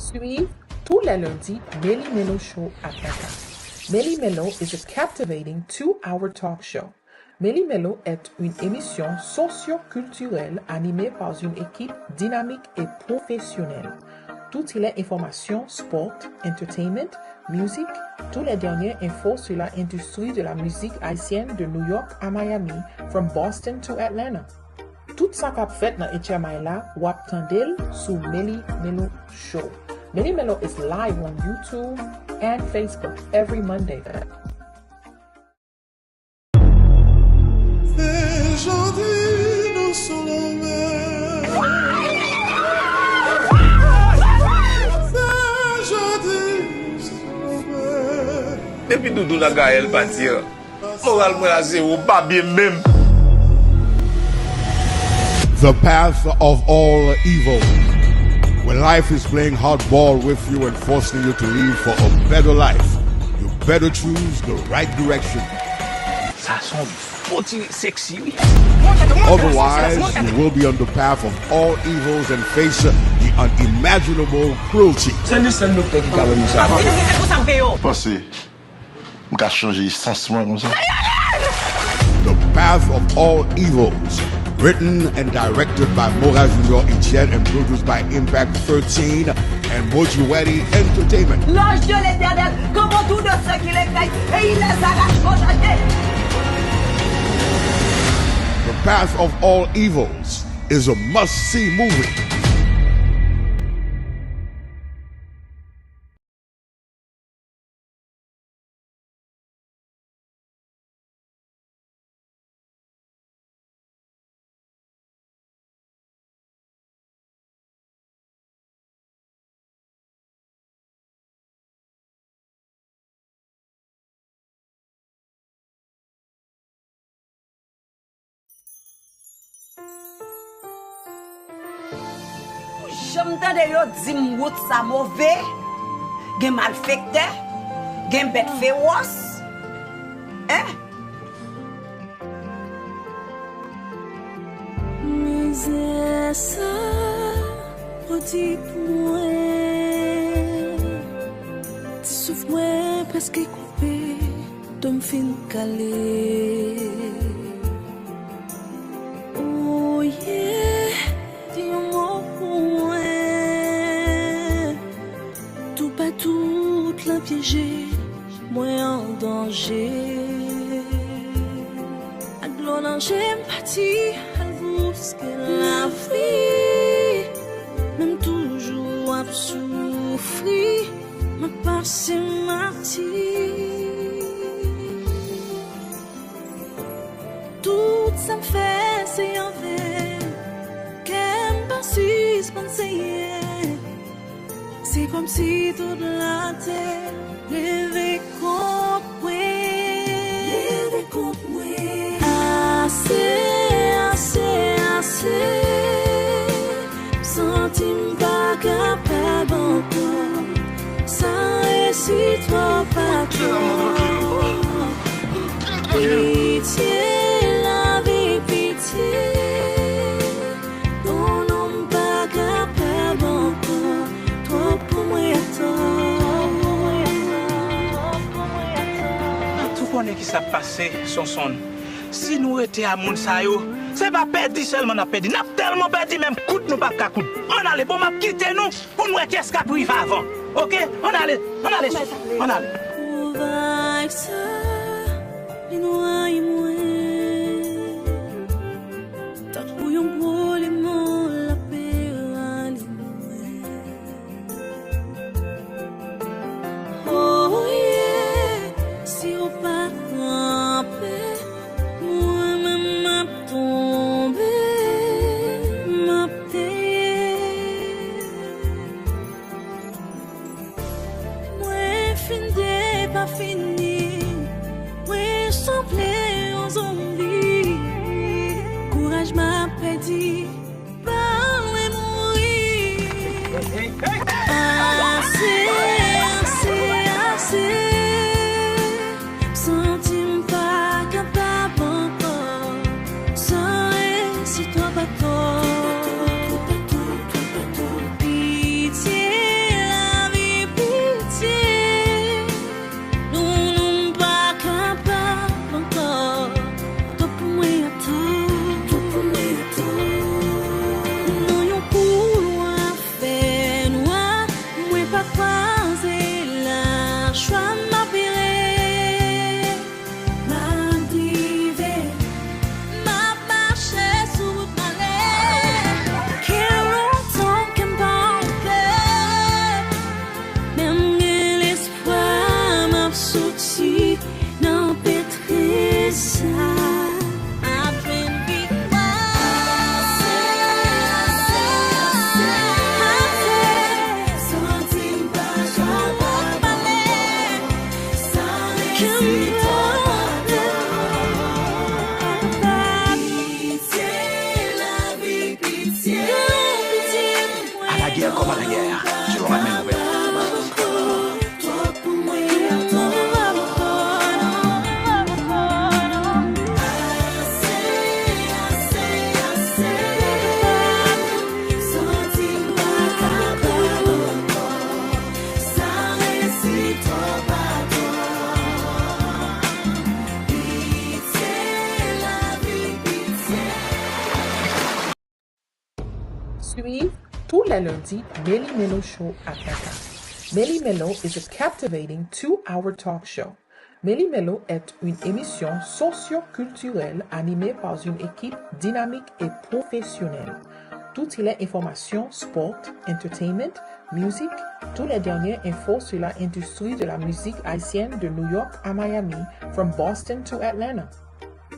Suivez tous les lundis Meli Melo Show à Penkita. Meli Melo is a captivating 2-hour talk show. Meli Melo est une émission socio-culturelle animée par une équipe dynamique et professionnelle. Toutes les informations, sport, entertainment, musique, toutes les dernières infos sur l'industrie de la musique haïtienne de New York à Miami, from Boston to Atlanta. Tout ça qu'a fait dans HMI là, wap tandel sur Meli Melo Show. Meli Melo is live on YouTube and Facebook every Monday. Depuis Doudou la Gaël parti, moral moi la zéro, pas bien même. The path of all evil. When life is playing hardball with you and forcing you to leave for a better life, you better choose the right direction. Ça son petit sexy, oui. Otherwise, you will be on the path of all evils and face the unimaginable cruelty. C'est lui seul docteur qui a venu ça. Pensez, je vais changer sens comme ça. The path of all evils. Written and directed by Moraz Junior Etienne and produced by Impact 13 and Mojueti Entertainment. L'ange de l'éternel, comment tout de ceux qui les craignent, et il les arrache pour jeter. The Path of All Evils is a must-see movie. J'entends yo di m'wout ça mauvais, gen malfecteur, gen bête féroce. Hein? Mais ça, redis pour moi, tu souffres moi presque coupé, de me fin calé. Oh yeah, dis-moi pour moi, tout pas tout la piégé, moi en danger. Aglonan j'aime partir. Parce que la vie, même toujours à souffrir, m'a passé ma vie. Tout ça me fait, c'est en fait, qu'elle me suspensée. C'est comme si toute la terre levait contre moi. Levait contre moi. Senti pas capable encore, ça est si trop pas trop. Pitié, la vie, pitié, ton nom pas capable encore, trop pour moi Tout connaît qui s'est passé, son. Si nous étions à Mounsayo, c'est pas perdu seulement, on a perdu. Nous avons tellement perdu, même coup nous pas qu'à coup. On allait, bon, m'a quitté nous pour nous qu'est-ce qu'a privé avant. Ok? On allait. Trouvaille ça, les noix et moi. T'as trouvé un gros limon, la paix à oh yeah, si on part en paix. Fini, ouais, semblé en zombie. Courage m'a pédi, parle mourir. Assez. Senti pas capable encore. Sans si toi pas trop. Pitié, Comment la guerre? Je vais ramener mon père. Suivez tous les lundis Meli Melo Show à Dakar. Meli Melo is a captivating 2-hour talk show. Meli Melo est une émission socio-culturelle animée par une équipe dynamique et professionnelle. Toutes les informations, sport, entertainment, musique, toutes les dernières infos sur l'industrie de la musique haïtienne de New York à Miami, from Boston to Atlanta.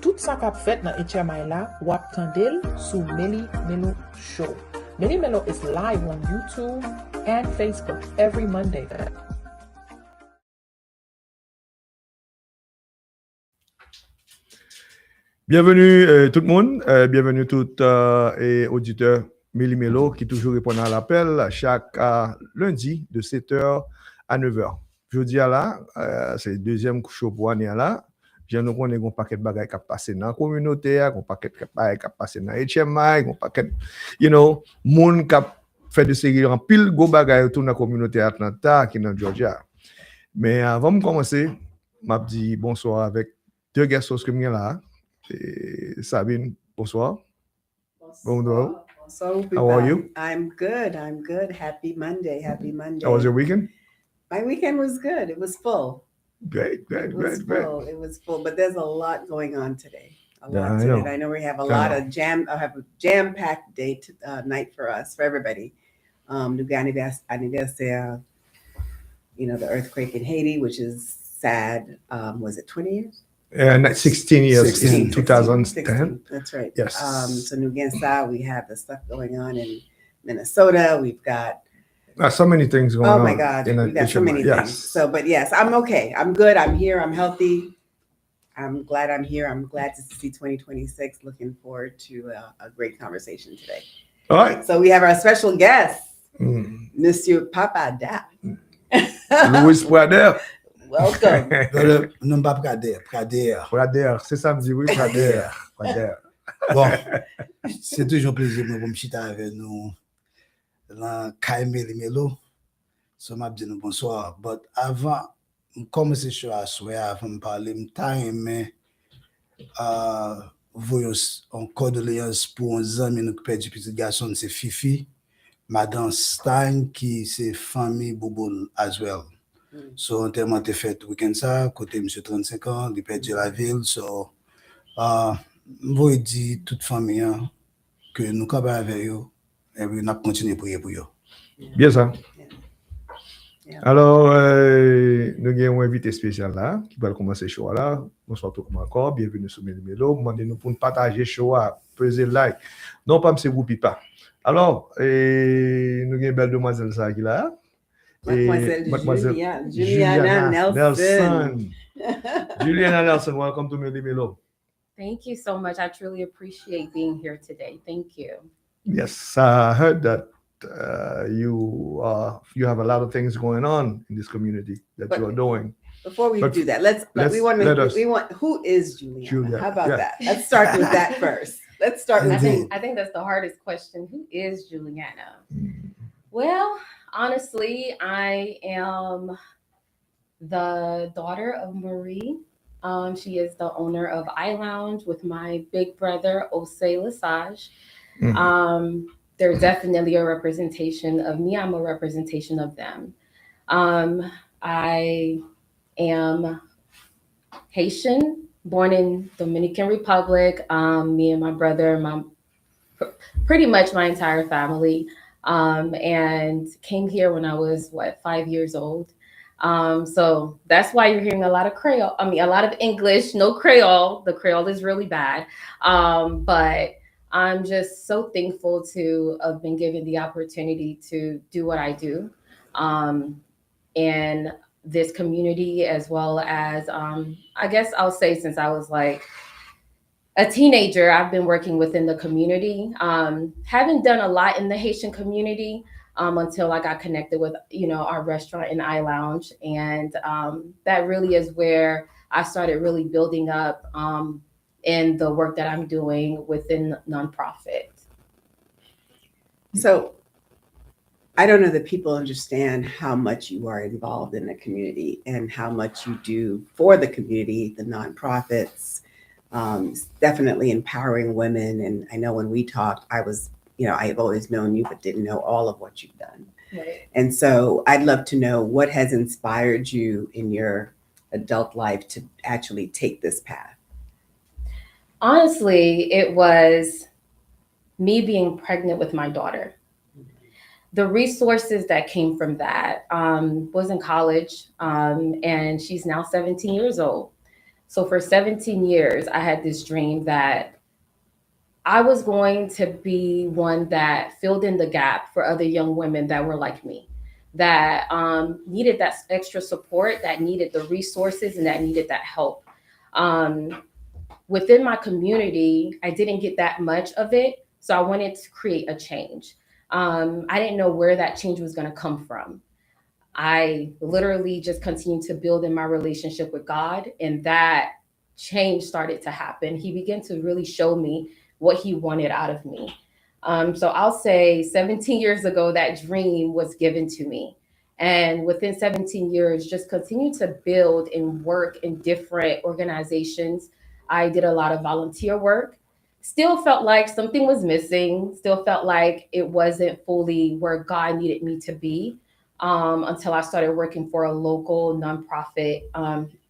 Tout ça qu'a fait dans HMI ou attendez sur Meli Melo Show. Meli Melo is live on YouTube and Facebook every Monday. Bienvenue tout le monde, bienvenue tout auditeurs Meli Melo qui toujours répondent à l'appel chaque lundi de 7h à 9h. Jeudi à là, c'est le deuxième show pour année là. Je nous connais un paquet de bagages qui passent dans la communauté, un paquet de bagages qui passent dans HMI, un paquet, monde qui fait de séries en pile gros bagages autour de la communauté Atlanta qui est dans Georgia. Mais avant de commencer, m'a dit bonsoir avec deux guests qui sont là. Sabine, bonsoir. Bonsoir. Rupipa. How are you? I'm good. Happy Monday. How was your weekend? My weekend was good. It was full. Great. It was full, but there's a lot going on today. I know we have a jam-packed date night for us, for everybody. Anniversaire, the earthquake in Haiti, which is sad. Was it 20 years? 16 years in 2010. That's right. Yes. So Nugensa, we have the stuff going on in Minnesota. We've got so many things going on. Oh my God, we've got so many things. So, but yes, I'm okay. I'm good. I'm here. I'm healthy. I'm glad I'm here. I'm glad to see 2026. Looking forward to a great conversation today. All right. So we have our special guest, Monsieur Papa Da. Louis Prader. Welcome. Non pas Prader. C'est samedi, oui, Prader. Bon, c'est toujours un plaisir pour me chiter avec nous dans Meli Melo. So m'a dit nous bonsoir. But avant, comme c'est chaud à souhait, avant de parler, mais voyons en condoléances pour un ami nous qui perdu petit garçon, c'est Fifi, Madame Stein qui c'est famille Bouboule as well. So, enterrement était fait week-end ça, côté monsieur 35 ans, il perdu la ville. So, vous dire toute famille que nous sommes avec eux et nous continuons à prier pour eux. Bien ça. Alors, nous avons un invité spécial là, qui va commencer le show là. Bonsoir tout le monde encore, bienvenue sur Meli Melo. Demandez-nous pour nous partager le show, peser like. Non, pas M. Rupipa. Alors, nous avons une belle demoiselle ça qui est là. Mademoiselle Juliana Nelson. Juliana Nelson, welcome to Meli Melo. Thank you so much. I truly appreciate being here today. Thank you. Yes, I heard that you have a lot of things going on in this community that you are doing. Before we do that, we want who is Juliana? How about that? Let's start with that first. Let's start with I think that's the hardest question. Who is Juliana? Well, honestly, I am the daughter of Marie. She is the owner of I Lounge with my big brother, Osei Lesage. They're definitely a representation of me. I'm a representation of them. I am Haitian, born in Dominican Republic. Me and my brother, pretty much my entire family. And came here when I was 5 years old. So that's why you're hearing a lot of Creole. I mean, a lot of English, no Creole. The Creole is really bad. But I'm just so thankful to have been given the opportunity to do what I do in this community, as well as, I guess I'll say since I was like a teenager, I've been working within the community. Haven't done a lot in the Haitian community, until I got connected with, our restaurant and eye lounge. And that really is where I started really building up in the work that I'm doing within nonprofit. So I don't know that people understand how much you are involved in the community and how much you do for the community, the nonprofits, definitely empowering women. And I know when we talked, I've always known you, but didn't know all of what you've done. Right. And so I'd love to know what has inspired you in your adult life to actually take this path. Honestly, it was me being pregnant with my daughter. The resources that came from that was in college, and she's now 17 years old. So for 17 years, I had this dream that I was going to be one that filled in the gap for other young women that were like me, that needed that extra support, that needed the resources, and that needed that help. Within my community, I didn't get that much of it, so I wanted to create a change. I didn't know where that change was going to come from. I literally just continued to build in my relationship with God, and that change started to happen. He began to really show me what he wanted out of me. So I'll say 17 years ago, that dream was given to me. And within 17 years, just continue to build and work in different organizations. I did a lot of volunteer work. Still felt like something was missing, still felt like it wasn't fully where God needed me to be, until I started working for a local nonprofit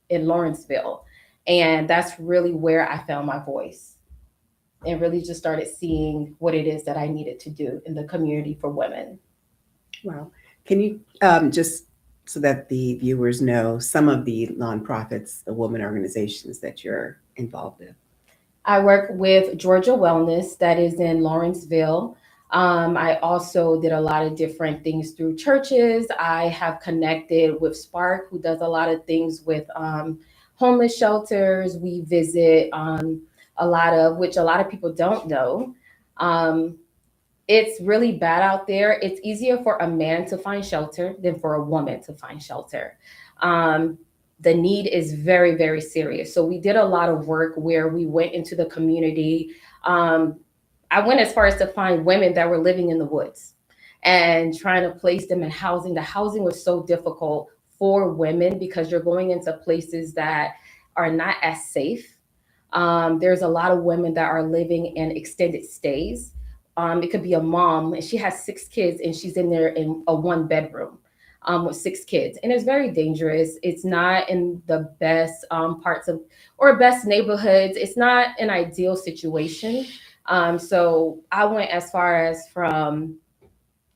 in Lawrenceville. And that's really where I found my voice and really just started seeing what it is that I needed to do in the community for women. Wow. Can you just, so that the viewers know, some of the nonprofits, the women organizations that you're involved in? I work with Georgia Wellness, that is in Lawrenceville. I also did a lot of different things through churches. I have connected with Spark, who does a lot of things with homeless shelters. We visit a lot of people don't know. It's really bad out there. It's easier for a man to find shelter than for a woman to find shelter. The need is very, very serious. So we did a lot of work where we went into the community. I went as far as to find women that were living in the woods and trying to place them in housing. The housing was so difficult for women because you're going into places that are not as safe. There's a lot of women that are living in extended stays. It could be a mom and she has 6 kids and she's in there in a 1-bedroom. With 6 kids, and it's very dangerous. It's not in the best parts of or best neighborhoods. It's not an ideal situation. So I went as far as from,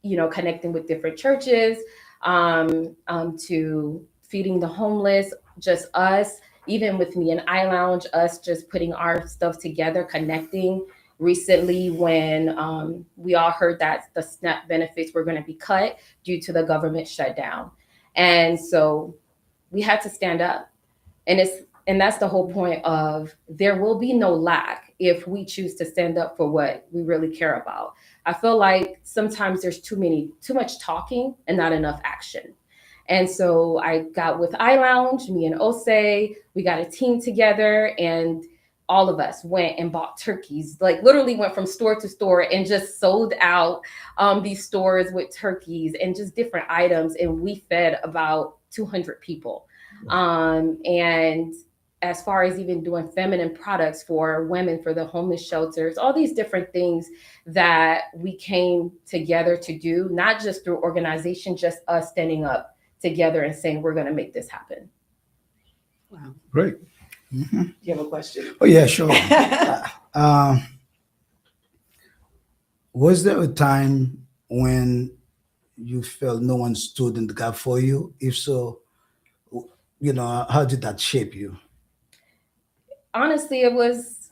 connecting with different churches, to feeding the homeless, just us, even with me and Eye Lounge, us just putting our stuff together, connecting. Recently, when we all heard that the SNAP benefits were going to be cut due to the government shutdown. And so we had to stand up. And that's the whole point of there will be no lack if we choose to stand up for what we really care about. I feel like sometimes there's too much talking and not enough action. And so I got with Eye Lounge, me and Ose, we got a team together, and all of us went and bought turkeys, like literally went from store to store and just sold out these stores with turkeys and just different items. And we fed about 200 people. And as far as even doing feminine products for women, for the homeless shelters, all these different things that we came together to do, not just through organization, just us standing up together and saying, we're going to make this happen. Wow. Great. Mm-hmm. Do you have a question? Oh, yeah, sure. Was there a time when you felt no one stood in the gap for you? If so, how did that shape you? Honestly, it was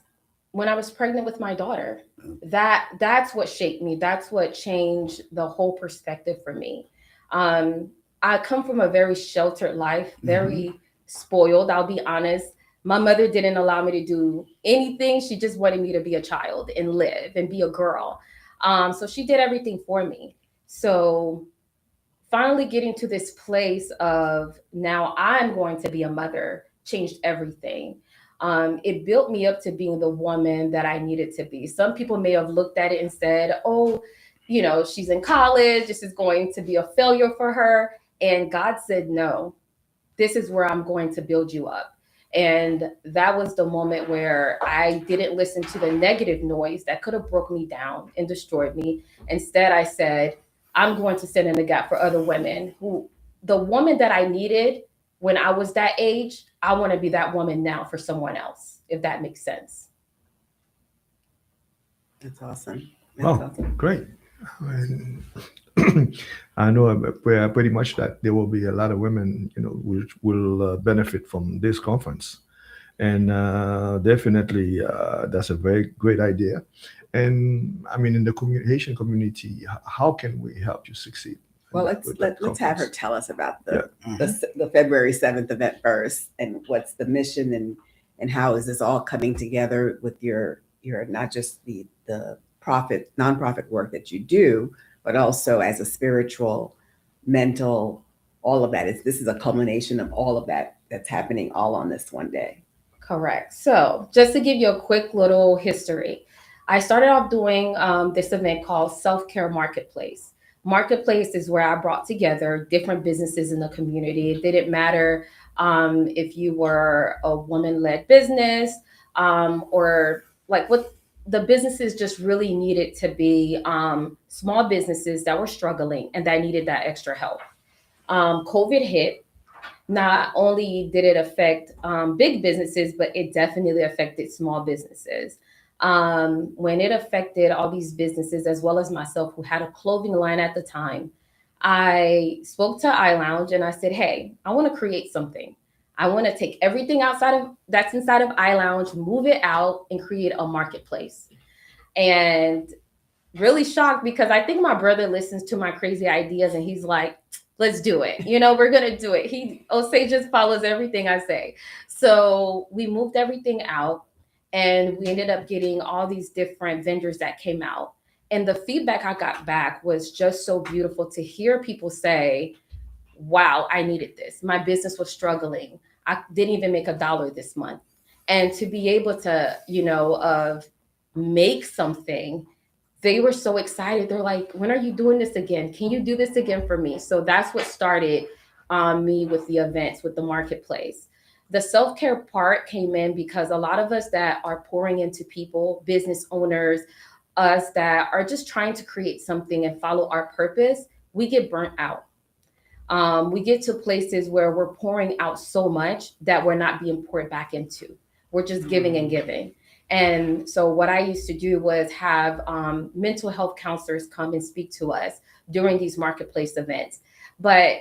when I was pregnant with my daughter. That's what shaped me. That's what changed the whole perspective for me. I come from a very sheltered life, very spoiled, I'll be honest. My mother didn't allow me to do anything. She just wanted me to be a child and live and be a girl. So she did everything for me. So finally getting to this place of now I'm going to be a mother changed everything. It built me up to being the woman that I needed to be. Some people may have looked at it and said, oh, you know, she's in college. This is going to be a failure for her. And God said, no, this is where I'm going to build you up. And that was the moment where I didn't listen to the negative noise that could have broke me down and destroyed me. Instead, I said, I'm going to stand in the gap for other women who, the woman that I needed when I was that age, I want to be that woman now for someone else, if that makes sense. That's awesome. Awesome. Great. I know pretty much that there will be a lot of women, you know, which will benefit from this conference. And definitely, that's a very great idea. And I mean, in the Haitian community, how can we help you succeed? Well, let's have her tell us about the February 7th event first, and what's the mission, and how is this all coming together with your not just the nonprofit work that you do, but also as a spiritual, mental, all of that. This is a culmination of all of that that's happening all on this one day. Correct. So just to give you a quick little history, I started off doing this event called Self-Care Marketplace. Marketplace is where I brought together different businesses in the community. It didn't matter if you were a woman-led business or like what the businesses just really needed to be small businesses that were struggling and that needed that extra help. COVID hit. Not only did it affect big businesses, but it definitely affected small businesses. When it affected all these businesses, as well as myself, who had a clothing line at the time, I spoke to iLounge and I said, hey, I want to create something. I want to take everything that's inside of iLounge, move it out and create a marketplace. And really shocked because I think my brother listens to my crazy ideas and he's like, let's do it. You know, we're going to do it. Osei just follows everything I say. So we moved everything out and we ended up getting all these different vendors that came out. And the feedback I got back was just so beautiful to hear people say, wow, I needed this. My business was struggling. I didn't even make $1 this month. And to be able to, you know, make something, they were so excited. They're like, when are you doing this again? Can you do this again for me? So that's what started me with the events, with the marketplace. The self-care part came in because a lot of us that are pouring into people, business owners, us that are just trying to create something and follow our purpose, we get burnt out. We get to places where we're pouring out so much that we're not being poured back into. We're just giving and giving. And so what I used to do was have mental health counselors come and speak to us during these marketplace events. But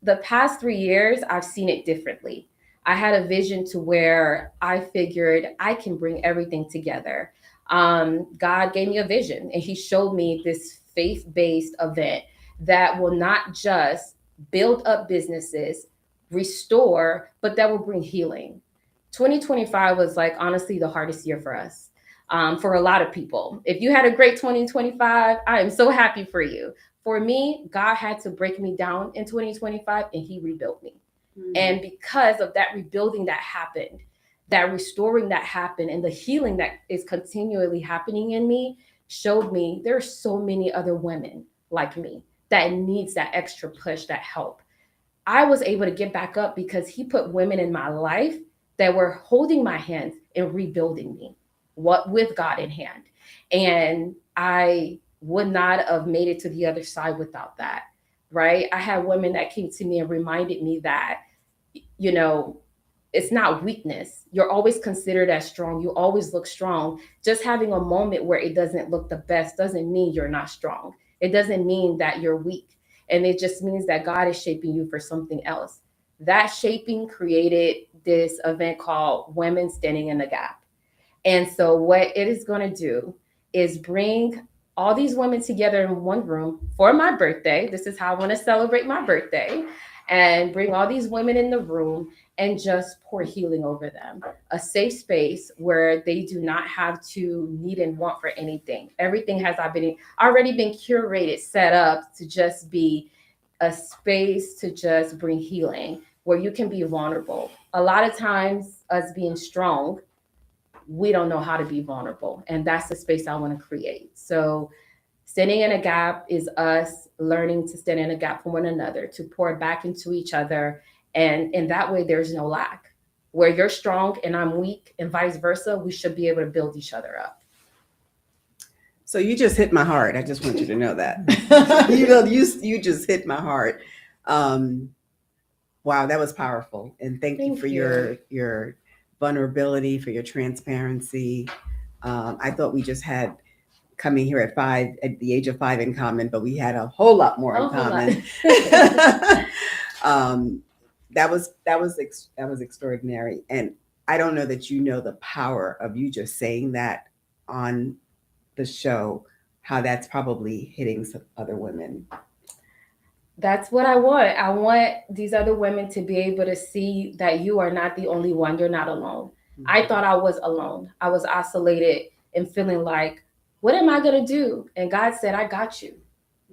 the past 3 years, I've seen it differently. I had a vision to where I figured I can bring everything together. God gave me a vision and he showed me this faith-based event that will not just build up businesses, restore, but that will bring healing. 2025 was like, honestly, the hardest year for us, for a lot of people. If you had a great 2025, I am so happy for you. For me, God had to break me down in 2025 and he rebuilt me. And because of that rebuilding that happened, that restoring that happened, and the healing that is continually happening in me showed me there are so many other women like me that needs that extra push, that help. I was able to get back up because he put women in my life that were holding my hand and rebuilding me, with God in hand. And I would not have made it to the other side without that, right? I had women that came to me and reminded me that, you know, it's not weakness. You're always considered as strong. You always look strong. Just having a moment where it doesn't look the best doesn't mean you're not strong. It doesn't mean that you're weak. And it just means that God is shaping you for something else. That shaping created this event called Women Standing in the Gap. And so what it is going to do is bring all these women together in one room for my birthday. This is how I want to celebrate my birthday. and bring all these women in the room and just pour healing over them. A safe space where they do not have to need and want for anything. Everything has already been curated, set up to just be a space to just bring healing where you can be vulnerable. A lot of times, us being strong, we don't know how to be vulnerable. And that's the space I want to create. So, standing in a gap is us learning to stand in a gap for one another, to pour back into each other. And in that way, there's no lack. Where you're strong and I'm weak, and vice versa, we should be able to build each other up. So you just hit my heart. I just want you to know that. you just hit my heart. Wow, that was powerful. And thank you for your vulnerability, for your transparency. I thought we just had coming here at the age of 5 in common, but we had a whole lot more in common. That was extraordinary. And I don't know that you know the power of you just saying that on the show, how that's probably hitting some other women. That's what I want. I want these other women to be able to see that you are not the only one. You're not alone. Mm-hmm. I thought I was alone. I was isolated and feeling like, what am I going to do? And God said, I got you.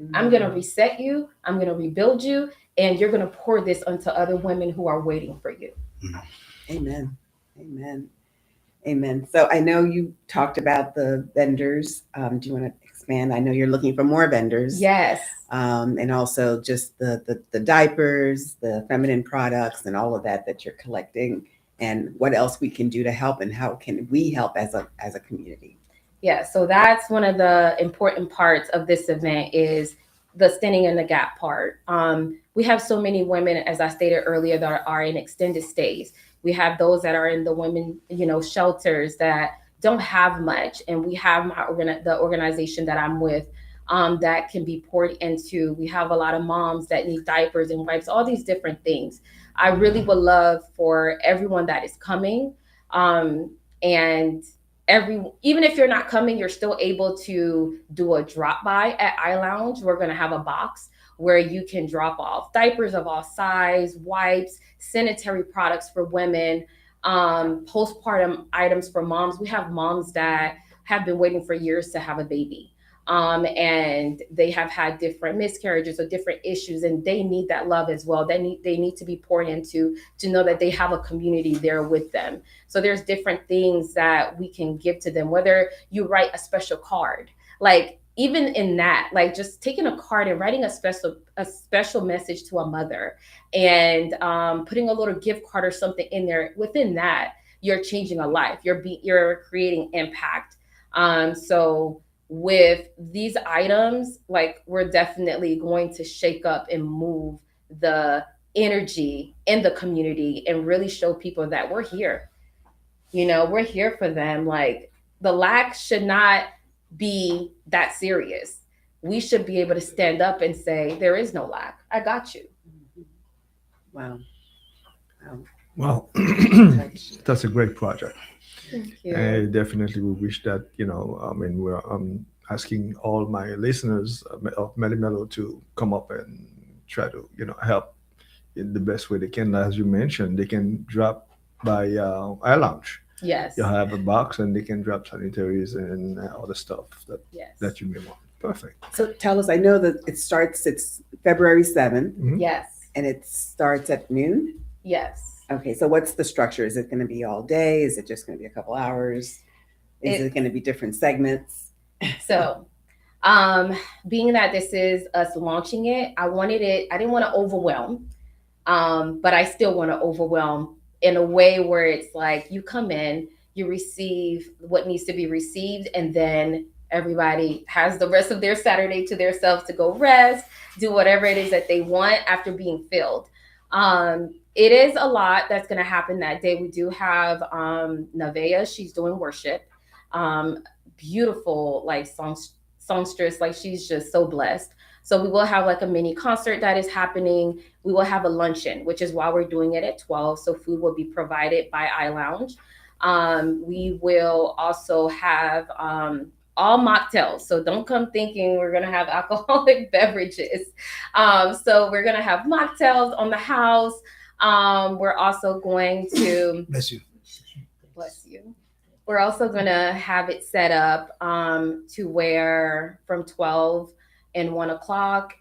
Mm-hmm. I'm going to reset you. I'm going to rebuild you. And you're going to pour this onto other women who are waiting for you. Mm-hmm. Amen. Amen. Amen. So I know you talked about the vendors. Do you want to expand? I know you're looking for more vendors. Yes. And also just the diapers, the feminine products, and all of that you're collecting, and what else we can do to help, and how can we help as a community? Yeah. So that's one of the important parts of this event is the standing in the gap part. We have so many women, as I stated earlier, that are in extended stays. We have those that are in the women, shelters that don't have much. And we have the organization that I'm with that can be poured into. We have a lot of moms that need diapers and wipes, all these different things. I really would love for everyone that is coming. And even if you're not coming, you're still able to do a drop by at iLounge. We're going to have a box where you can drop off diapers of all size, wipes, sanitary products for women, postpartum items for moms. We have moms that have been waiting for years to have a baby. And they have had different miscarriages or different issues, and they need that love as well. They need to be poured into, to know that they have a community there with them. So there's different things that we can give to them, whether you write a special card, like even in that, like just taking a card and writing a special message to a mother, and putting a little gift card or something in there. Within that, you're changing a life. You're creating impact. So with these items, like, we're definitely going to shake up and move the energy in the community and really show people that we're here. We're here for them. Like, the lack should not be that serious. We should be able to stand up and say, there is no lack. I got you. Wow. Well, that's a great project. Thank you. I definitely would wish that, we're asking all my listeners of Meli Melo to come up and try to, help in the best way they can. As you mentioned, they can drop by iLounge. Yes. You have a box and they can drop sanitaries and other stuff that you may want. Perfect. So tell us, I know that it's February 7th. Mm-hmm. Yes. And it starts at noon? Yes. Okay, so what's the structure? Is it going to be all day? Is it just going to be a couple hours? Is it going to be different segments? So, being that this is us launching it, I didn't want to overwhelm, but I still want to overwhelm in a way where it's like, you come in, you receive what needs to be received, and then everybody has the rest of their Saturday to themselves to go rest, do whatever it is that they want after being filled. It is a lot that's going to happen that day. We do have Nevaeh. She's doing worship. Beautiful, like, songstress. Like, she's just so blessed. So we will have like a mini concert that is happening. We will have a luncheon, which is why we're doing it at 12. So food will be provided by iLounge. We will also have all mocktails. So don't come thinking we're going to have alcoholic beverages. So we're going to have mocktails on the house. We're also going to... Bless you. Bless you. We're also going to have it set up to where from 12 and 1 o'clock,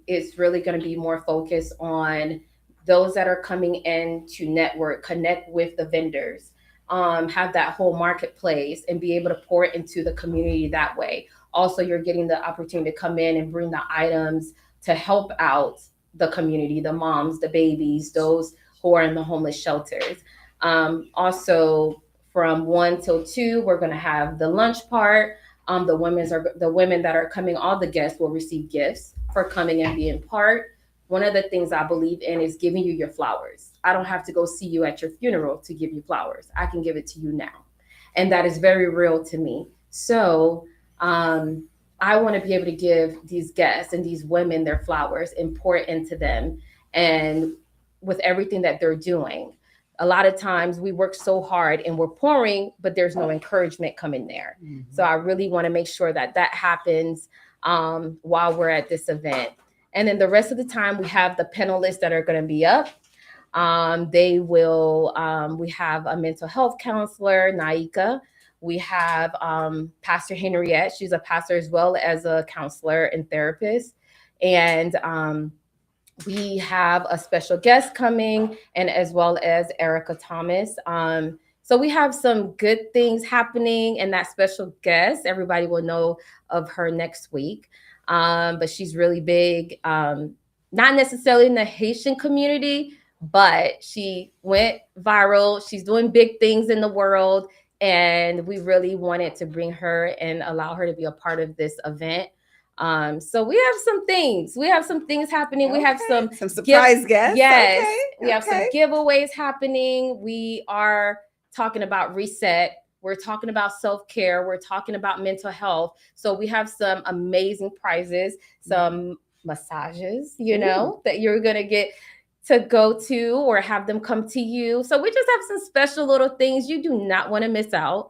it's really going to be more focused on those that are coming in to network, connect with the vendors, have that whole marketplace and be able to pour it into the community that way. Also, you're getting the opportunity to come in and bring the items to help out the community, the moms, the babies, those who are in the homeless shelters. Also, from 1 till 2, we're going to have the lunch part. The women that are coming, all the guests will receive gifts for coming and being part. One of the things I believe in is giving you your flowers. I don't have to go see you at your funeral to give you flowers. I can give it to you now. And that is very real to me. So I want to be able to give these guests and these women their flowers and pour it into them. And with everything that they're doing, a lot of times we work so hard and we're pouring, but there's no encouragement coming there. Mm-hmm. So I really want to make sure that that happens while we're at this event. And then the rest of the time we have the panelists that are going to be up. We have a mental health counselor, Naika. We have Pastor Henriette. She's a pastor as well as a counselor and therapist. And we have a special guest coming, and as well as Erica Thomas. So we have some good things happening, and that special guest, everybody will know of her next week. But she's really big, not necessarily in the Haitian community, but she went viral. She's doing big things in the world, and we really wanted to bring her and allow her to be a part of this event. So we have some things. We have some things happening. Okay. We have some surprise guests. Yes. Okay. We have some giveaways happening. We are talking about reset. We're talking about self-care. We're talking about mental health. So we have some amazing prizes, some massages, that you're going to get to go to or have them come to you. So we just have some special little things you do not want to miss out.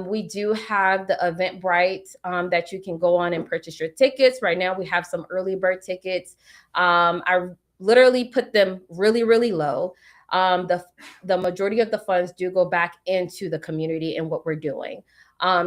We do have the Eventbrite that you can go on and purchase your tickets. Right now, we have some early bird tickets. I literally put them really, really low. The majority of the funds do go back into the community and what we're doing.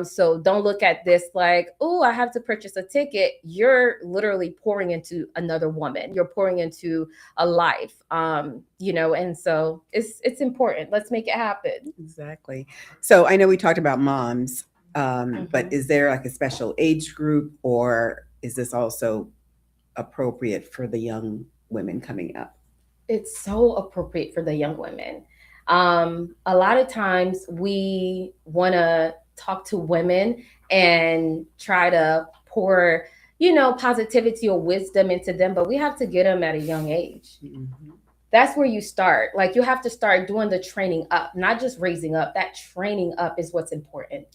So don't look at this like, oh, I have to purchase a ticket. You're literally pouring into another woman. You're pouring into a life, and so it's important. Let's make it happen. Exactly. So I know we talked about moms, but is there like a special age group, or is this also appropriate for the young women coming up? It's so appropriate for the young women. A lot of times we want to talk to women and try to pour, positivity or wisdom into them, but we have to get them at a young age. Mm-hmm. That's where you start. Like you have to start doing the training up, not just raising up. That training up is what's important.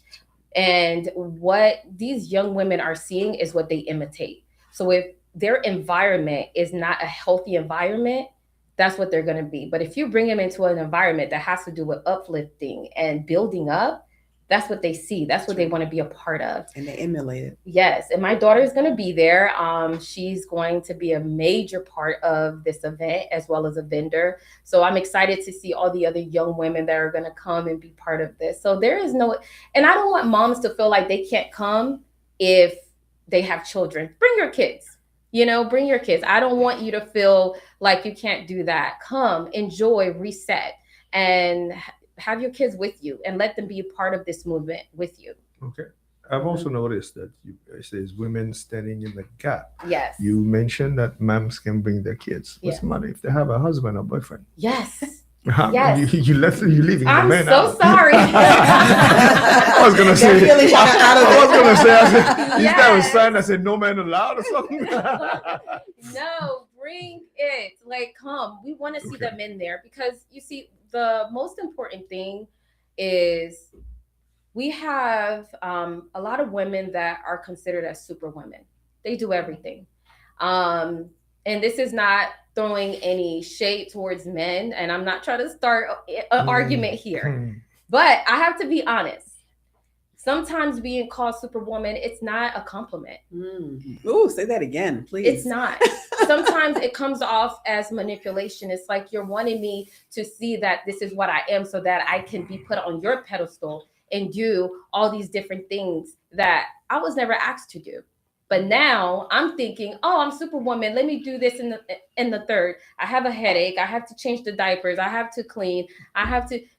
And what these young women are seeing is what they imitate. So if their environment is not a healthy environment, that's what they're going to be. But if you bring them into an environment that has to do with uplifting and building up, that's what they see. That's what they want to be a part of. And they emulate it. Yes. And my daughter is going to be there. She's going to be a major part of this event as well as a vendor. So I'm excited to see all the other young women that are going to come and be part of this. So there is and I don't want moms to feel like they can't come if they have children. Bring your kids. Bring your kids. I don't want you to feel like you can't do that. Come, enjoy, reset, and have your kids with you and let them be a part of this movement with you. Okay. I've also noticed that it says women standing in the gap. Yes. You mentioned that moms can bring their kids. What's the matter if they have a husband or boyfriend? Yes. Yes. You leaving I'm the man so out. sorry. I was gonna say. Really I said, you have a sign that said no man allowed or something. No, bring it. Like, come. We want to see them in there because you see, the most important thing is we have a lot of women that are considered as super women. They do everything. And this is not throwing any shade towards men. And I'm not trying to start an argument here. But I have to be honest. sometimes being called superwoman, it's not a compliment. Ooh, say that again, please. It's not. Sometimes it comes off as manipulation. It's like you're wanting me to see that this is what I am so that I can be put on your pedestal and do all these different things that I was never asked to do. But now I'm thinking, oh, I'm superwoman. Let me do this in the third. I have a headache. I have to change the diapers. I have to clean.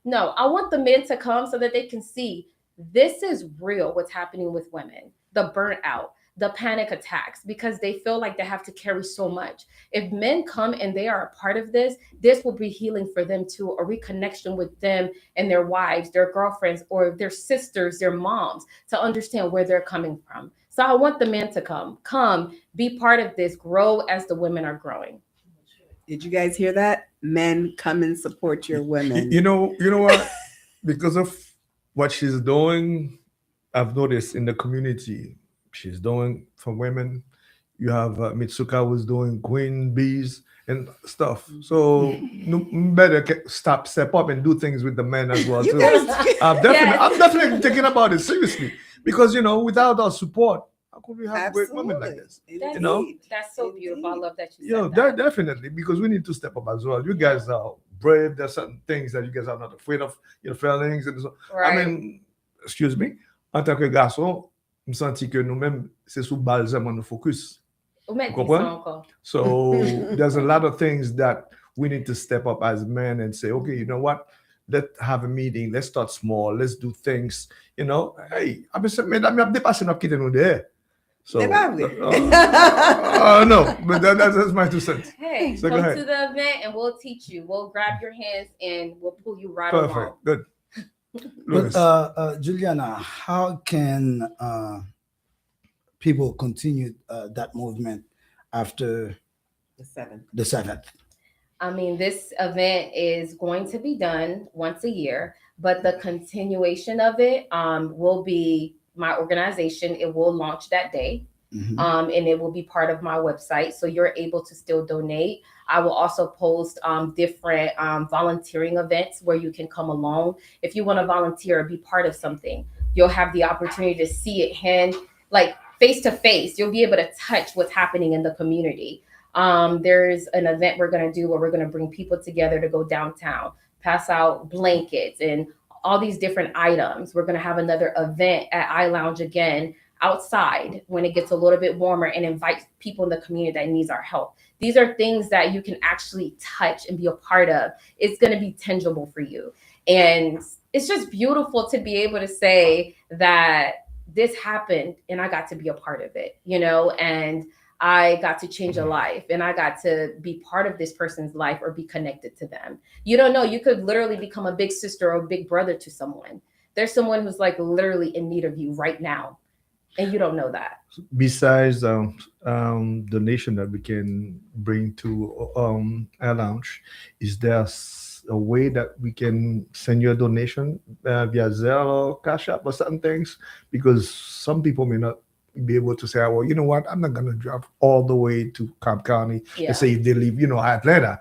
No, I want the men to come so that they can see this is real, what's happening with women, the burnout, the panic attacks, because they feel like they have to carry so much. If men come and they are a part of this, this will be healing for them too, a reconnection with them and their wives, their girlfriends, or their sisters, their moms, to understand where they're coming from. So I want the men to come, be part of this, grow as the women are growing. Did you guys hear that? Men, come and support your women. You know what? Because of what she's doing, I've noticed in the community, she's doing for women. You have Mitsuka who's doing queen bees and stuff. So better step up and do things with the men as well too. I'm definitely thinking about it seriously, because without our support, how could we have great women like this? That's so beautiful. I love that you said that. Definitely, because we need to step up as well. You guys are brave. There's certain things that you guys are not afraid of, your feelings and so. Right. I mean, excuse me, en tant que garçon, je me sens que nous-mêmes, c'est sous balsam nous focus. So there's a lot of things that we need to step up as men and say, okay, you know what? Let's have a meeting. Let's start small. Let's do things. Hey, I'm dépassé notre quitter nous there. So no, but that's my 2 cents. Hey, so come to the event and we'll teach you. We'll grab your hands and we'll pull you right along. Perfect. Good. But, Juliana, how can people continue that movement after the 7th? I mean, this event is going to be done once a year, but the continuation of it will be my organization. It will launch that day. And it will be part of my website. So you're able to still donate. I will also post different volunteering events where you can come along. If you want to volunteer or be part of something, you'll have the opportunity to see it face to face. You'll be able to touch what's happening in the community. There's an event we're going to do where we're going to bring people together to go downtown, pass out blankets and all these different items. We're going to have another event at iLounge again, outside when it gets a little bit warmer, and invite people in the community that needs our help. These are things that you can actually touch and be a part of. It's going to be tangible for you. And it's just beautiful to be able to say that this happened and I got to be a part of it, and I got to change a life and I got to be part of this person's life or be connected to them. You don't know, you could literally become a big sister or a big brother to someone. There's someone who's literally in need of you right now. And you don't know that. Besides donation that we can bring to our lounge, is there a way that we can send you a donation via Zelle or Cash App or certain things? Because some people may not be able to say, well, you know what, I'm not going to drive all the way to Cobb County. Let's say if they live, Atlanta.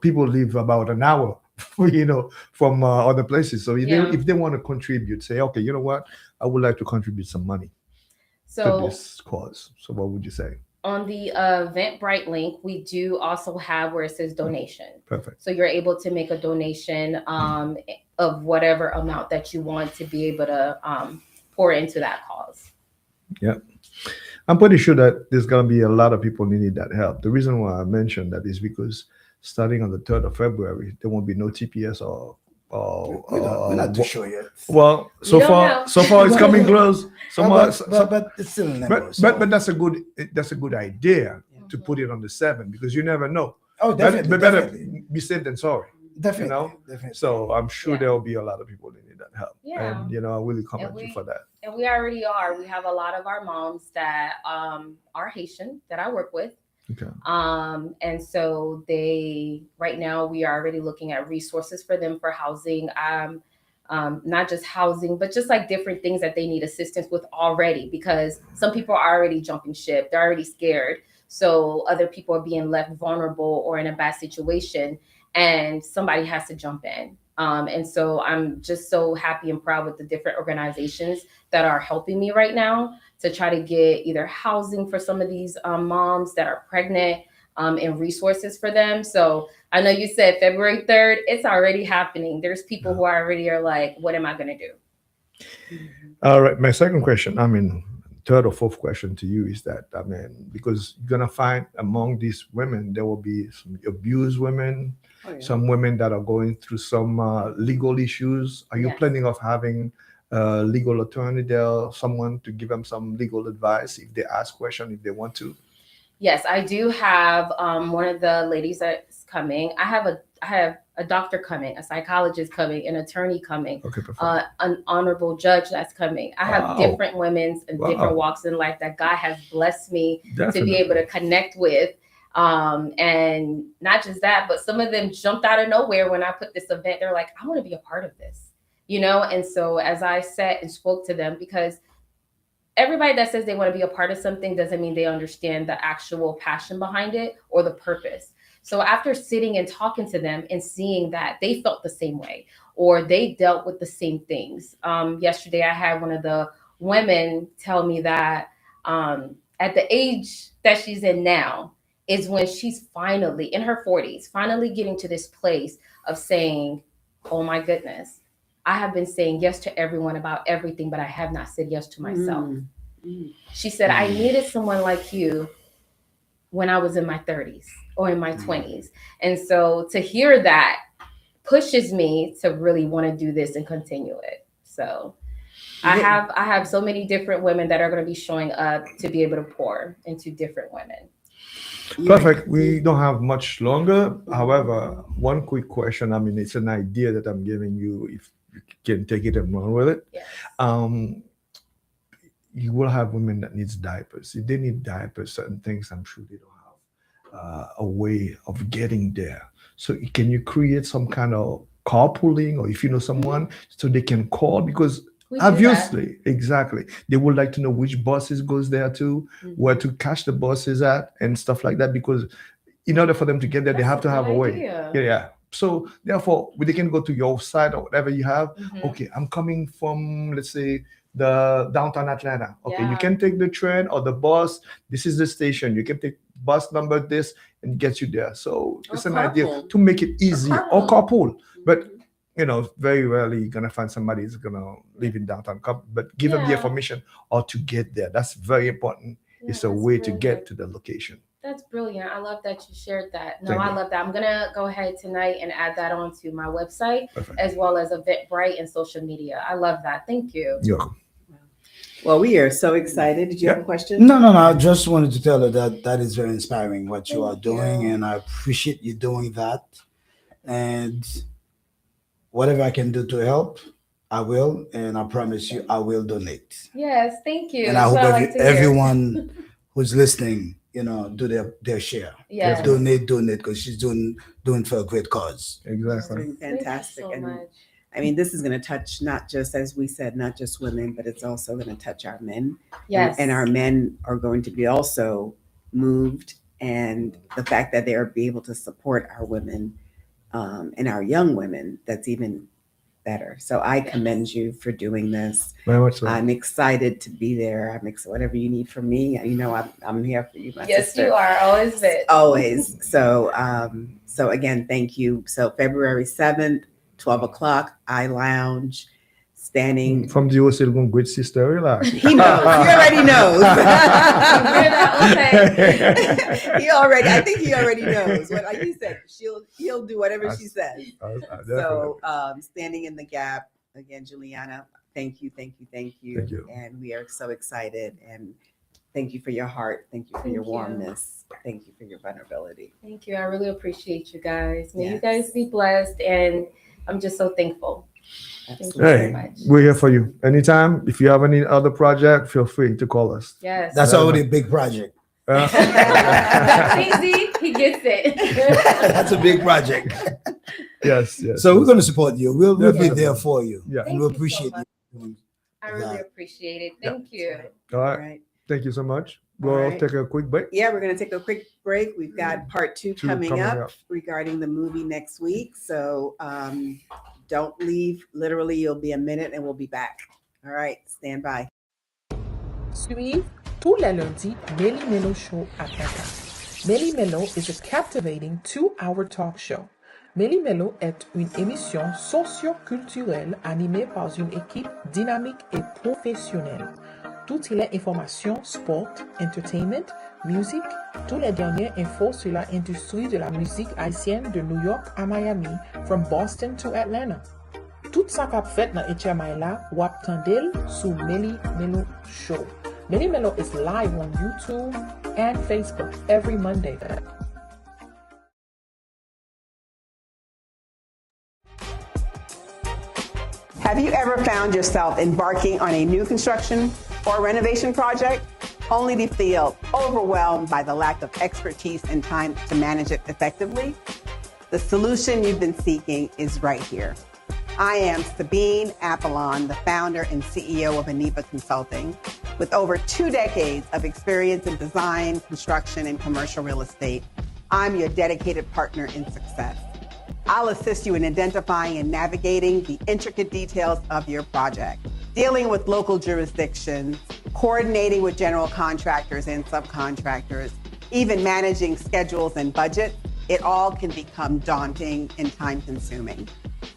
People live about an hour, from other places. So if they want to contribute, say, okay, you know what, I would like to contribute some money to this cause. So what would you say? On the Eventbrite link, we do also have where it says donation. Perfect. So you're able to make a donation of whatever amount that you want to be able to pour into that cause. Yeah. I'm pretty sure that there's going to be a lot of people needing that help. The reason why I mentioned that is because starting on the 3rd of February, there won't be no TPS or we're not too sure yet. Well, so far it's coming close. But it's still in but that's a good idea to put it on the 7th, because you never know. Oh, definitely. But better be safe than sorry. Definitely. So I'm sure there will be a lot of people that need that help. Yeah. And I really commend you for that. And we already are. We have a lot of our moms that are Haitian that I work with. Okay. And so right now we are already looking at resources for them for housing, not just housing, but just different things that they need assistance with already, because some people are already jumping ship. They're already scared. So other people are being left vulnerable or in a bad situation, and somebody has to jump in. And so I'm just so happy and proud with the different organizations that are helping me right now to try to get either housing for some of these moms that are pregnant, and resources for them. So I know you said February 3rd, it's already happening. There's people who already are like, what am I going to do? All right. My second question, third or fourth question to you is that, because you're going to find among these women, there will be some abused women, some women that are going through some legal issues. Are you planning of having a legal attorney there, someone to give them some legal advice if they ask questions, if they want to? Yes, I do have one of the ladies that's coming. I have a doctor coming, a psychologist coming, an attorney coming, an honorable judge that's coming. I have different women and different walks in life that God has blessed me to be able to connect with. And not just that, but some of them jumped out of nowhere when I put this event. They're like, I want to be a part of this, And so as I sat and spoke to them, because everybody that says they want to be a part of something doesn't mean they understand the actual passion behind it or the purpose. So after sitting and talking to them and seeing that they felt the same way or they dealt with the same things. Yesterday, I had one of the women tell me that at the age that she's in now is when she's finally in her 40s, finally getting to this place of saying, oh my goodness, I have been saying yes to everyone about everything, but I have not said yes to myself. She said, I needed someone like you when I was in my 30s or in my 20s. And so to hear that pushes me to really want to do this and continue it. So I have so many different women that are going to be showing up to be able to pour into different women. Perfect. We don't have much longer. However, one quick question. It's an idea that I'm giving you. If you can take it and run with it. Yes. You will have women that needs diapers. If they need diapers, certain things, I'm sure they don't have a way of getting there. So can you create some kind of carpooling, or if you know someone, so they can call? Because obviously, exactly, they would like to know which buses goes there to, where to catch the buses at, and stuff like that. Because in order for them to get there, they have to have a way. Yeah. So therefore, they can go to your site or whatever you have. Okay, I'm coming from, let's say, the downtown Atlanta. Okay, you can take the train or the bus. This is the station. You can take bus number this and get you there. So it's an idea to make it easy, or carpool. But very rarely you're gonna find somebody who's gonna live in downtown. But give them the information or to get there. That's very important. It's a way to get to the location. That's brilliant. I love that you shared that. No, I love that. I'm going to go ahead tonight and add that onto my website, as well as Eventbrite and social media. I love that. Thank you. You're welcome. Well, we are so excited. Did you have a question? No. I just wanted to tell her that is very inspiring what you are doing, and I appreciate you doing that. And whatever I can do to help, I will, and I promise you, I will donate. Yes, thank you. And I hope everyone who's listening, do their share. Yes. Donate, because she's doing for a great cause. Exactly. Fantastic. Thank you so much. I mean, this is going to touch not just, as we said, not just women, but it's also going to touch our men. Yes. And our men are going to be also moved. And the fact that they are be able to support our women and our young women, that's even better. So I commend you for doing this. Very much so. I'm excited to be there. Whatever you need from me, I'm here for you, my sister. Yes, you are. Always fit. Always. So again, thank you. So February 7th, 12 o'clock, I Lounge, standing. From the USA, great sister, relax. He knows. He already knows. I think he already knows. Like he said, he'll do whatever she says. So standing in the gap, again, Juliana, thank you. Thank you. And we are so excited. And thank you for your heart. Thank you for your warmness. Thank you for your vulnerability. Thank you. I really appreciate you guys. May you guys be blessed. And I'm just so thankful. Thank you very much. We're here for you. Anytime. If you have any other project, feel free to call us. Yes. That's already a big project. That's easy. He gets it. That's a big project. Yes. So we're going to support you. We'll be there for you. Yeah. And we'll appreciate you. I really appreciate it. Thank you. All right. Thank you so much. All We'll right. take a quick break. Yeah, we're going to take a quick break. We've got part two coming up regarding the movie next week. So don't leave. Literally, you'll be a minute and we'll be back. All right, stand by. Suivez tous les lundis Meli Melo Show à Penkita. Meli Melo is a captivating 2-hour talk show. Meli Melo est une émission socio-culturelle animée par une équipe dynamique et professionnelle. Toutes les informations, sport, entertainment, musique, toutes les dernières infos sur l'industrie de la musique haïtienne de New York à Miami, from Boston to Atlanta. Tout ça qu'a fait dans HMI là, wap tandel sous Meli Melo Show. Meli Melo is live on YouTube and Facebook every Monday. Have you ever found yourself embarking on a new construction or renovation project, only to feel overwhelmed by the lack of expertise and time to manage it effectively? The solution you've been seeking is right here. I am Sabine Apollon, the founder and CEO of Aniba Consulting, with over 2 decades of experience in design, construction, and commercial real estate. I'm your dedicated partner in success. I'll assist you in identifying and navigating the intricate details of your project, dealing with local jurisdictions, coordinating with general contractors and subcontractors, even managing schedules and budgets. It all can become daunting and time-consuming.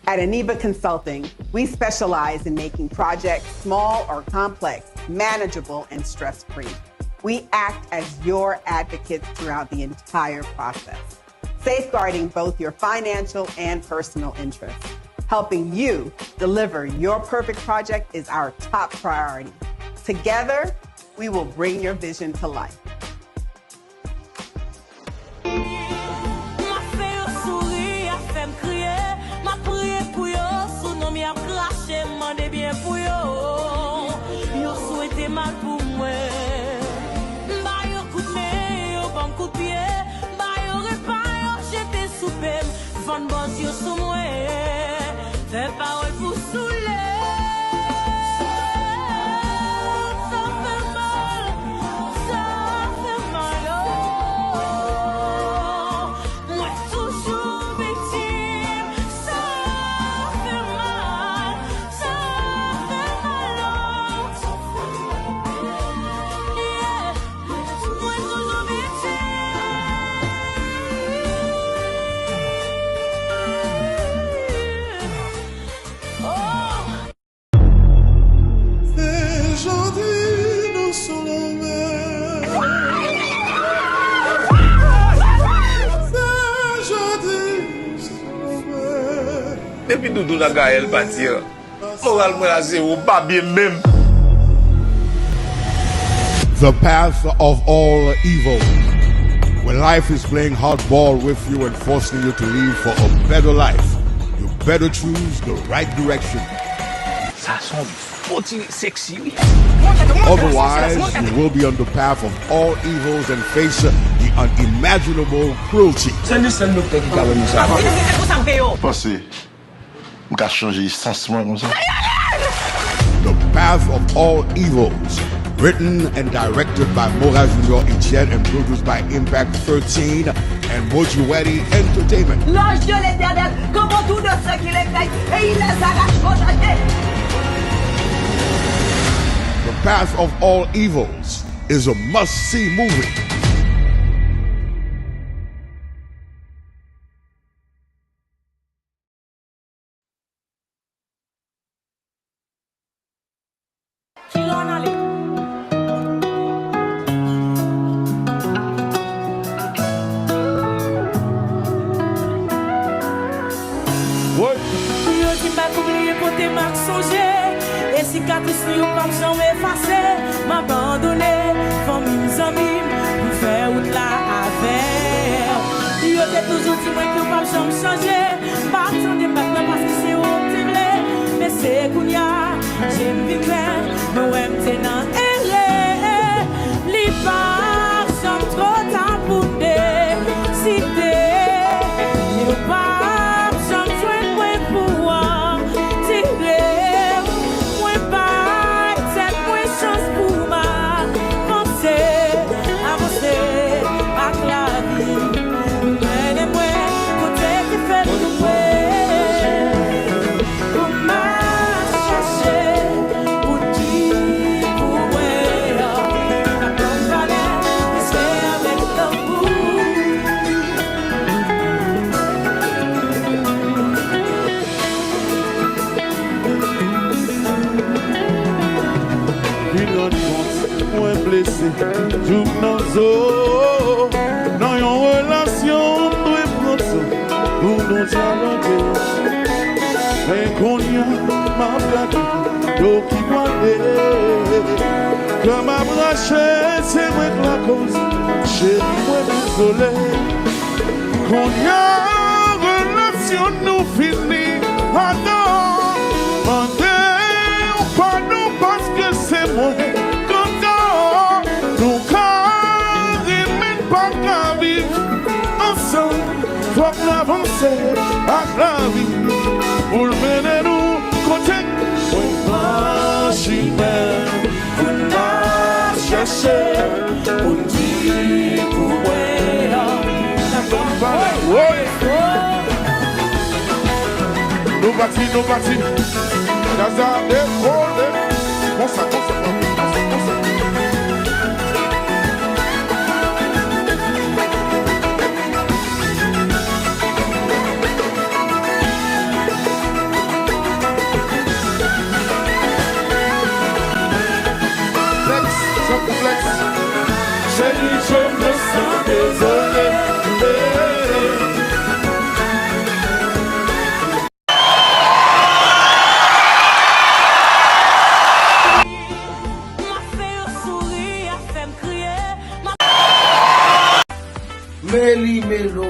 At Aniba Consulting, we specialize in making projects, small or complex, manageable and stress-free. We act as your advocates throughout the entire process, safeguarding both your financial and personal interests. Helping you deliver your perfect project is our top priority. Together, we will bring your vision to life. Van boss yo sou mwen, fè parol pou soule. Ça fait mal, oh. Moi toujours victime, ça fait mal, oh. Yeah, moi toujours victime. Depuis Doudou la Gaël partir, moral moi la zéro, pas bien même. The path of all evil. When life is playing hardball with you and forcing you to leave for a better life, you better choose the right direction. Ça sont petit sexy, oui. Otherwise, you will be on the path of all evils and face the unimaginable cruelty. Pensez, m'ka changer sens moi comme ça. The path of all evils. Written and directed by Mora Junior Etienne and produced by Impact 13 and Bouboule Entertainment. L'ange de l'éternel, comment tout de ceux qui les craignent, et il les arrache au danger. The path of all evils is a must-see movie. Cicatrice yo pas jamais effacé, m'abandonner, famille mes amis, pour faire route là avec. Yo t'es toujours dit moi que pas jamais changer, pas attendre maintenant parce que c'est optimé, mais c'est kounya, j'aime vivre, mais ouais m'te nan erreur, li pas jamais trop temps pour décider, yo pas jamais jouer point pour tirer. Chance pour ma laisser tout nos os. Dans une relation, nous prendre ça pour nous dialoguer. Mais qu'on y a, ma gâté, l'eau qui boite. Comme ma braché, c'est moi que la cause. Chérie, moi désolé. Qu'on y a, relation nous finit. Attends, mandez pardon parce que c'est moi. Content, nous carrément pas qu'à vivre ensemble. Faut que l'avancer à la vie. Pour mener nous côté. Oui, franchement, pour nous chercher, pour dire pour moi. Nous bâtis, Gaza décollé. Bon ça. Chérie, je me sens désolé. Meli Melo.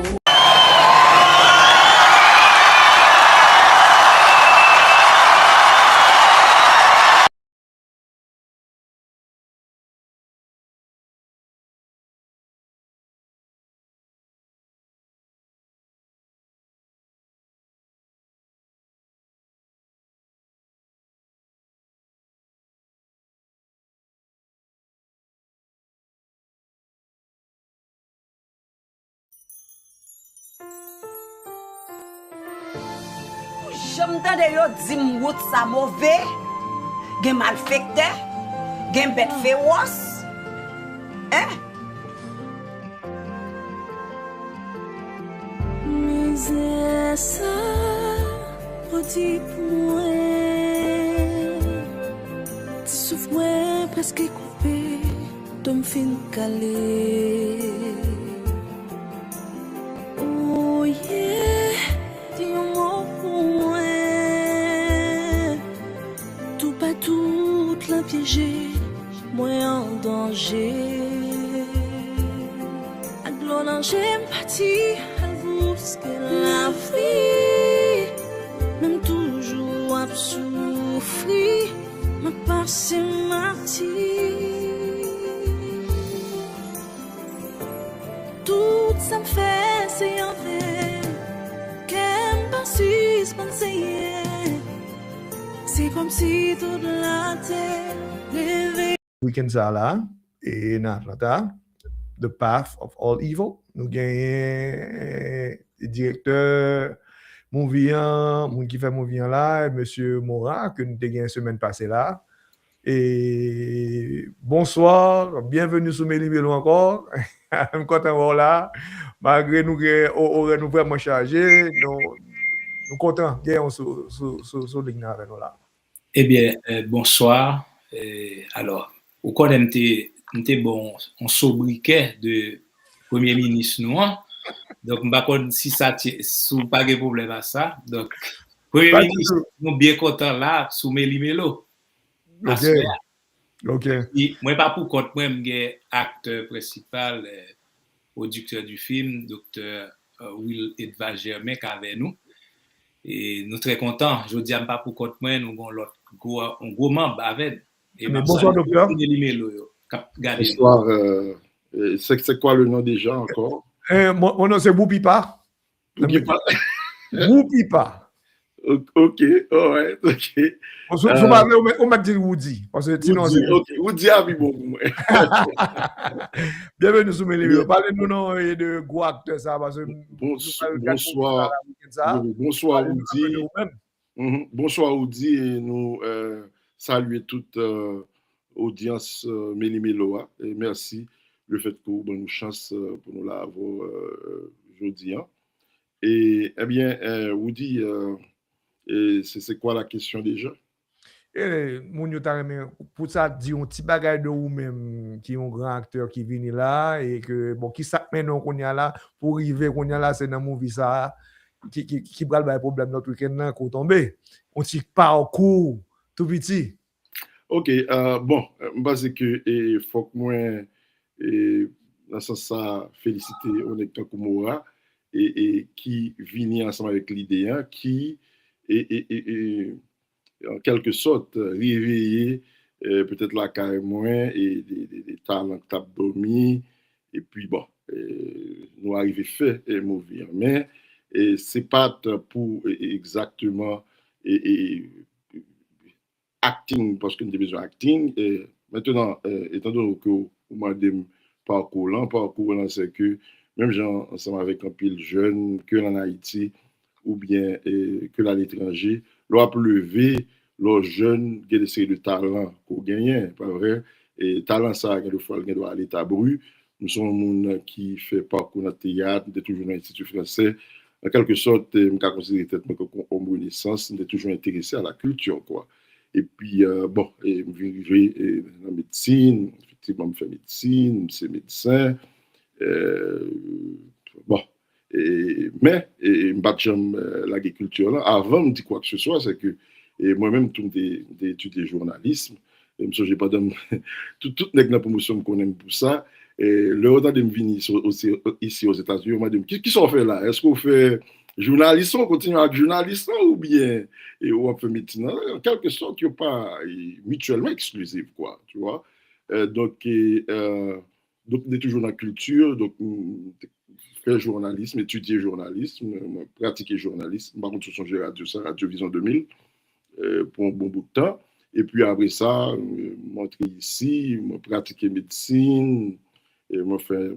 J'entends yo di m'wout sa mauvais, gen malfecté, gen bête féroce. Hein? Misère ça, redis pour moi. Tu souffres moi presque coupé, ton fin calé. Oh yeah, dis un mot pour moi. Tout pas tout la piégé, moi en danger. À glon j'aime partir, à vous ce que la vie, même toujours à souffrir, ma passe ma tout ça me fait, c'est en fait, qu'elle me suspenser. C'est comme si toute la terre levait. Week-end ça là, et dans Atlanta, The Path of All Evil, nous gagnons le directeur Mouvian, moun qui fait Mouvian là, monsieur Morin, que nous avons gagné la semaine passée là. Et bonsoir, bienvenue sur Meli Melo encore. Je suis content de voir là, malgré nous que nous vraiment chargés, nous contents de sur ligne avec nous là. Eh bien, bonsoir. Alors, au cas où bon, on sobriquet de Premier ministre noir. Donc, je ne sais pas si ça sous pas de problème à ça. Donc, Premier ministre, nous bien content là, sous Meli Melo. Ok. Et moi, pas pour compte, moi, je suis acteur principal, producteur du film, Dr. Will Edvard Germain, qui est avec nous. Et nous sommes très contents. Je dis pas pour compte, moi, nous avons un gros membre avec. Bonsoir, docteur. Bonsoir. C'est quoi le nom déjà encore? Mon nom, c'est Rupipa. Rupipa. Ok, alright, ok. On m'a dit Woody. Parce que sinon, Woody a vu beaucoup. Bienvenue sur Meli Melo. Parlez-nous de gros acteurs ça. Bonsoir. Bonsoir Woody. Bonsoir Woody et nous saluer toute audience Meli Melo. Et merci le fait que vous avez une chance pour nous l'avoir aujourd'hui. Et eh bien, Woody, c'est quoi la question déjà? Moun yo ta remen pour ça di un petit bagay de ou même qui un grand acteur qui vini là et que bon qui ça maintenant qu'on y a là pour arriver qu'on y a là c'est dans movie ça qui pral bay problème notre week-end là qu'on tomber on petit parcours tout petit. OK, bon, parce que il faut que moi dans ce sens ça féliciter Oneka Kumura et qui vient ensemble avec l'idée qui et en quelque sorte réveiller peut-être la carrière moins et des talents que tu as dormi et puis bon nous arriver fait et mourir mais c'est pas pour exactement et acting parce que nous avons besoin d'acting et maintenant étant donné que moi de parcours là c'est que même gens ensemble avec un pile jeune que en Haïti ou bien que à l'étranger l'on peut lever les jeunes qui ont des séries de talents qu'on gagne, pas vrai? Et talent ça, il faut aller à l'état brut. Nous sommes un monde qui fait parcours dans le théâtre, nous sommes toujours dans l'Institut français. En quelque sorte, je considère peut-être comme renaissance, nous sommes toujours intéressés à la culture, quoi. Et puis, bon, je vais dans la médecine, effectivement, je fais médecine, je suis médecin. Bon, mais j'aime l'agriculture là. Avant de dire quoi que ce soit, c'est que moi-même, tout étudié journalisme. Et je n'ai pas de toute la promotion qu'on aime pour ça. Et le temps de me venir ici aux États-Unis, on m'a dit qui sont fait là? Est-ce qu'on fait journaliste, on continue avec journaliste ou bien on fait médecine? En quelque sorte, il n'y a pas mutuellement exclusif, quoi, tu vois. Donc, on est toujours dans la culture, donc faire journalisme, étudier journalisme, pratiquer journalisme. Par contre, sur Radio Vision 2000 pour un bon bout de temps. Et puis après ça, m'entrer ici, pratiquer médecine, moi faire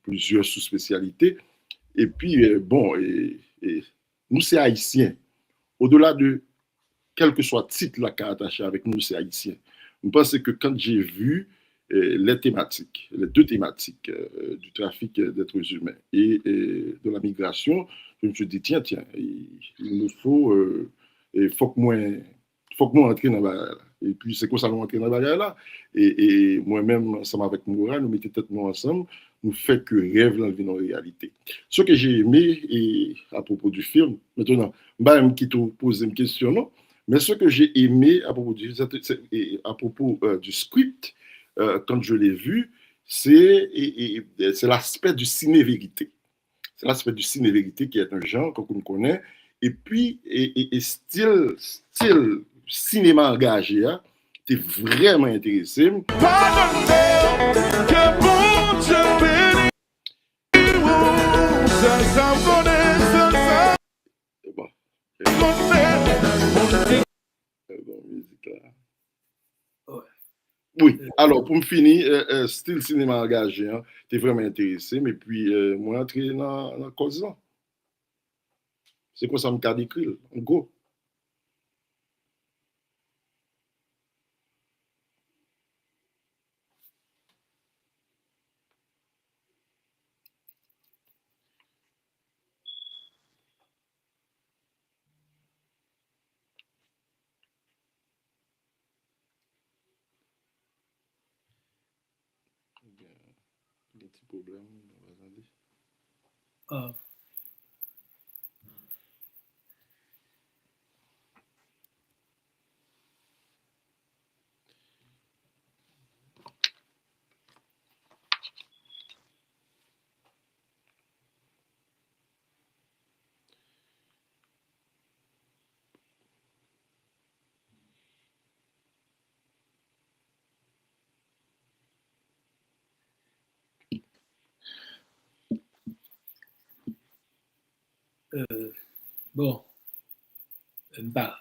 plusieurs sous-spécialités. Et puis, bon, nous, c'est haïtien. Au-delà de quel que soit le titre là, qui est attaché avec nous, c'est haïtien. Je pense que quand j'ai vu les thématiques, les deux thématiques du trafic d'êtres humains et de la migration, je me suis dit, tiens, il me faut, faut que moi entre dans la bagarre. Et puis, c'est quoi ça nous entrer dans la bagarre là? Et moi-même, ensemble avec Moura, nous mettons tête nous ensemble, nous fait que rêve dans la réalité. Ce que j'ai aimé, et à propos du film, maintenant, je ne vais pas qui te poser une question, non? Mais ce que j'ai aimé à propos du script, quand je l'ai vu, c'est l'aspect du ciné-vérité. C'est l'aspect du ciné-vérité qui est un genre qu'on connaît. Et puis, style cinéma engagé, hein, t'es vraiment intéressé. Oui, alors pour me finir, style cinéma engagé, hein, t'es vraiment intéressé, mais puis moi, entrer dans la cause là. C'est quoi ça me cadre écrit, en gros? Un petit problème, on va Bon, bah,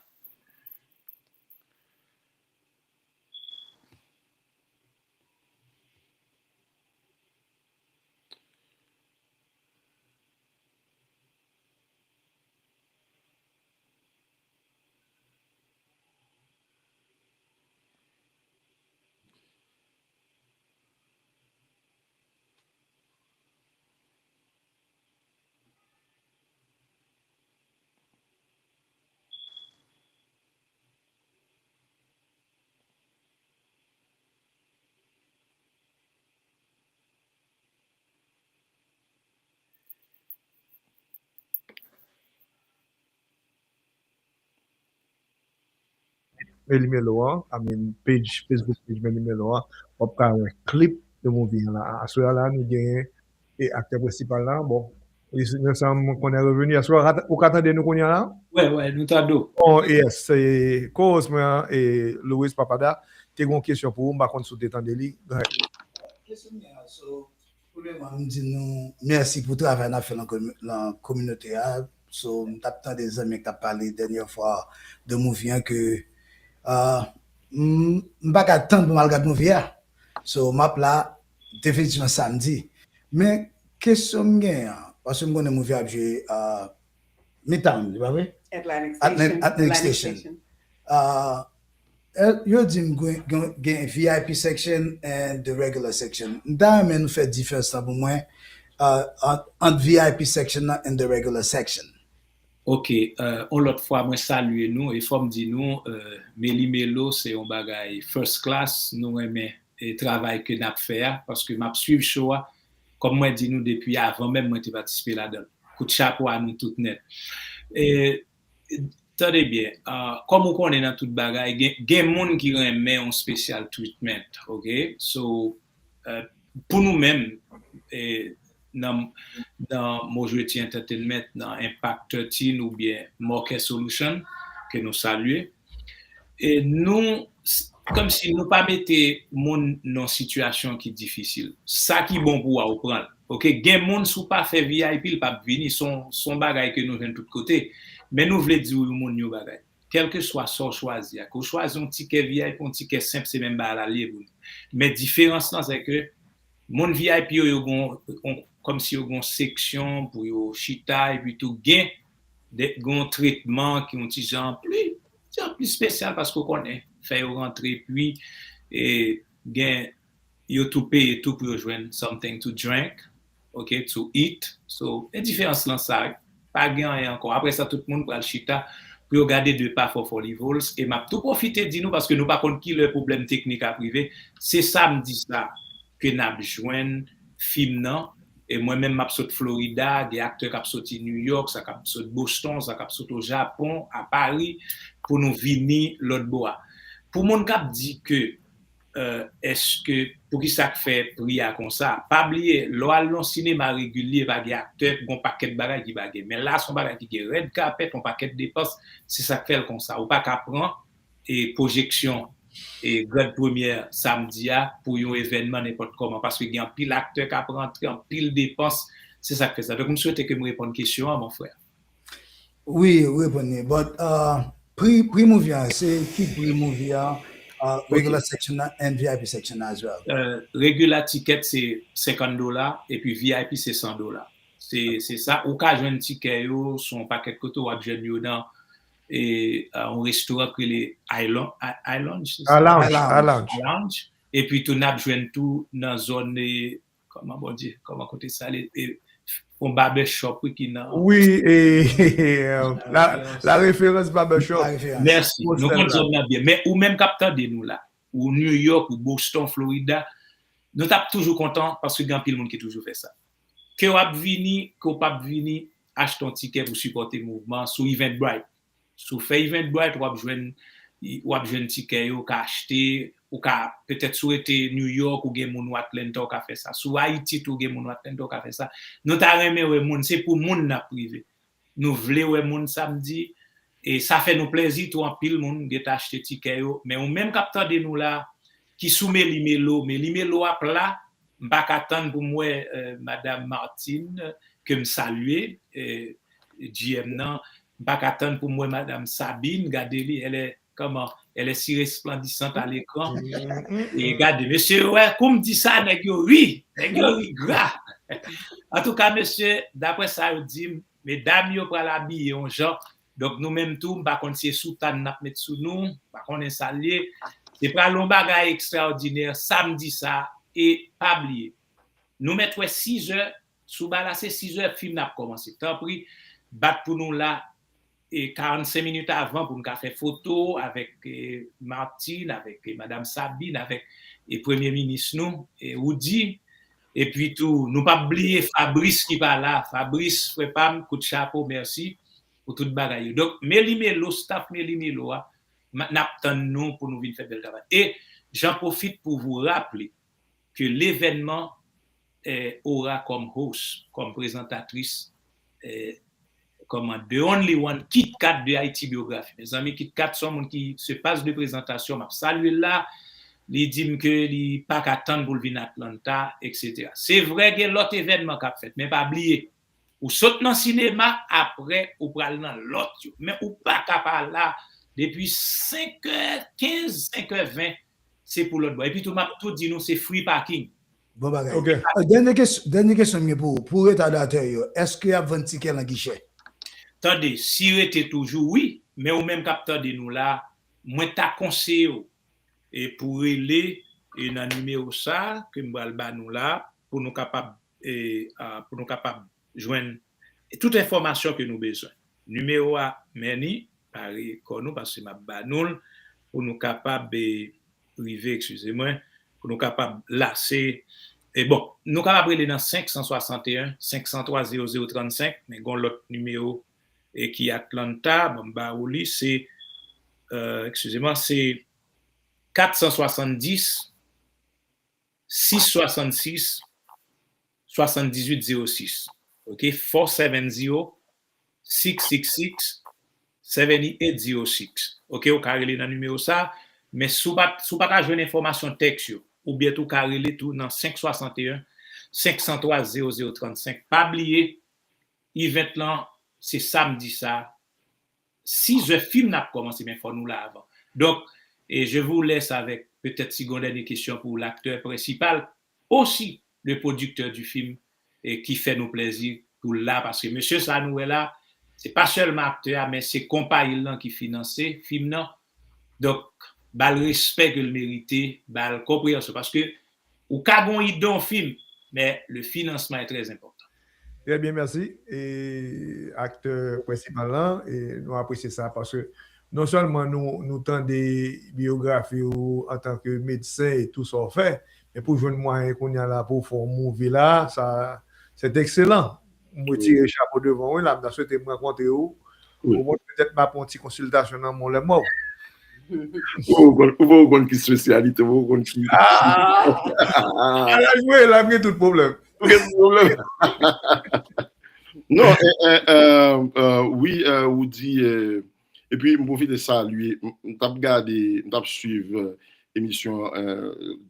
Meli Melo, page, Facebook page Meli Melo, on prend un clip de movie là. À ce là, nous gagnons et acteur principal là, bon, nous sommes qu'on est revenu à ce là, vous attendez nous qu'on y a là? Ouais, nous t'adons. Oh, yes, c'est cause moi et Louis Papada, t'as une question pour vous, par contre, sous détente de lui. Merci pour le travail qu'on a fait dans la communauté. So, m'taptant des amis qui ont parlé dernière fois de movie que m'pas attendre pour mal regarder movie. So, m'a là définitivement samedi. Mais question m'gagne parce que m'gon movie a joué Midtown, tu vois vrai? Atlantic Station. You dis gen VIP section and the regular section. That men nous fait différence pour moi entre VIP section and the regular section. Ok, on l'autre fois, moi saluer nous et faut me dire nous, Meli Melo, c'est un bagay first class, nous aimons le travail que nous fait parce que m'a suivre show, comme moi dit nous depuis avant même moi j'ai participé là-dedans. Coup de chapeau à nous tout net. Et attendez bien, comme on connaît dans toute bagay, il y a des gens qui remet un spécial treatment, ok? So, pour nous-mêmes, dans Mojoueti Entertainment, dans Impact 13 ou bien Market Solution, que nous saluons. Et nous, comme si nous pas mettons monde dans une situation qui est difficile. Ça qui est bon pour vous prendre. Ok, gen monde sou pas fait VIP, il pas venir son bagay que nous venons de tous côtés. Mais nous voulons dire au monde yo bagay. Quel que soit son choisi, qu'on choisit un ticket VIP, un ticket simple, c'est même pas la libre. Mais différence là c'est que mon VIP yo comme si yo gon section pour yo chita et puis tout gain gon traitement qui ont petit genre plus spécial parce qu'on connaît fait rentrer puis et gain yo tout paye tout pour joindre something to drink, okay, to eat. So la différence là ça pas gain encore après ça tout le monde va le chita pour regarder deux pas for vols et m'a tout profiter dit nous parce que nous pas contre qui le problème technique à privé c'est samedi ça que n'a joindre film non et moi-même m'a sorti Florida, des acteurs qui sorti New York, ça cap sorti Boston, ça cap sorti au Japon, à Paris pour nous venir l'autre bois. Pour mon cap dit que est-ce que pour qui ça fait prier comme ça, pas oublier l'on cinéma régulier va des acteurs gon paquet de bagages qui bagay mais là son bagage qui est red carpet, on paquet de dépenses, c'est ça fait comme ça ou pas qu'à prendre et projection et grande première samedi pour un événement n'importe comment parce que il y a un pile acteur qui a rentré en pile dépenses c'est ça que fait ça donc je souhaite que me réponde question à mon frère. Oui répondez but prix movie c'est qui prix movie regular section and VIP section as well. Regular ticket c'est $50 et puis VIP c'est $100. C'est ça ou ka joindre ticket yo son paquet de côté ou a joindre dans et un restaurant que les Island Lounge et puis tout n'a joindre tout dans zone comment côté ça un barbershop qui dans oui et la référence barbershop merci nous connaissons bien mais ou même capteur de nous là ou New York ou Boston Florida nous t'a toujours content parce que grand pile monde qui toujours fait ça que ou pas venir acheter un ticket pour supporter mouvement sur Eventbrite sous fait Eventbrite ou joindre ticket ou ka acheter ou ka peut-être souhaiter New York ou gen moun Atlanta ou ka fait ça sous Haïti tout gen moun Atlanta ou ka fait ça nous t'a remet ouais moun c'est pour moun na privé nous voulons ouais moun samedi et ça fait nous plaisir tout en pile moun get acheter ticket yo mais on même capteur de nous là qui sous Meli Melo a là m'pa attendre pour moi madame Martine que me saluer GM nan m'pa attendre pour moi madame Sabine regardez elle est si resplendissante à l'écran et regardez monsieur ouais comme dit ça nèg yo oui gras en tout cas monsieur d'après ça il dit mesdames yo pour l'habiller on genre donc nous même tout m'pa konn c'est soutane n'a mettre sous nous pas konn salier c'est pas long bagage extraordinaire samedi ça et pas oublier nous mettre 6 heures sous bas là c'est 6 heures film n'a commencé tant pris battre pour nous là et 45 minutes avant pour nous faire photo avec Martine avec madame Sabine avec le premier ministre nous et Oudi et puis tout nous pas oublier Fabrice qui va là Fabrice Frépam coup de chapeau merci pour toute bagaille donc Meli Melo staff Meli Melo n'attend nous pour nous venir faire bel travail. Et j'en profite pour vous rappeler que l'événement aura comme host, comme présentatrice, comme The Only One, Kit Kat de Haïti Biographie. Mes amis, Kit Kat sont gens qui se passent de présentation. Je salue là, ils disent que ils pas qu'attendre pour venir à Atlanta, etc. C'est vrai qu'il y a l'autre événement qu'a fait, mais pas oublier. Ou saute dans le cinéma, après, ou pral dans l'autre. Mais ou pas capable là, depuis 5h15, 5h20, c'est pour l'autre. Et puis tout dit nous, c'est free parking. Bon bagay. Okay. Dernière question pour retardateur, est-ce qu'il y a 20 tickets dans le guichet? Attendez, si vous êtes toujours oui, mais au même capteur de nous là, moi ta conseillé et pour aller et dans numéro ça que m'bral ba nous là pour nous capable joindre toute information que nous besoin. Numéro a Meni pareil comme nous parce que m'a ba nous pour nous capable privé, excusez-moi, pour nous capable lasser. Et bon, nous capable aller dans 561 503 0035, mais gon l'autre numéro et qui Atlanta, bon bah c'est excusez-moi, c'est 470 666 7806. OK, 470 666 7806. OK, au carré dans numéro ça, mais sous pas jouer information texte ou bien tout carré tout dans 561 503 0035. Pas oublier event là, c'est samedi ça. 6h film n'a commencé mais faut nous là avant. Donc et je vous laisse avec peut-être si vous avez des questions pour l'acteur principal, aussi le producteur du film et qui fait nous plaisir pour là parce que monsieur Sanou est là, c'est pas seulement acteur mais c'est compagnie là qui finance le film là. Donc bal respect que le mérité, bal compréhension parce que ou ka bon idée un film mais le financement est très important. Très bien, merci. Et acteur principal là, et nous apprécions ça parce que non seulement nous tendons des biographies en tant que médecin et tout ça fait, mais pour jouer moyen qu'on y a là pour faire un movie là, ça c'est excellent. Moi tirer le chapeau devant vous là, je souhaite me rencontrer vous. Peut-être ma petite consultation dans mon mort. Vous avez une spécialité, vous avez une là, il y a tout problème. Non, oui, vous dit, et puis, je profite de saluer, je vais suivre l'émission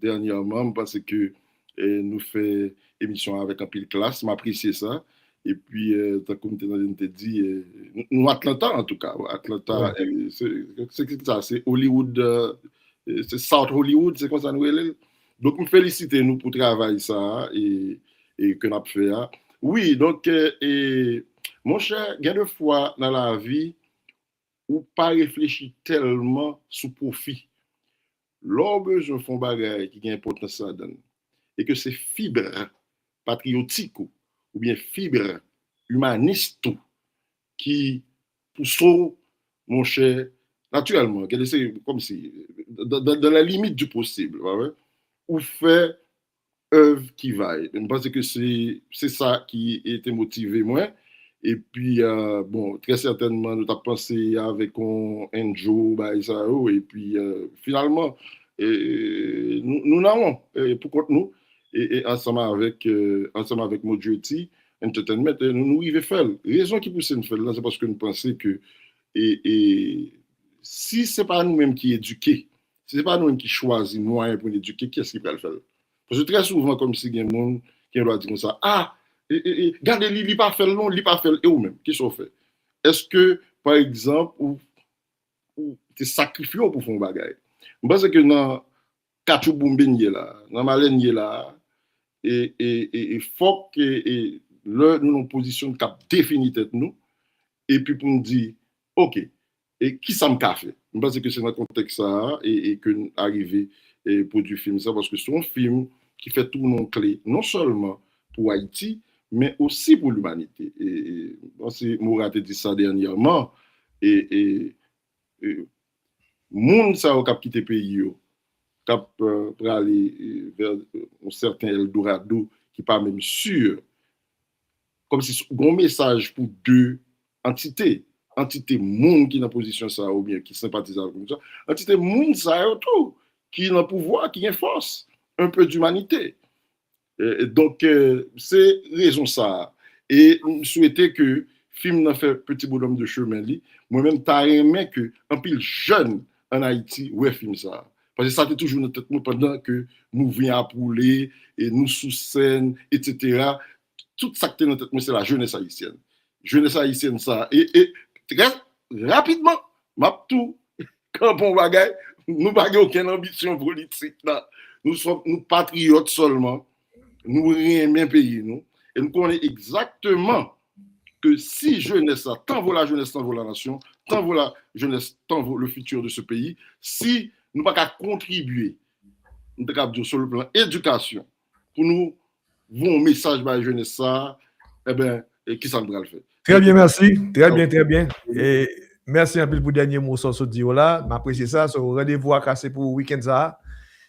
dernièrement parce que nous faisons émission avec un pile classe, m'apprécie ça. Et puis, comme tu t'ai dit, nous, Atlanta en tout cas, Atlanta, c'est ça, c'est Hollywood, c'est South Hollywood, c'est comme ça nous est. Donc, nous félicitons nous pour travailler ça et que nous avons fait. Oui, donc, mon cher, il y a des fois dans la vie où pas réfléchir tellement sous profit. Lorsque je fais un bagage qui a importance à donner et que c'est fibre patriotique ou bien fibre humaniste qui pousse mon cher, naturellement, c'est comme si, dans la limite du possible, ou fait œuvre qui vaille. Je pense que c'est ça qui était motivé moi. Et puis, bon, très certainement, nous avons pensé avec un jour, et puis finalement, nous n'avons, pour contre nous, et ensemble avec Modjoti Entertainment, nous y faire. La raison qui pousse nous faire là, c'est parce que nous pensons que si ce n'est pas nous-mêmes qui éduquons, si ce n'est pas nous-mêmes qui choisissons moyens pour éduquer, qui est-ce qui peut le faire? Parce que très souvent, comme si il y a des gens qui doivent dire comme ça, regardez, il n'est pas fait long, il n'est pas fait, et ou même, qu'est-ce qu'on fait? Est-ce que, par exemple, ou tu sacrifies pour faire un bagage? Je pense que dans Kachou Boumben, là, dans Malène, là, et faut que nous nous position de cap définie tête nous, et puis pour nous dire, OK, et qui ça me fait? Je pense que c'est dans le contexte ça, et que nous arrivons à produire film ça, parce que c'est un film qui fait tout non clé, non seulement pour Haïti, mais aussi pour l'humanité. Et Moura a dit ça dernièrement, et monde ça a quitté le pays, cap pour aller vers un certain Eldorado qui pas même sûr, comme si un message pour deux entités, entité monde qui dans position ça ou bien qui sympathise comme ça, entité monde ça tout qui dans pouvoir, qui a force, un peu d'humanité. Donc c'est raison ça. Et je souhaitais que film n'a fait petit bonhomme de chemin li, moi-même t'as aimé que un pile jeune en Haïti ouais film ça. Parce que ça était toujours notre tête pendant que nous venions à pouler et nous sous scène, etc. Tout ça qui est dans notre tête, c'est la jeunesse haïtienne. Jeunesse haïtienne, ça. Et très rapidement, m'a tout, quand on bagaille, nous n'avons aucune ambition politique. Là. Nous sommes nous patriotes seulement. Nous aimons pays, nous. Et nous connaissons exactement que si jeunesse, tant vaut la jeunesse, tant vaut la nation, tant vaut la jeunesse, tant vaut le futur de ce pays, si nous ne pouvons pas contribuer, nous devons sur le plan éducation, pour nous voir un message par la jeunesse, ça, eh bien, qui ça va le faire. Très bien, merci. Très bien, très bien. Et merci un peu pour le dernier mot sur ce dire là. M'apprécie ça. So, rendez-vous à casser pour le week-end ça,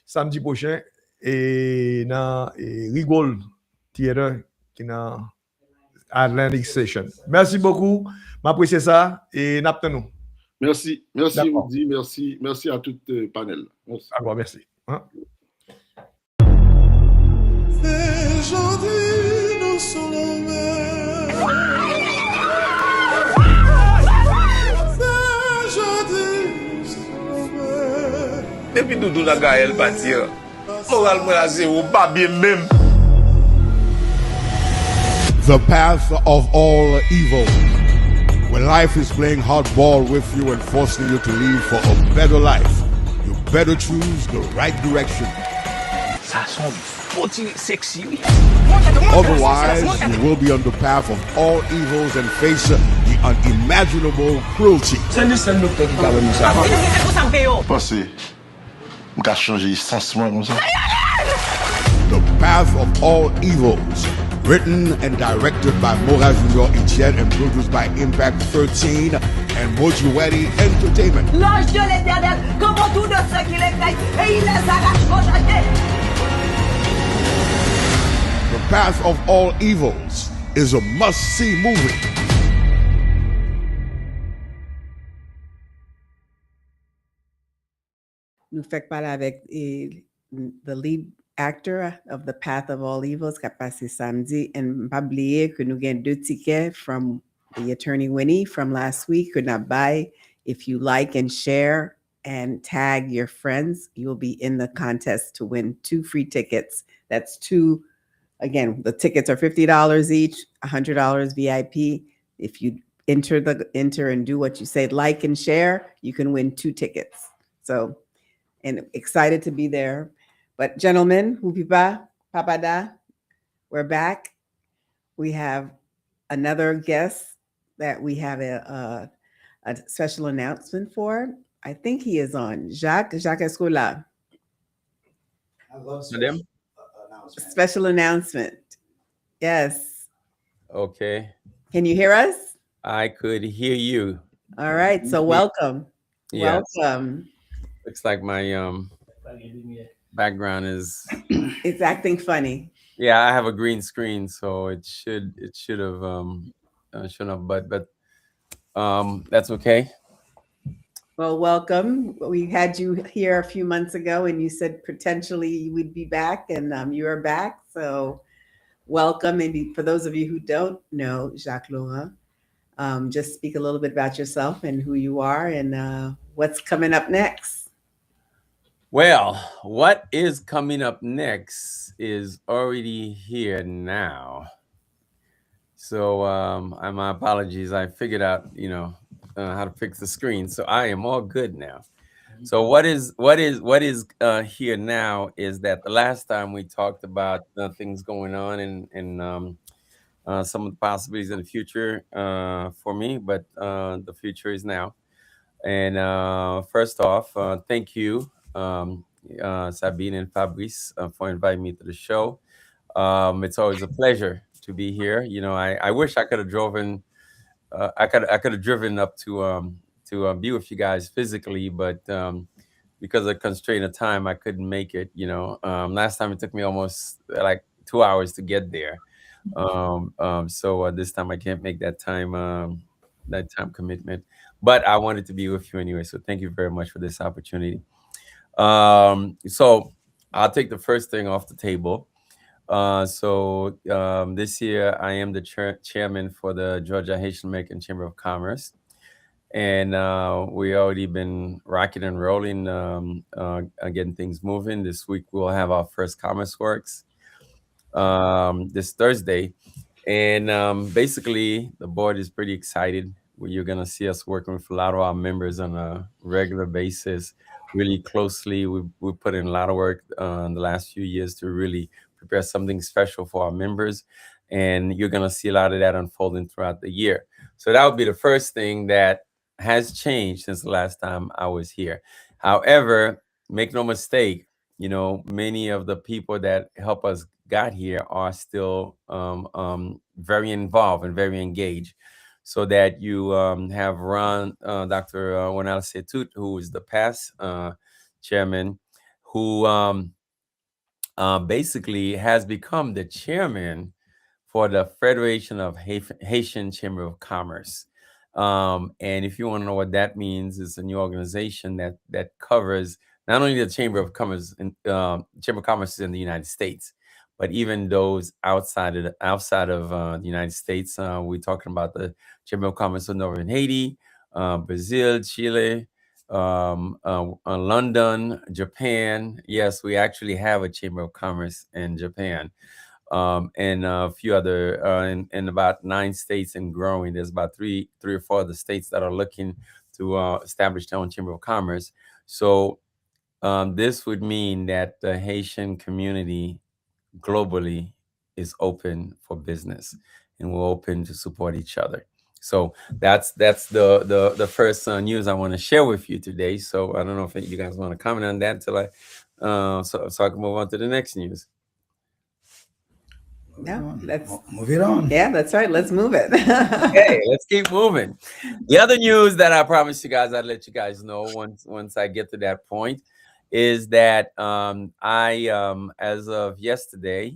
samedi prochain. Et dans Rigole Theater qui est dans Atlantic Station. Merci beaucoup. M'apprécie ça. Et n'attendons. Merci, merci Rudy, merci à tout le panel. Merci. D'accord, merci. Hein? Depuis Doudou la Gaël parti, moral moi la zéro, babie même. The path of all evil. When life is playing hardball with you and forcing you to leave for a better life, you better choose the right direction. Ça sont petit sexy. Otherwise, you will be on the path of all evils and face the unimaginable cruelty. Pensez, je vais changer sensement comme ça. The path of all evils. Written and directed by Maura Junior Etienne and produced by Impact 13 and Bouboule Entertainment. L'ange de l'éternel, comment tout de ce qu'il est fait, et il les arrache projetés. The Path of All Evils is a must-see movie. Nous faisons parler avec the lead actor of The Path of All Evils qui a passé samedi. Et pas oublier que nous avons 2 tickets from the attorney Winnie from last week. Could not buy. If you like and share and tag your friends, you will be in the contest to win 2 free tickets. That's 2. Again, the tickets are $50 each, $100 VIP. If you enter and do what you say, like and share, you can win 2 tickets. So, and excited to be there. But gentlemen, Rupipa, Papada, we're back. We have another guest that we have a special announcement for. I think he is on. Jacques Escola. I love special announcement. Yes. Okay. Can you hear us? I could hear you. All right. So welcome. Yes. Welcome. Looks like my background is it's acting funny. Yeah, I have a green screen, so it should have shown up, but that's okay. Well, welcome. We had you here a few months ago, and you said potentially you would be back, and you are back. So, welcome. And for those of you who don't know Jacques Laurent, just speak a little bit about yourself and who you are, and what's coming up next. Well, what is coming up next is already here now. So, my apologies. I figured out, how to fix the screen, so I am all good now. So what is here now is that the last time we talked about things going on and some of the possibilities in the future for me, but the future is now. And first off, thank you, Sabine and Fabrice, for inviting me to the show. It's always a pleasure to be here. I wish I could have driven. I could have driven up to be with you guys physically, but because of constraint of time, I couldn't make it. Last time it took me almost like 2 hours to get there. So this time I can't make that time that time commitment. But I wanted to be with you anyway. So thank you very much for this opportunity. So I'll take the first thing off the table. This year I am the chairman for the Georgia Haitian American Chamber of Commerce. And we already been rocking and rolling, getting things moving. This week we'll have our first Commerce Works this Thursday. And basically, the board is pretty excited. You're going to see us working with a lot of our members on a regular basis, really closely. We put in a lot of work in the last few years to really prepare something special for our members. And you're going to see a lot of that unfolding throughout the year. So that would be the first thing that has changed since the last time I was here. However, make no mistake, many of the people that help us got here are still very involved and very engaged. So that you have Ron, Dr. Wanal Setut, who is the past chairman, who basically has become the chairman for the Federation of Haitian Chamber of Commerce. And if you want to know what that means, it's a new organization that covers not only the Chamber of Commerce Chamber of Commerce in the United States, but even those outside of the United States. We're talking about the Chamber of Commerce of Northern Haiti, Brazil, Chile, London, Japan. Yes, we actually have a Chamber of Commerce in Japan. And a few other in about 9 states and growing. There's about three or four other states that are looking to establish their own Chamber of Commerce. So this would mean that the Haitian community globally is open for business, and we're open to support each other. So that's the first news I want to share with you today. So I don't know if you guys want to comment on that until so I can move on to the next news. No, let's move it on. Yeah, that's right. Let's move it. Okay, let's keep moving. The other news that I promised you guys I'd let you guys know once I get to that point is that I as of yesterday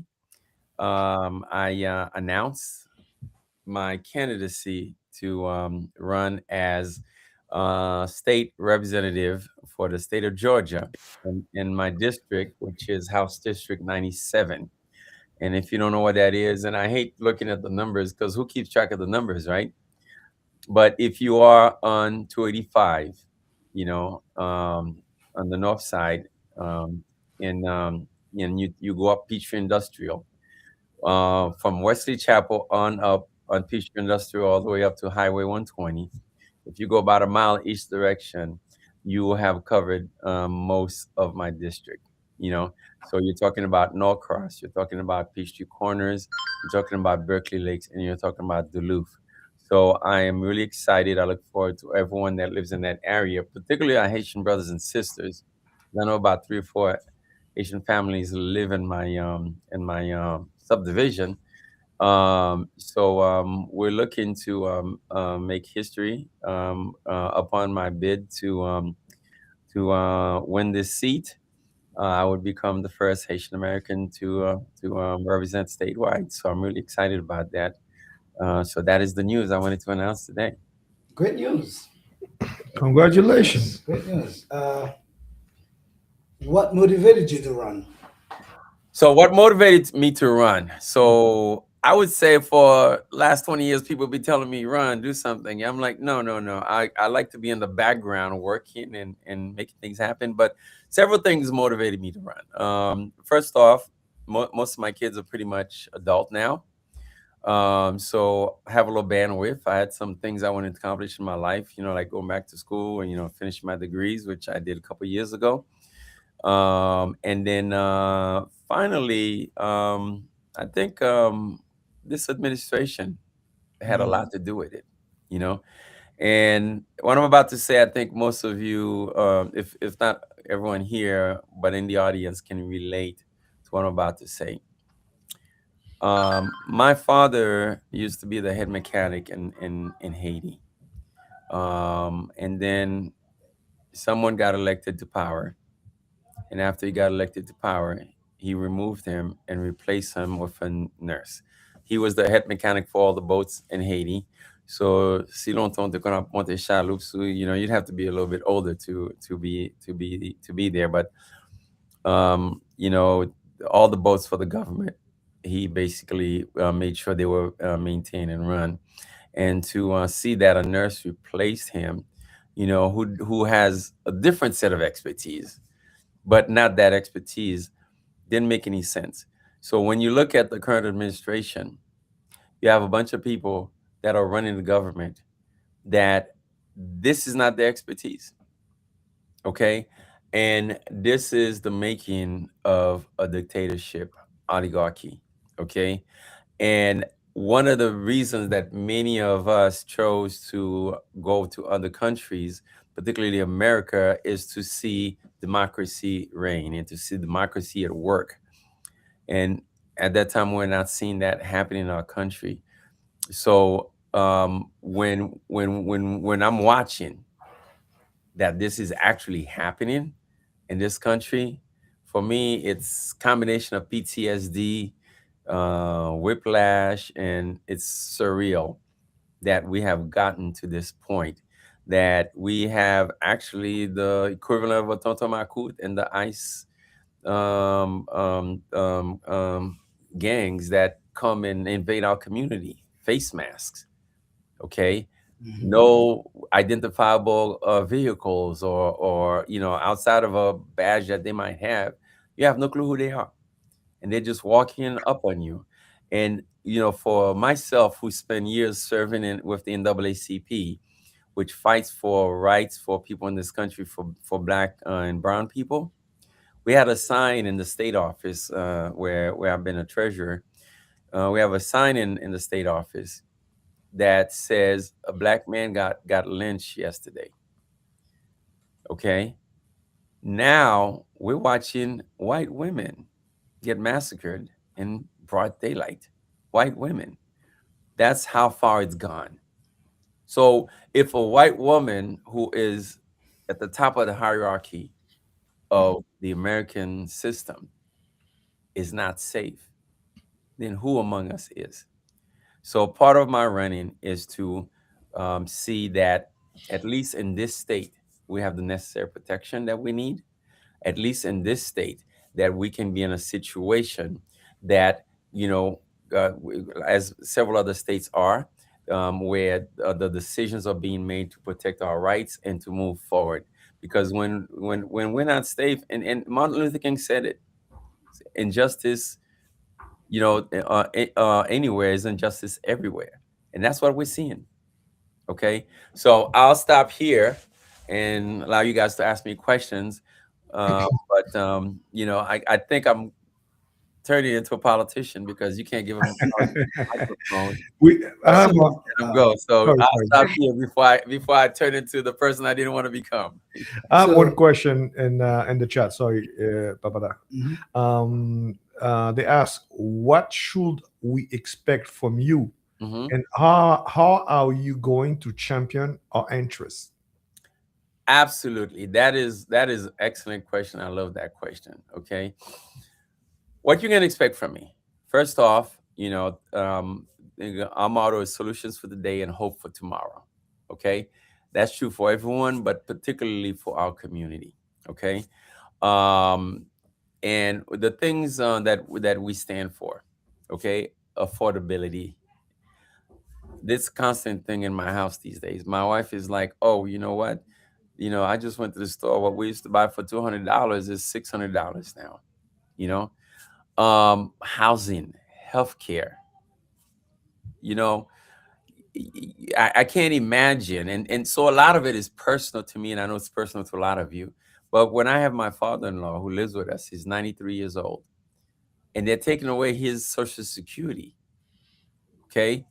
I announced my candidacy to run as state representative for the state of Georgia in my district, which is House District 97. And if you don't know what that is, and I hate looking at the numbers because who keeps track of the numbers, right? But if you are on 285, on the north side, and you go up Peachtree Industrial, from Wesley Chapel on up on Peachtree Industrial all the way up to Highway 120. If you go about a mile each direction, you will have covered most of my district. So you're talking about Norcross, you're talking about Peachtree Corners, you're talking about Berkeley Lakes, and you're talking about Duluth. So I am really excited. I look forward to everyone that lives in that area, particularly our Haitian brothers and sisters. I know about 3 or 4 Haitian families live in my subdivision. So we're looking to make history upon my bid to win this seat. I would become the first Haitian American to represent statewide. So I'm really excited about that. So that is the news I wanted to announce today. Great news. Congratulations. Great news. What motivated you to run? So what motivated me to run? So I would say for last 20 years, people be telling me, run, do something. I'm like, no. I like to be in the background working and making things happen. But several things motivated me to run. First off, most of my kids are pretty much adult now. So I have a little bandwidth. I had some things I wanted to accomplish in my life, like going back to school and, finish my degrees, which I did a couple of years ago. And then finally, I think this administration had a lot to do with it, And what I'm about to say, I think most of you, if not everyone here, but in the audience can relate to what I'm about to say. My father used to be the head mechanic in Haiti. And then someone got elected to power. And after he got elected to power, he removed him and replaced him with a nurse. He was the head mechanic for all the boats in Haiti. So si longtemps te qu'on a monté chaloupe, so, you know, you'd have to be a little bit older to be there. But you know, all the boats for the government, he basically made sure they were maintained and run. And to see that a nurse replaced him, you know, who has a different set of expertise, but not that expertise, didn't make any sense. So when you look at the current administration, you have a bunch of people that are running the government that this is not their expertise. Okay. And this is the making of a dictatorship oligarchy. Okay. And one of the reasons that many of us chose to go to other countries, particularly America, is to see democracy reign and to see democracy at work. And at that time, we're not seeing that happen in our country. So when I'm watching that this is actually happening in this country, for me, it's combination of PTSD, whiplash, and it's surreal that we have gotten to this point, that we have actually the equivalent of a Tonton Makut and the ICE gangs that come and invade our community, face masks, okay? No identifiable vehicles, or you know, outside of a badge that they might have, you have no clue who they are, and they're just walking up on you. And you know, for myself, who spent years serving with the NAACP, which fights for rights for people in this country, for Black and brown people, we had a sign in the state office where I've been a treasurer. We have a sign in the state office that says a Black man got lynched yesterday. Okay. Now we're watching white women get massacred in broad daylight. White women. That's how far it's gone. So if a white woman who is at the top of the hierarchy of the American system is not safe, then who among us is? So part of my running is to see that at least in this state, we have the necessary protection that we need. At least in this state, that we can be in a situation that, you know, as several other states are, where the decisions are being made to protect our rights and to move forward. Because when we're not safe, and Martin Luther King said it, injustice, you know, anywhere is injustice everywhere. And that's what we're seeing. Okay. So I'll stop here and allow you guys to ask me questions. But you know, I think I'm turning into a politician because you can't give them a microphone. Go. So I'll stop here before I turn into the person I didn't want to become. I have one question in the chat. Sorry, Papada. They ask, what should we expect from you, and how are you going to champion our interests? Absolutely, that is an excellent question. I love that question. Okay, what you're gonna expect from me? First off, you know, our motto is solutions for the day and hope for tomorrow. Okay, that's true for everyone, but particularly for our community. Okay, and the things that we stand for. Okay, affordability. This constant thing in my house these days. My wife is like, "Oh, you know what? You know, I just went to the store. What we used to buy for $200 is $600 now." You know, housing, healthcare. You know, I can't imagine, and so a lot of it is personal to me, and I know it's personal to a lot of you. But when I have my father-in-law who lives with us, he's 93 years old, and they're taking away his Social Security. Okay,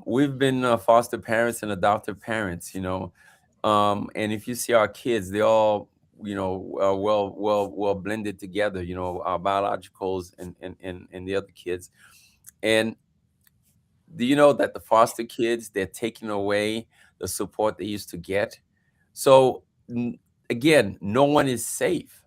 we've been foster parents and adoptive parents, you know, and if you see our kids, they all, you know, well blended together, you know, our biologicals and the other kids. And do you know that the foster kids, they're taking away the support they used to get? So again, no one is safe.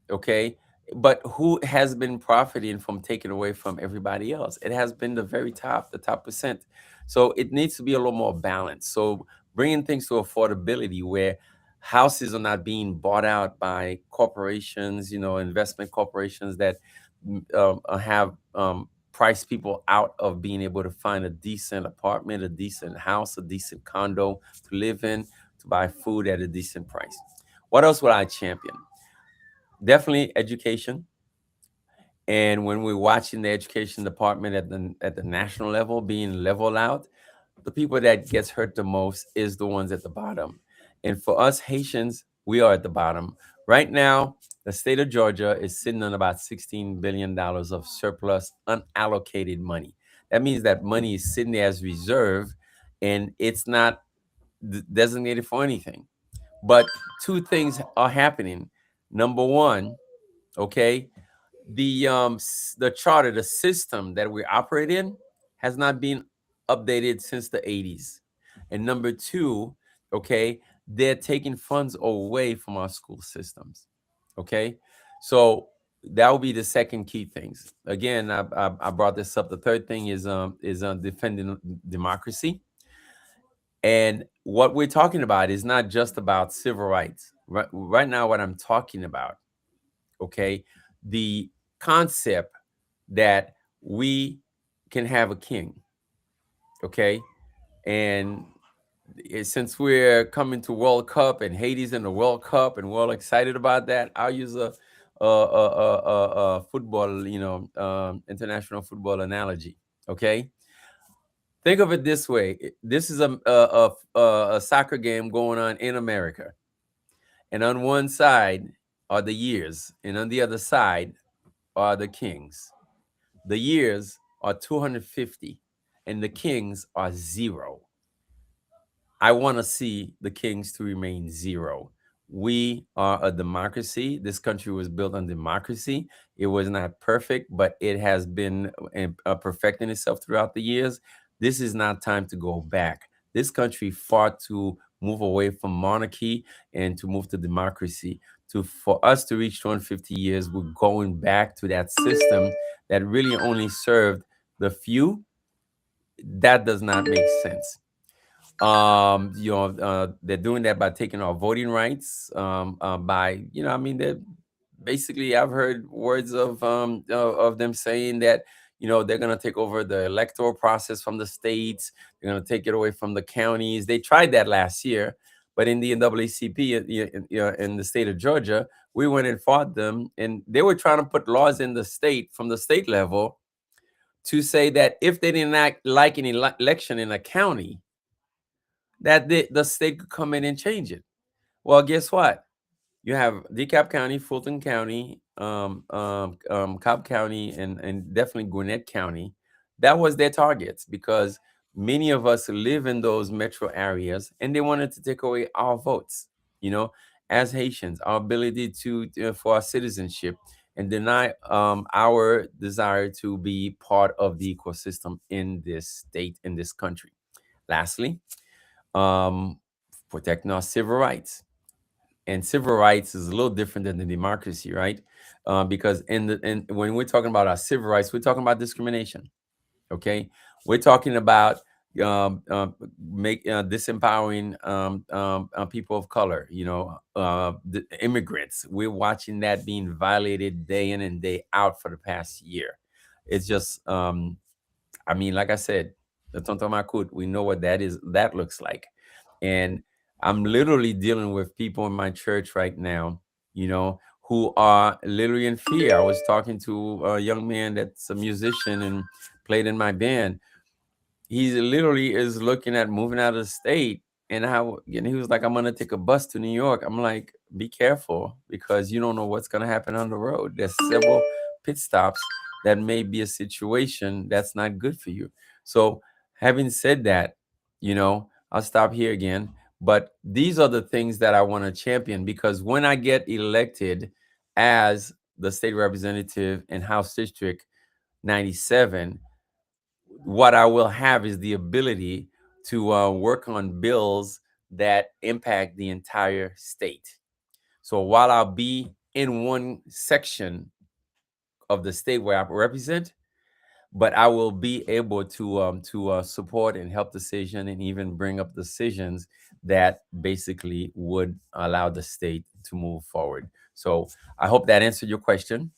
Okay, But who has been profiting from taking away from everybody else? It has been the very top, the top percent. So it needs to be a little more balanced. So bringing things to affordability where houses are not being bought out by corporations, investment corporations that have priced people out of being able to find a decent apartment, a decent house, a decent condo to live in, to buy food at a decent price. What else would I champion? Definitely education. And when we're watching the education department at the national level being leveled out, the people that gets hurt the most is the ones at the bottom. And for us Haitians, we are at the bottom. Right now, the state of Georgia is sitting on about $16 billion of surplus unallocated money. That means that money is sitting there as reserve and it's not designated for anything. But two things are happening. Number one, okay, the charter, the system that we operate in has not been updated since the 80s. And number two, okay, they're taking funds away from our school systems. Okay, so that will be the second key things. Again, I brought this up. The third thing is defending democracy. And what we're talking about is not just about civil rights. Right now, what I'm talking about, okay, the concept that we can have a king, okay, and since we're coming to World Cup and Haiti's in the World Cup and we're all excited about that, I'll use a football, international football analogy, okay. Think of it this way: this is a soccer game going on in America, and on one side are the years, and on the other side are the kings. The years are 250, and the kings are 0. I want to see the kings to remain 0. We are a democracy. This country was built on democracy. It was not perfect, but it has been perfecting itself throughout the years. This is not time to go back. This country fought to move away from monarchy and to move to democracy. For us to reach 250 years, we're going back to that system that really only served the few. That does not make sense. They're doing that by taking our voting rights, by, they're basically, I've heard words of them saying that, they're going to take over the electoral process from the states. They're going to take it away from the counties. They tried that last year, but in the NAACP, in the state of Georgia, we went and fought them, and they were trying to put laws in the state from the state level to say that if they didn't act like an election in a county, that the state could come in and change it. Well, guess what? You have DeKalb County, Fulton County, Cobb County, and definitely Gwinnett County. That was their targets because many of us live in those metro areas, and they wanted to take away our votes, as Haitians, our ability for our citizenship, and deny our desire to be part of the ecosystem in this state, in this country. Lastly, protecting our civil rights. And civil rights is a little different than the democracy, right? Because when we're talking about our civil rights, we're talking about discrimination. Okay, we're talking about disempowering people of color. The immigrants. We're watching that being violated day in and day out for the past year. It's just, like I said, the Tonton Makut, we know what that looks like. And I'm literally dealing with people in my church right now, who are literally in fear. I was talking to a young man that's a musician and played in my band. He literally is looking at moving out of the state. And he was like, I'm going to take a bus to New York. I'm like, be careful, because you don't know what's going to happen on the road. There's several pit stops that may be a situation that's not good for you. So having said that, I'll stop here again. But these are the things that I want to champion, because when I get elected as the state representative in House District 97, what I will have is the ability to work on bills that impact the entire state. So while I'll be in one section of the state where I represent, but I will be able to support and help decision and even bring up decisions that basically would allow the state to move forward. So I hope that answered your question.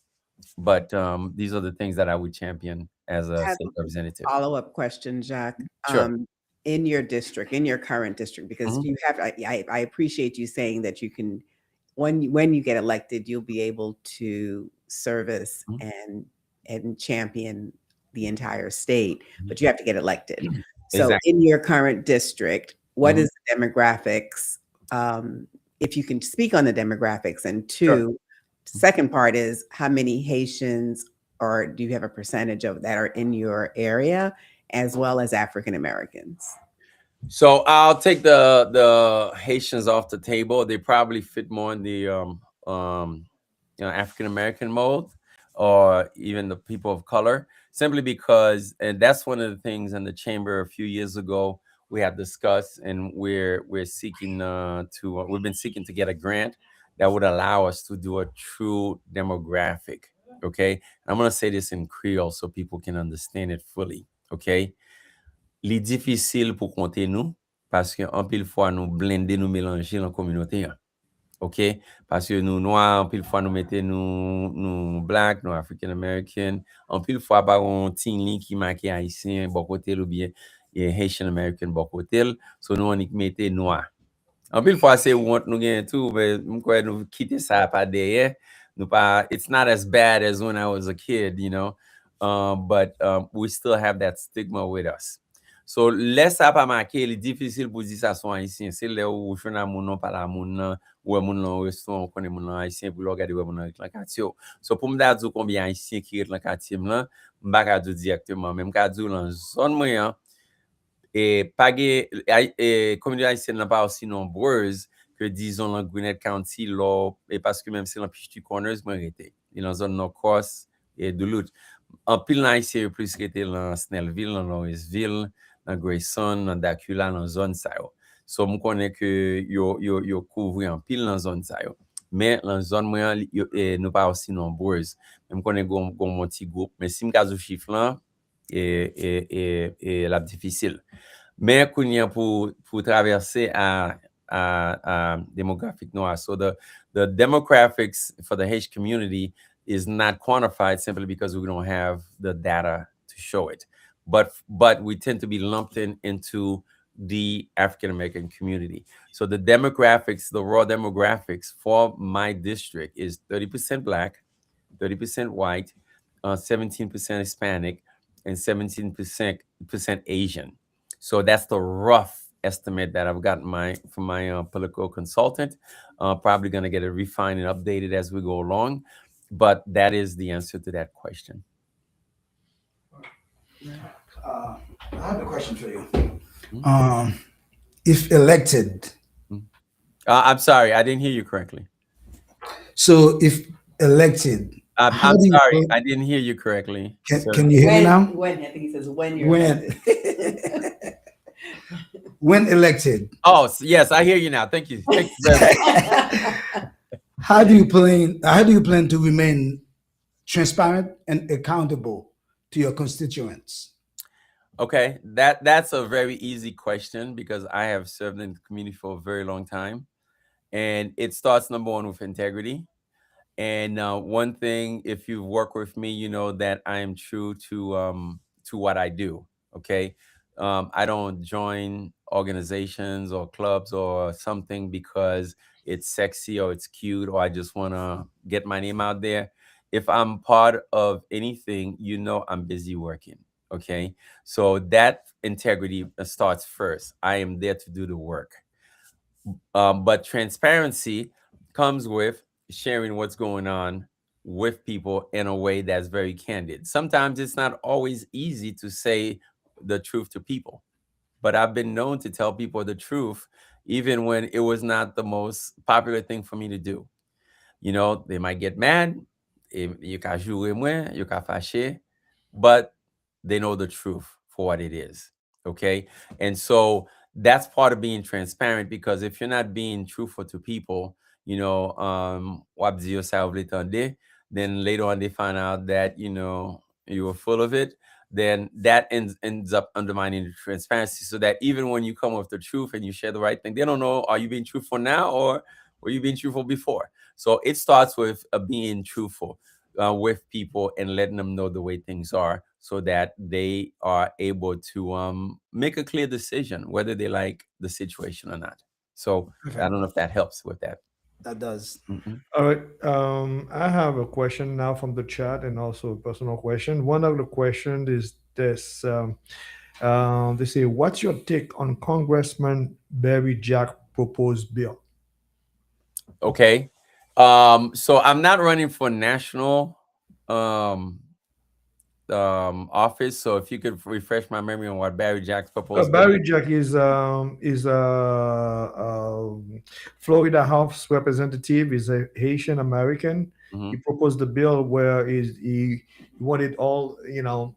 But these are the things that I would champion as a state representative. Follow-up question, Jacques. Sure. In your district, in your current district, because you have, I appreciate you saying that you can, when you get elected, you'll be able to service and champion the entire state, but you have to get elected. So Exactly. in your current district, what is the demographics? If you can speak on the demographics, and two, second part is how many Haitians, or do you have a percentage of that are in your area, as well as African Americans? So I'll take the Haitians off the table. They probably fit more in the African American mold, or even the people of color, simply because, and that's one of the things in the chamber a few years ago we have discussed, and we're seeking we've been seeking to get a grant that would allow us to do a true demographic. Okay, I'm gonna say this in Creole so people can understand it fully. Okay, li difficile pour compter nous parce que en pile fois nous blender, nous mélanger dans communauté. OK, parce que nous noirs, en pile fois nous mettez nous black, nous African American, en pile fois par un tin lin qui marqué haïtien bon côté ou bien Haitian American bon côté, so nous on y mettez noir. En pile fois c'est want nous gain tout, mais m'kwe nous quitter ça pas derrière. Nous pas, it's not as bad as when I was a kid, you know. But we still have that stigma with us. So laisse ça pas marquer, c'est difficile pour dire ça sont haïtiens. C'est là où je n'ai mon pas la mon ou mon non restaurant on connaît mon haïtien pour regarder où mon dans quartier. So pour me dire combien haïtiens qui est dans quartier là, m'pa ka dire directement, même ka dire dans zone moyen et pas et communauté haïtienne n'est pas aussi nombreuse que disons dans Gwinnett County là, et parce que même si dans Pichety Corners moi était dans zone Nord-Cross et Duluth. En pile haïtien plus qui était dans Snellville, dans Louisville, dans Grayson, dans Dacula, dans zone ça yo. So me connais que yo couvrir en pile dans zone ça yo. Mais dans zone moi nous pas aussi nombreuses. Me connais gon petit groupe, mais si me caso chiffre là et la difficile. Mais kounya pour traverser à demographic noir. So the demographics for the Haitian community is not quantified simply because we don't have the data to show it. But we tend to be lumped into the African American community. So the demographics, the raw demographics for my district is 30% Black, 30% white, 17% Hispanic, and 17% Asian. So that's the rough estimate that I've got from my political consultant. Probably going to get it refined and updated as we go along. But that is the answer to that question. I have a question for you. If elected, I'm sorry, I didn't hear you correctly. So if elected, I'm sorry, I didn't hear you correctly. Can you hear me now? When, I think he says when you're elected. When elected. Oh, yes, I hear you now. Thank you. Thank you. How do you plan to remain transparent and accountable to your constituents? Okay, that's a very easy question because I have served in the community for a very long time. And it starts, number one, with integrity. And one thing, if you work with me, you know that I am true to what I do. Okay, I don't join organizations or clubs or something because it's sexy or it's cute or I just want to get my name out there. If I'm part of anything, you know I'm busy working. Okay, so that integrity starts first. I am there to do the work. But transparency comes with sharing what's going on with people in a way that's very candid. Sometimes it's not always easy to say the truth to people, but I've been known to tell people the truth even when it was not the most popular thing for me to do. You know, they might get mad, you can jouer moins, you can fâcher, but they know the truth for what it is. Okay, and so that's part of being transparent, because if you're not being truthful to people, you know, then later on they find out that, you know, you were full of it, then that ends up undermining the transparency, so that even when you come with the truth and you share the right thing, they don't know, are you being truthful now or were you being truthful before? So it starts with being truthful with people and letting them know the way things are, so that they are able to make a clear decision whether they like the situation or not. So I don't know if that helps with that. That does. All right. I have a question now from the chat and also a personal question. One of the questions is this. They say, what's your take on Congressman Barry Jack proposed bill? Okay. So I'm not running for national office. So if you could refresh my memory on what Barry Jack's proposed. Barry Jack is Florida House representative. Is a Haitian American. He proposed a bill where he wanted all, you know,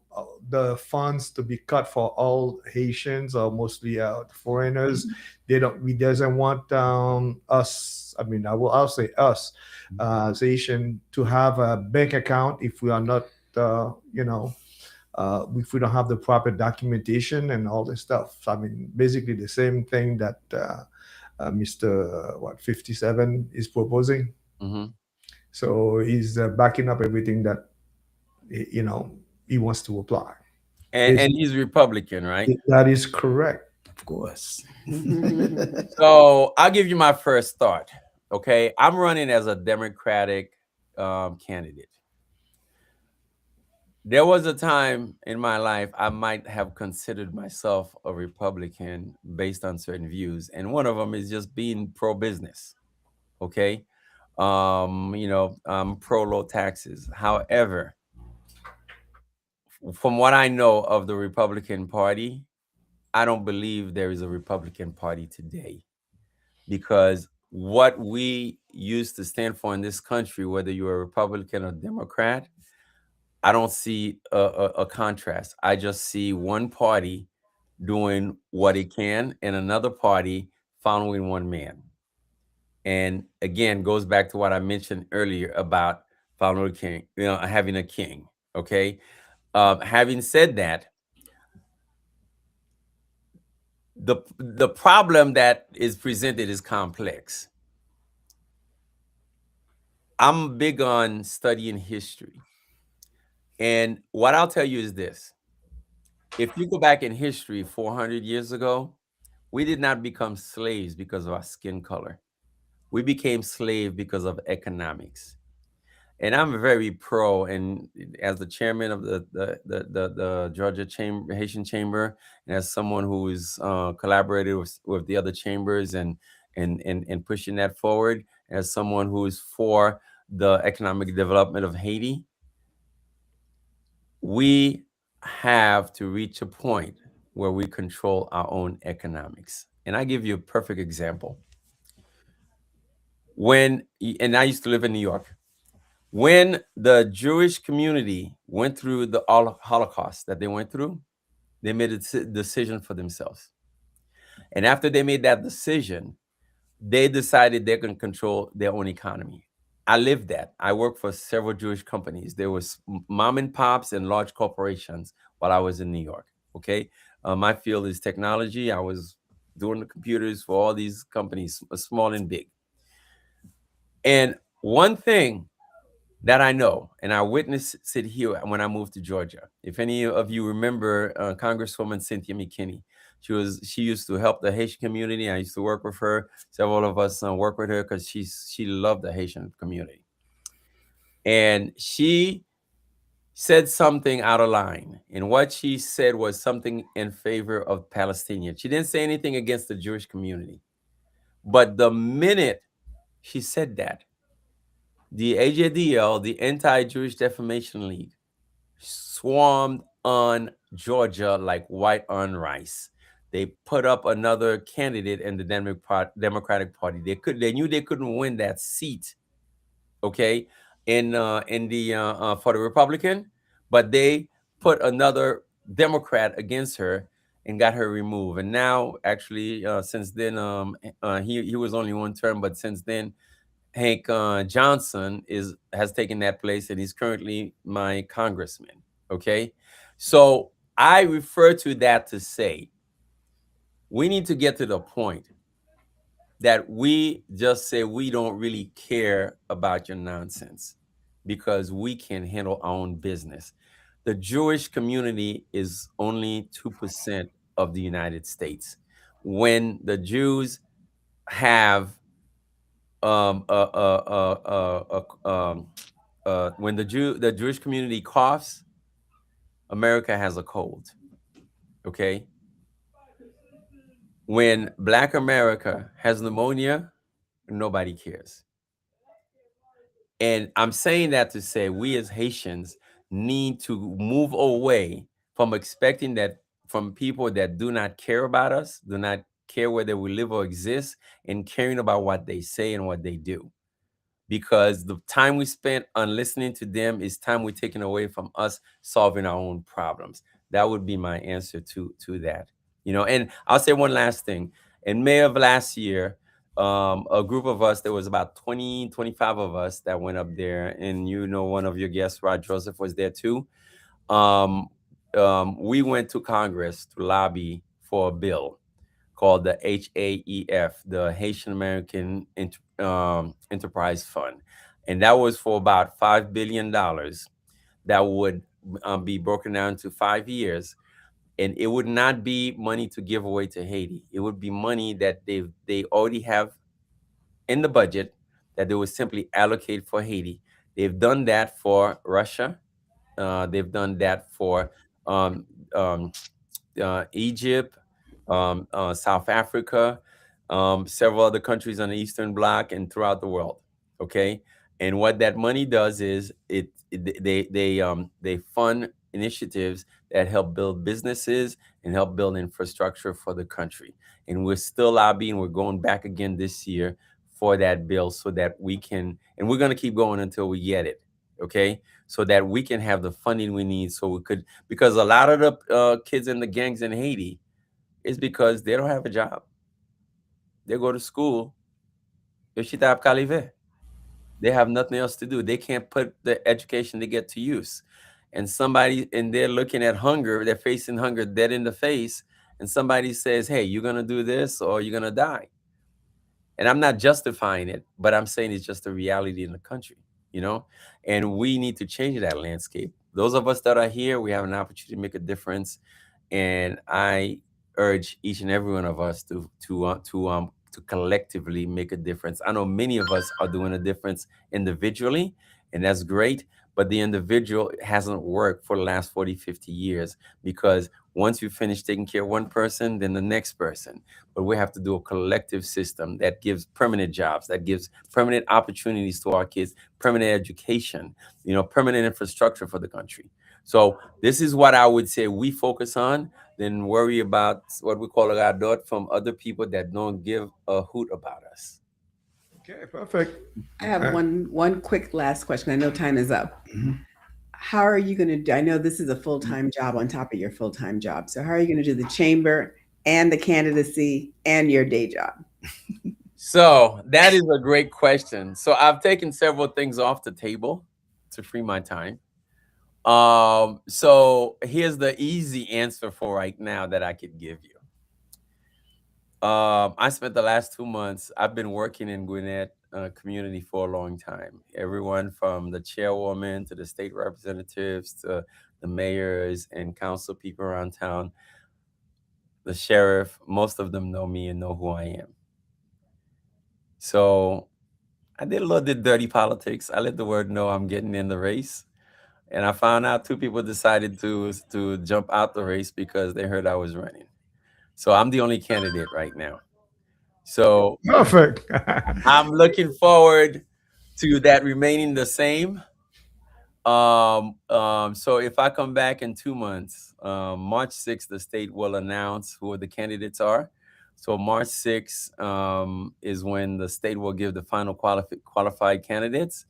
the funds to be cut for all Haitians, or mostly foreigners. He doesn't want us. I mean, I'll say us, as Haitian, to have a bank account if we are not, you know, if we don't have the proper documentation and all this stuff. So, I mean, basically the same thing that Mr. 57 is proposing. So he's backing up everything that, you know, he wants to apply. And he's Republican, right? That is correct. Of course. So I'll give you my first thought. Okay, I'm running as a Democratic candidate. There was a time in my life I might have considered myself a Republican based on certain views, and one of them is just being pro-business. Okay, you know, pro low taxes. However, from what I know of the Republican Party, I don't believe there is a Republican Party today, because what we used to stand for in this country, whether you're a Republican or Democrat, I don't see a contrast. I just see one party doing what it can and another party following one man. And again, goes back to what I mentioned earlier about following a king, you know, having a king. Okay. Having said that, the problem that is presented is complex. I'm big on studying history. And what I'll tell you is this. If you go back in history 400 years ago, we did not become slaves because of our skin color. We became slaves because of economics. And I'm very pro, and as the chairman of the Georgia Chamber, Haitian Chamber, and as someone who is collaborated with the other chambers and pushing that forward, as someone who is for the economic development of Haiti, we have to reach a point where we control our own economics. And I give you a perfect example. And I used to live in New York. When the Jewish community went through the Holocaust that they went through, they made a decision for themselves. And after they made that decision, they decided they're going to control their own economy. I lived that. I worked for several Jewish companies. There was mom and pops and large corporations while I was in New York. Okay. My field is technology. I was doing the computers for all these companies, small and big. And one thing that I know, and I witnessed it here when I moved to Georgia. If any of you remember Congresswoman Cynthia McKinney, she used to help the Haitian community. I used to work with her. Several of us work with her because she loved the Haitian community. And she said something out of line. And what she said was something in favor of Palestinians. She didn't say anything against the Jewish community. But the minute she said that, the AJDL, the Anti-Jewish Defamation League, swarmed on Georgia like white on rice. They put up another candidate in the Democratic Party. They knew they couldn't win that seat, okay, for the Republican, but they put another Democrat against her and got her removed. And now, actually, since then, he was only one term, but since then, Hank Johnson has taken that place, and he's currently my congressman. Okay, so I refer to that to say we need to get to the point that we just say we don't really care about your nonsense because we can handle our own business. The Jewish community is only 2% of the United States. When the Jews have when the Jewish community coughs, America has a cold. Okay. When Black America has pneumonia, nobody cares. And I'm saying that to say we as Haitians need to move away from expecting that from people that do not care about us, do not care whether we live or exist, and caring about what they say and what they do. Because the time we spent on listening to them is time we're taking away from us solving our own problems. That would be my answer to that. And I'll say one last thing. In May of last year, a group of us, there was about 20, 25 of us that went up there, and one of your guests, Rod Joseph, was there too. We went to Congress to lobby for a bill called the HAEF, the Haitian American Enterprise Fund. And that was for about $5 billion that would be broken down to 5 years. And it would not be money to give away to Haiti. It would be money that they already have in the budget that they would simply allocate for Haiti. They've done that for Russia. They've done that for Egypt, South Africa, several other countries on the Eastern Bloc and throughout the world. Okay, and what that money does is they fund initiatives that help build businesses and help build infrastructure for the country. And we're still lobbying. We're going back again this year for that bill so that we can, and we're going to keep going until we get it. Okay, so that we can have the funding we need, so we could, because a lot of the kids in the gangs in Haiti is because they don't have a job. They go to school. They have nothing else to do. They can't put the education they get to use. And they're looking at hunger, they're facing hunger dead in the face. And somebody says, hey, you're going to do this or you're going to die. And I'm not justifying it, but I'm saying it's just a reality in the country, and we need to change that landscape. Those of us that are here, we have an opportunity to make a difference. And I urge each and every one of us to collectively make a difference. I know many of us are doing a difference individually, and that's great. But the individual hasn't worked for the last 40, 50 years, because once you finish taking care of one person, then the next person. But we have to do a collective system that gives permanent jobs, that gives permanent opportunities to our kids, permanent education, permanent infrastructure for the country. So this is what I would say we focus on, then worry about what we call a dot from other people that don't give a hoot about us. Okay, perfect. I have one quick last question. I know time is up. How are you going to do? I know this is a full-time job on top of your full-time job. So how are you going to do the chamber and the candidacy and your day job? So that is a great question. So I've taken several things off the table to free my time. So here's the easy answer for right now that I could give you. I spent the last 2 months, I've been working in Gwinnett community for a long time. Everyone from the chairwoman to the state representatives to the mayors and council people around town, the sheriff, most of them know me and know who I am. So I did a little bit dirty politics. I let the word know I'm getting in the race. And I found out 2 people decided to jump out the race because they heard I was running. So I'm the only candidate right now. So perfect. I'm looking forward to that remaining the same. So if I come back in 2 months, March 6th, the state will announce who the candidates are. So March 6th is when the state will give the final qualified candidates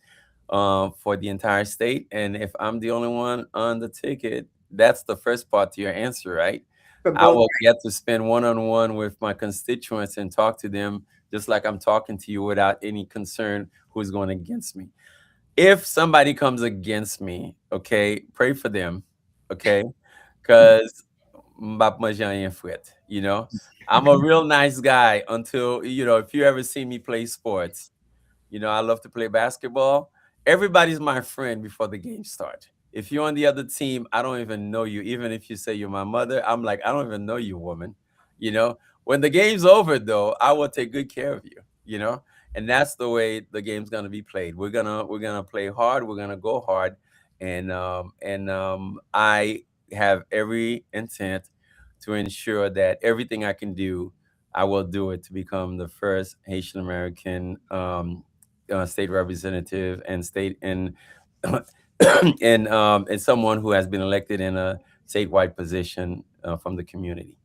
for the entire state. And if I'm the only one on the ticket, that's the first part to your answer, right? I will get to spend one-on-one with my constituents and talk to them just like I'm talking to you without any concern who's going against me. If somebody comes against me, okay, pray for them, okay? Because you know, I'm a real nice guy until, you know, if you ever see me play sports, you know, I love to play basketball. Everybody's my friend before the game starts. If you're on the other team, I don't even know you. Even if you say you're my mother, I'm like, I don't even know you, woman. You know, when the game's over, though, I will take good care of you. You know, and that's the way the game's gonna be played. We're gonna play hard. We're gonna go hard, and I have every intent to ensure that everything I can do, I will do it to become the first Haitian American state representative and state and and someone who has been elected in a statewide position from the community.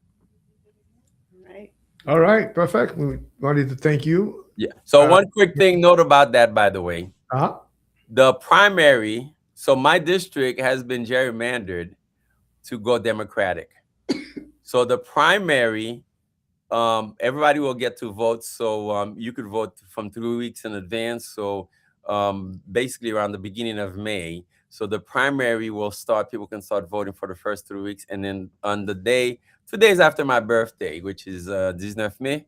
All right, perfect. We wanted to thank you. Yeah. So one quick thing note about that, by the way. The primary. So my district has been gerrymandered to go Democratic. So the primary, everybody will get to vote. So you could vote from 3 weeks in advance. So basically around the beginning of May. So the primary will start. People can start voting for the first 3 weeks, and then on the day, 2 days after my birthday, which is 19 May,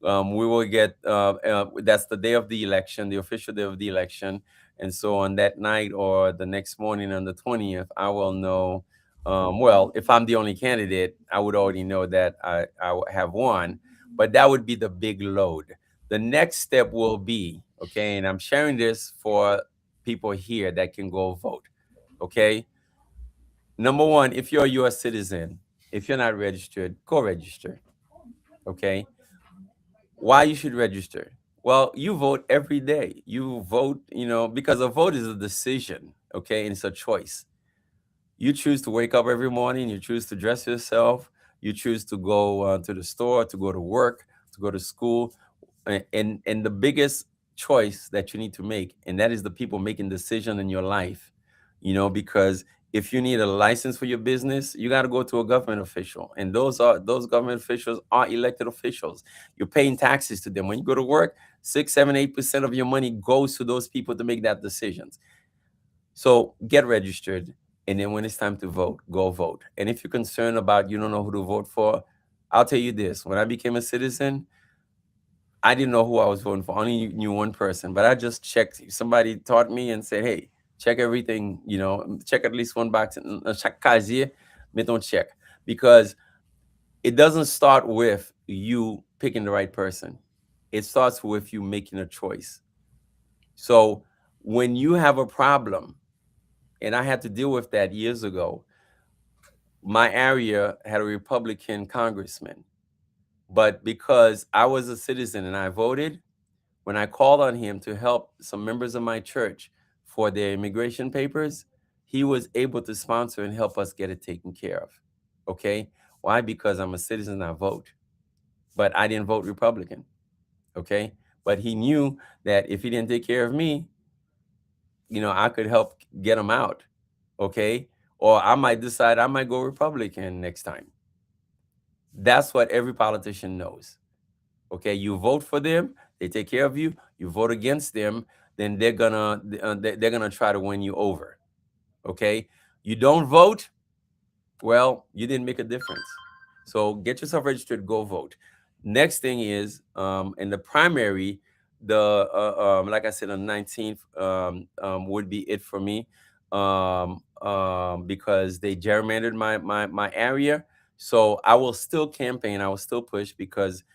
we will get. That's the day of the election, the official day of the election, and so on that night or the next morning on the 20th, I will know. Well, if I'm the only candidate, I would already know that I have won, but that would be the big load. The next step will be, okay, and I'm sharing this for people here that can go vote, okay? Number one, if you're a U.S. citizen, if you're not registered, go register, okay? Why you should register? Well, you vote every day. You vote, you know, because a vote is a decision, okay, and it's a choice. You choose to wake up every morning, you choose to dress yourself, you choose to go to the store, to go to work, to go to school, and the biggest choice that you need to make, and that is the people making decision in your life, you know, because if you need a license for your business, you got to go to a government official, and those government officials are elected officials. You're paying taxes to them. When you go to work, 6, 7, 8% of your money goes to those people to make that decisions. So get registered. And then when it's time to vote, go vote. And if you're concerned about you don't know who to vote for, I'll tell you this. When I became a citizen, I didn't know who I was voting for. I only knew one person, but I just checked. Somebody taught me and said, hey, check everything, you know, check at least one box. Chaque casier, mettons check. Because it doesn't start with you picking the right person. It starts with you making a choice. So when you have a problem, and I had to deal with that years ago. My area had a Republican congressman, but because I was a citizen and I voted, when I called on him to help some members of my church for their immigration papers, he was able to sponsor and help us get it taken care of. Okay? Why? Because I'm a citizen, I vote. But I didn't vote Republican. Okay? But he knew that if he didn't take care of me, you know, I could help get him out. Okay? Or I might decide I might go Republican next time. That's what every politician knows. Okay? You vote for them, they take care of you. You vote against them, then they're gonna try to win you over. Okay? You don't vote, well, you didn't make a difference. So get yourself registered, go vote. Next thing is in the primary, like I said, on the 19th would be it for me because they gerrymandered my area. So I will still campaign, I will still push because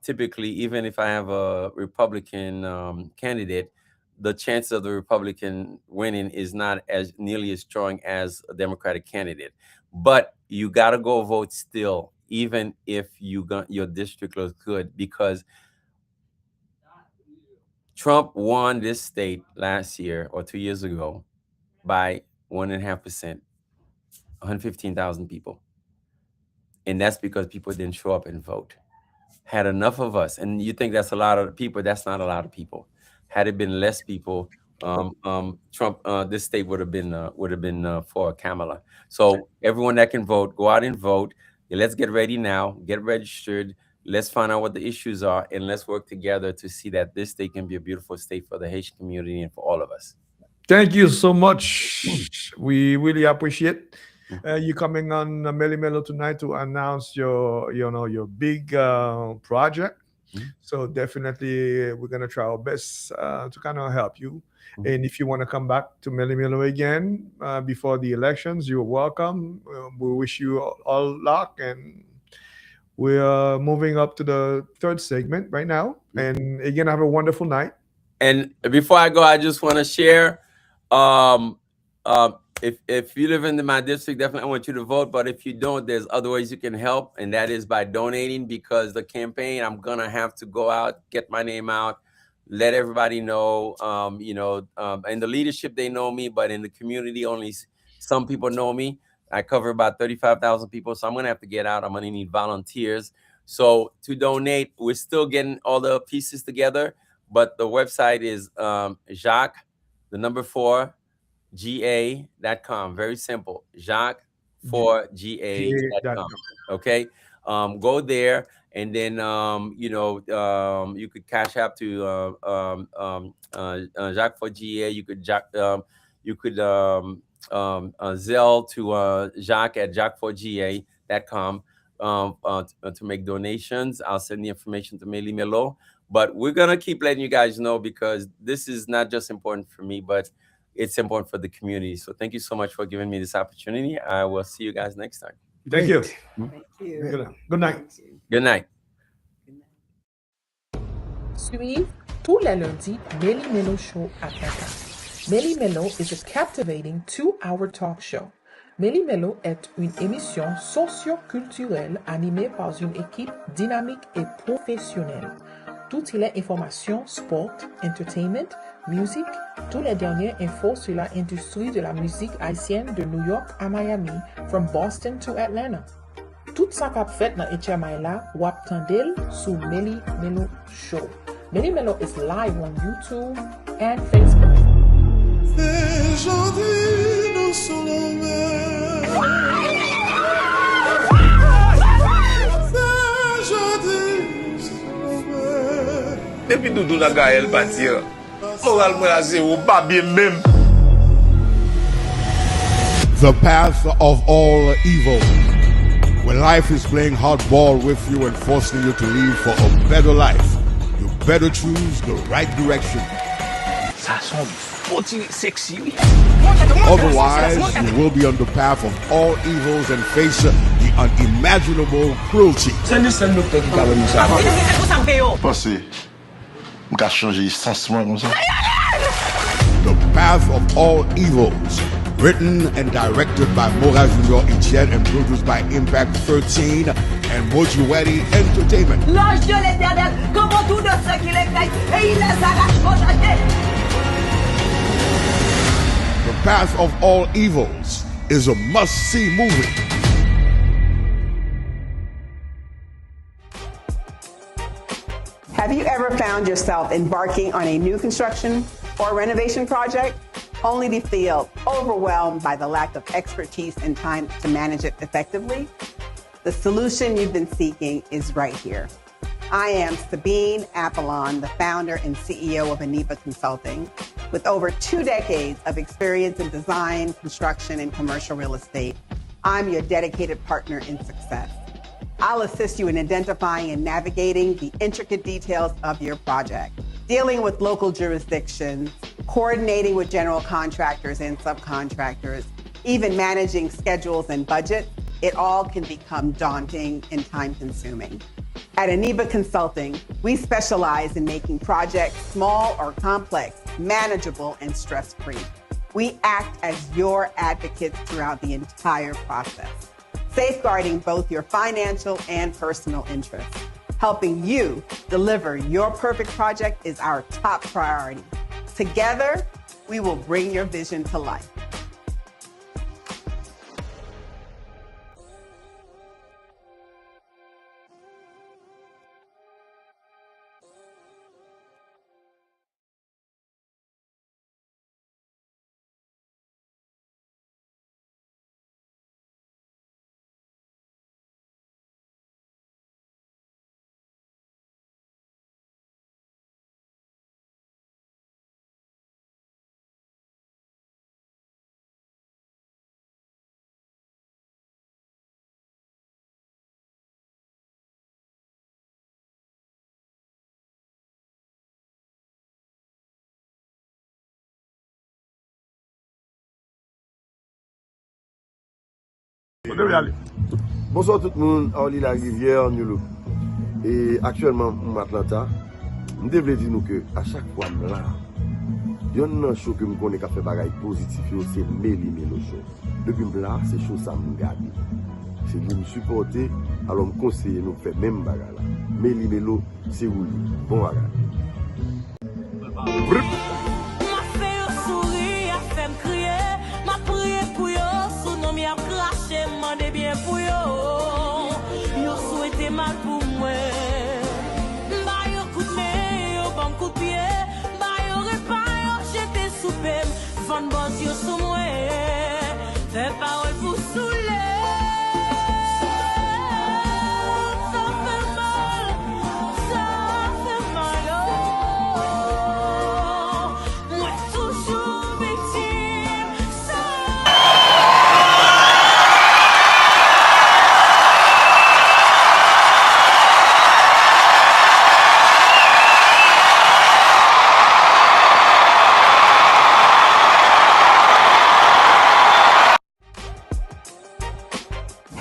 typically, even if I have a Republican candidate, the chances of the Republican winning is not as nearly as strong as a Democratic candidate. But you got to go vote still, even if your district looks good, because Trump won this state last year or 2 years ago by 1.5%, 115,000 people. And that's because people didn't show up and vote. Had enough of us, and you think that's a lot of people, that's not a lot of people. Had it been less people, Trump, this state would have been for Kamala. So everyone that can vote, go out and vote. Let's get ready now. Get registered. Let's find out what the issues are, and let's work together to see that this state can be a beautiful state for the Haitian community and for all of us. Thank you so much. We really appreciate you coming on Meli Melo tonight to announce your big project. So definitely we're gonna try our best to kind of help you. And if you want to come back to Meli Melo again before the elections, you're welcome. We wish you all luck, and we are moving up to the third segment right now. And again, have a wonderful night. And before I go, I just want to share, if you live in my district, definitely I want you to vote. But if you don't, there's other ways you can help, and that is by donating, because the campaign, I'm gonna have to go out, get my name out, let everybody know. In the leadership, they know me, but in the community, only some people know me. I cover about 35,000 people, so I'm gonna have to get out. I'm gonna need volunteers. So to donate, we're still getting all the pieces together. But the website is Jacques, the number 4, GA.com. Very simple. Jacques4GA.com. Okay. Go there, and then you could cash app to Jacques4GA. You could Zelle to Jacques at Jacques4GA.com to make donations. I'll send the information to Meli Melo. But we're going to keep letting you guys know, because this is not just important for me, but it's important for the community. So thank you so much for giving me this opportunity. I will see you guys next time. Thank you. Thank you. Good night. Good night. Suivez tous les lundis Meli Melo Show à Penkita. Meli Melo is a captivating 2-hour talk show. Meli Melo est une émission socio-culturelle animée par une équipe dynamique et professionnelle. Toutes les informations, sport, entertainment, musique, toutes les dernières infos sur l'industrie de la musique haïtienne de New York à Miami, from Boston to Atlanta. Tout ça qu'a fait dans HMI ou attendez sur Meli Melo Show. Meli Melo is live on YouTube and Facebook. Depuis Doudou la gaël parti, moral moi à zéro, babie même. The path of all evil. When life is playing hardball with you and forcing you to leave for a better life, you better choose the right direction. Ça sonne petit sexy, oui. Otherwise, you will be on the path of all evils and face the unimaginable cruelty. Pensez, m'ka changer sens moi comme ça. The path of all evils. Written and directed by Mora Junior Etienne and produced by Impact 13 and Bouboule Entertainment. L'ange de l'éternel, comment tout de ceux qui les craignent, et il les arrache au châtier. The Path of All Evils is a must-see movie. Have you ever found yourself embarking on a new construction or renovation project, only to feel overwhelmed by the lack of expertise and time to manage it effectively? The solution you've been seeking is right here. I am Sabine Apollon, the founder and CEO of Aniba Consulting, with over 2 decades of experience in design, construction, and commercial real estate. I'm your dedicated partner in success. I'll assist you in identifying and navigating the intricate details of your project, dealing with local jurisdictions, coordinating with general contractors and subcontractors, even managing schedules and budgets. It all can become daunting and time-consuming. At Aniba Consulting, we specialize in making projects, small or complex, manageable and stress-free. We act as your advocates throughout the entire process, safeguarding both your financial and personal interests. Helping you deliver your perfect project is our top priority. Together, we will bring your vision to life. Bonsoir tout le monde, Orly la Rivière, New Look. Et actuellement, en Atlanta, je devrais dire que à chaque fois, là, il y a un show que je connais qui fait des positif, c'est Meli Melo show. Depuis là, c'est show ça me garde. C'est lui me supporter, alors me conseiller nous faire même bagarre là. Meli Melo, c'est où lui. Bon bagarre. Mal pour moi. Bah yo coup de main, yo bon coup de pied. Bah yo repas, yo j'étais soupé. Van boss yo sous moi. Fais parole pour saouler. Ça fait mal, oh. Moi toujours victime,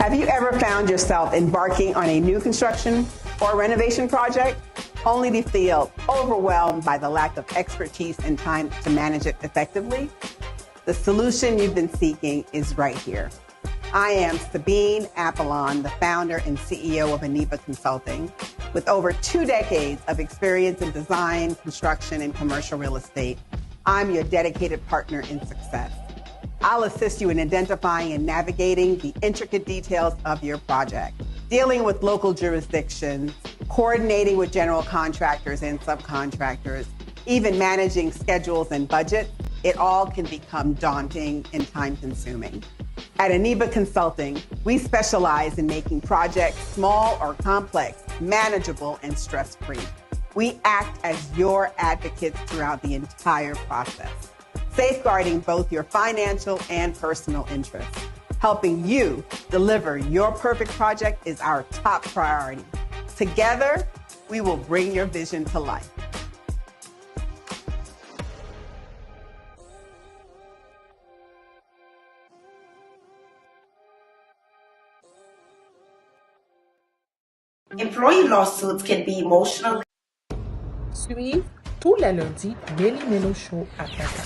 Have you ever found yourself embarking on a new construction or renovation project only to feel overwhelmed by the lack of expertise and time to manage it effectively? The solution you've been seeking is right here. I am Sabine Apollon, the founder and CEO of Aniba Consulting, with over 2 decades of experience in design, construction, and commercial real estate. I'm your dedicated partner in success. I'll assist you in identifying and navigating the intricate details of your project, dealing with local jurisdictions, coordinating with general contractors and subcontractors, even managing schedules and budgets. It all can become daunting and time-consuming. At Aniba Consulting, we specialize in making projects small or complex, manageable, and stress-free. We act as your advocates throughout the entire process, safeguarding both your financial and personal interests. Helping you deliver your perfect project is our top priority. Together, we will bring your vision to life. Employee lawsuits can be emotional. Suivez tous les lundis Meli Melo Show à Dakar.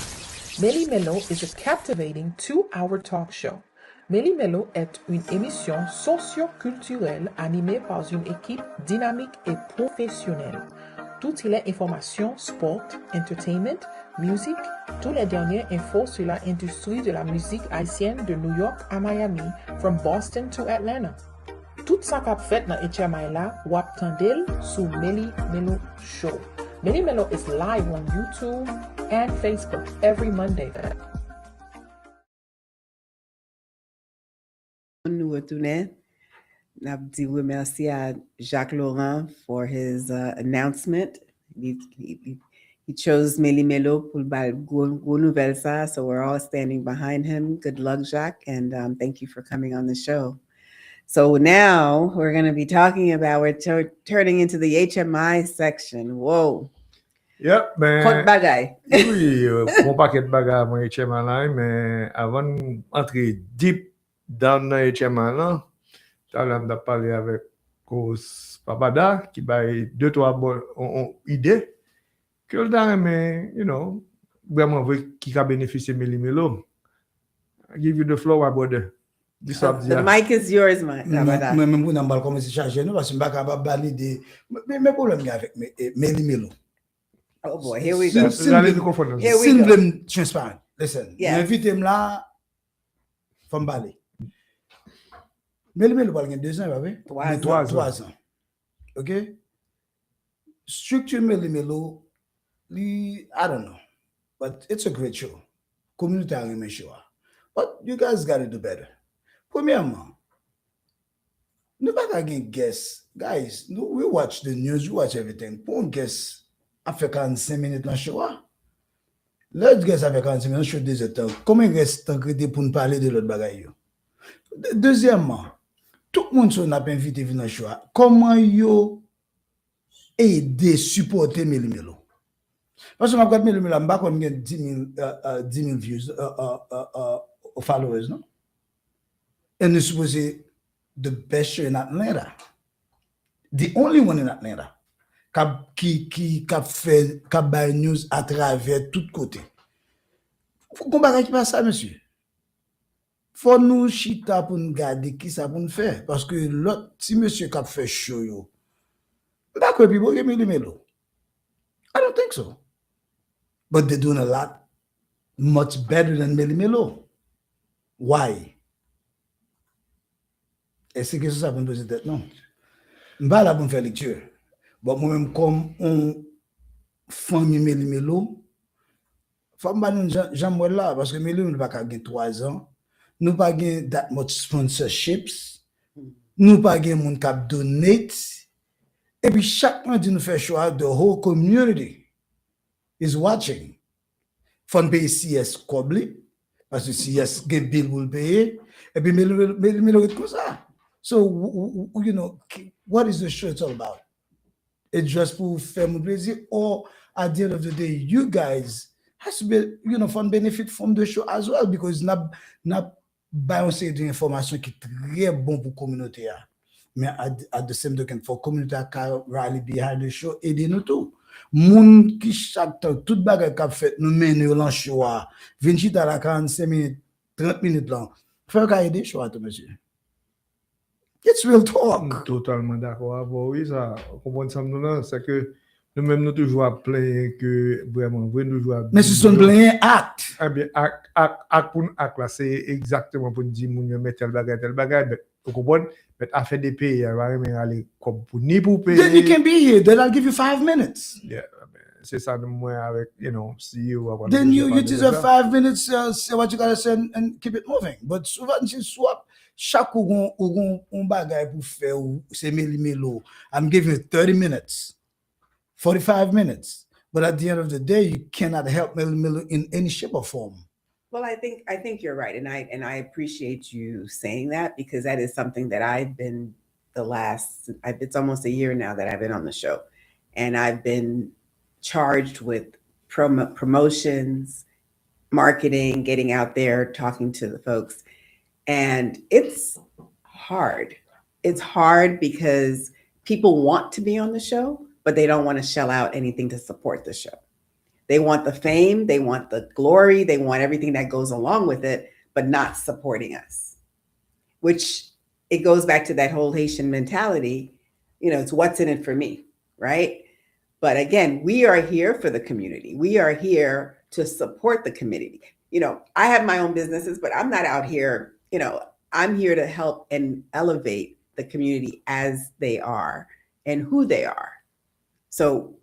Meli Melo is a captivating 2-hour talk show. Meli Melo est une émission socio-culturelle animée par une équipe dynamique et professionnelle. Toutes les informations, sport, entertainment, musique, toutes les dernières infos sur l'industrie de la musique haïtienne de New York à Miami, from Boston to Atlanta. Tout ça qu'a fait dans HMI là, wap tandel sous Meli Melo Show. Meli Melo is live on YouTube and Facebook every Monday. Nous retournons. N'a dit oui, merci à Jacques Laurent for his announcement. He chose Meli Melo pour gros nouvelle ça, so we're all standing behind him. Good luck, Jacques, and thank you for coming on the show. So now we're going to be talking about, we're turning into the HMI section. Whoa. Yep, ben. Compte bagay. Oui, mon paquet de bagages mon HMI là, mais avant d'entrer deep down dans HMI là, on a parlé avec Papada qui a 2-3 bonnes idées que le mais, you know, vraiment qui a bénéficié Meli Melo. I give you the floor, my brother. The mic is yours, man. Même pour n'en commencer charger nous parce que pas capable valider mes problèmes avec Meli Melo. Oh boy, here we go. Here we go. Transparent. Listen, invitez là from Bali. Meli Melo parle 2 ans, oui. 3 ans. OK? Structure Meli Melo, I don't know, but it's a great show. Community show. But you guys got to do better. Premièrement, nous pas qu'à guess. Guys, we watch the news, we watch everything. Pour guess after 45 minutes dans show. Let's guess after 45 minutes show 2 heures. Combien reste temps crédit pour nous parler de l'autre bagaille? Deuxièmement, tout le monde sont invité venir dans show. Comment yo aider supporter Meli Melo? Parce que je Meli Melo, pas comme 10 000 views followers, non? And this was the best show in Atlanta. The only one in Atlanta. Qui fait news à travers tout côté. Faut qu'on bagage pas ça, monsieur. Faut nous chita pour nous garder qui ça pour nous faire. Parce que l'autre, si monsieur qui fait show yo, pas que people get Meli Melo. I don't think so. But they're doing a lot much better than Meli Melo. Why? Est-ce que ça peut poser tête? Non. Je ne vais pas là pour faire lecture. But moi-même, comme on famille Meli Melo, faut pas nous jamais là parce que Meli Melo n'a pas gagné 3 ans. Nous pas gagné that much sponsorships. Nous pas gagné mon cap donate. Et puis chaque mois nous fait choix, the whole community is watching. Fon payer CS Kobli parce que CS get bill will pay. Et puis Meli Melo comme ça. So you know what is the show it's all about? It's just for family plaisir, or at the end of the day, you guys has to be, you know, fun benefit from the show as well, because not balancer de information qui très bon pour communauté. Mais at the same token, for community to rally behind the show, aider nous tout. Moun qui chaque temps, tout bagay qu'a fait, nous mener au show, 28 à la 45 minutes, 30 minutes là. Faut qu'à aider show à tout, monsieur. It's real talk. Totalement d'accord avec vous. Oui, ça, comprendre ça, c'est que nous-mêmes, nous toujours à plaindre que vraiment, nous jouons. Mais ce sont plein actes. Eh bien, acte pour acte là, c'est exactement pour dire, nous mettre tel bagage, vous comprenez? Mais à faire des pays, aller comme pour ni pour payer. Then you can be here. Then I'll give you 5 minutes. Yeah, c'est ça, moi avec, you know, CEO. Then you deserve 5 minutes, say what you gotta say and keep it moving. But souvent, tu swap. Chaque on bagay pour faire c'est Meli Melo. I'm giving you 30 minutes, 45 minutes. But at the end of the day, you cannot help Meli Melo in any shape or form. Well, I think you're right, and I appreciate you saying that, because that is something that I've been it's almost a year now that I've been on the show, and I've been charged with promotions, marketing, getting out there, talking to the folks. And it's hard. It's hard because people want to be on the show, but they don't want to shell out anything to support the show. They want the fame, they want the glory, they want everything that goes along with it, but not supporting us. Which it goes back to that whole Haitian mentality, you know, it's what's in it for me, right? But again, we are here for the community. We are here to support the community. You know, I have my own businesses, but I'm not out here. You know, I'm here to help and elevate the community as they are and who they are. So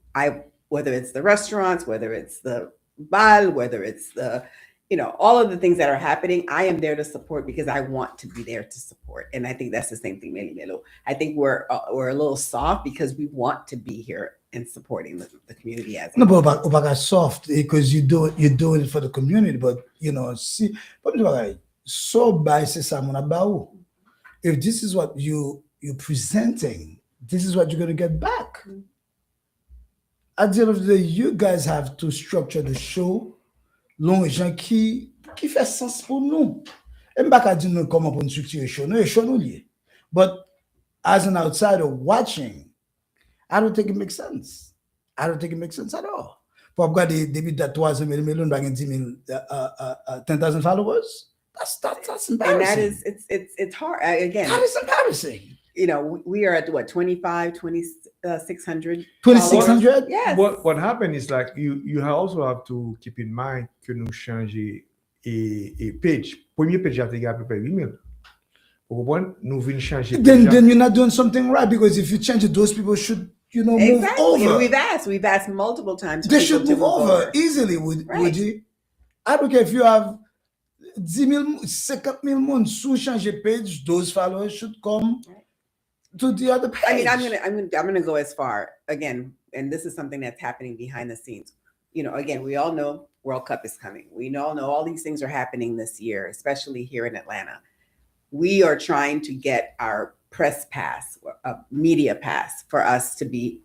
whether it's the restaurants, whether it's the bal, whether it's the, you know, all of the things that are happening, I am there to support because I want to be there to support. And I think that's the same thing, Meli Melo. I think we're a little soft because we want to be here and supporting the community as no, but soft because you do it for the community. But you know, see, so by if this is what you're presenting, this is what you're gonna get back. At the end of the day, you guys have to structure the show long gens qui fait sens pour nous. Et pas dire nous comment pour structurer show, no show nous lié. But as an outsider watching, I don't think it makes sense. I don't think it makes sense at all. Pour avoir des débuts de 3 millions, 10,000 followers. That's embarrassing. And that is, it's hard. Again, that is embarrassing. You know, we are at what, 2,600? 2,600? Yes. What happened is like you also have to keep in mind que nous changer a page. Premier page a été à peu près 8,000. Nous venons changer. Then you're not doing something right, because if you change it, those people should, you know, exactly. move over. We've asked multiple times. They should move over easily, would you? I don't care if you have 10,000, 50,000 moun sous changer page, those followers should come to the other page. I mean, I'm gonna go as far again, and this is something that's happening behind the scenes. You know, again, we all know World Cup is coming. We all know all these things are happening this year, especially here in Atlanta. We are trying to get our press pass, a media pass, for us to be,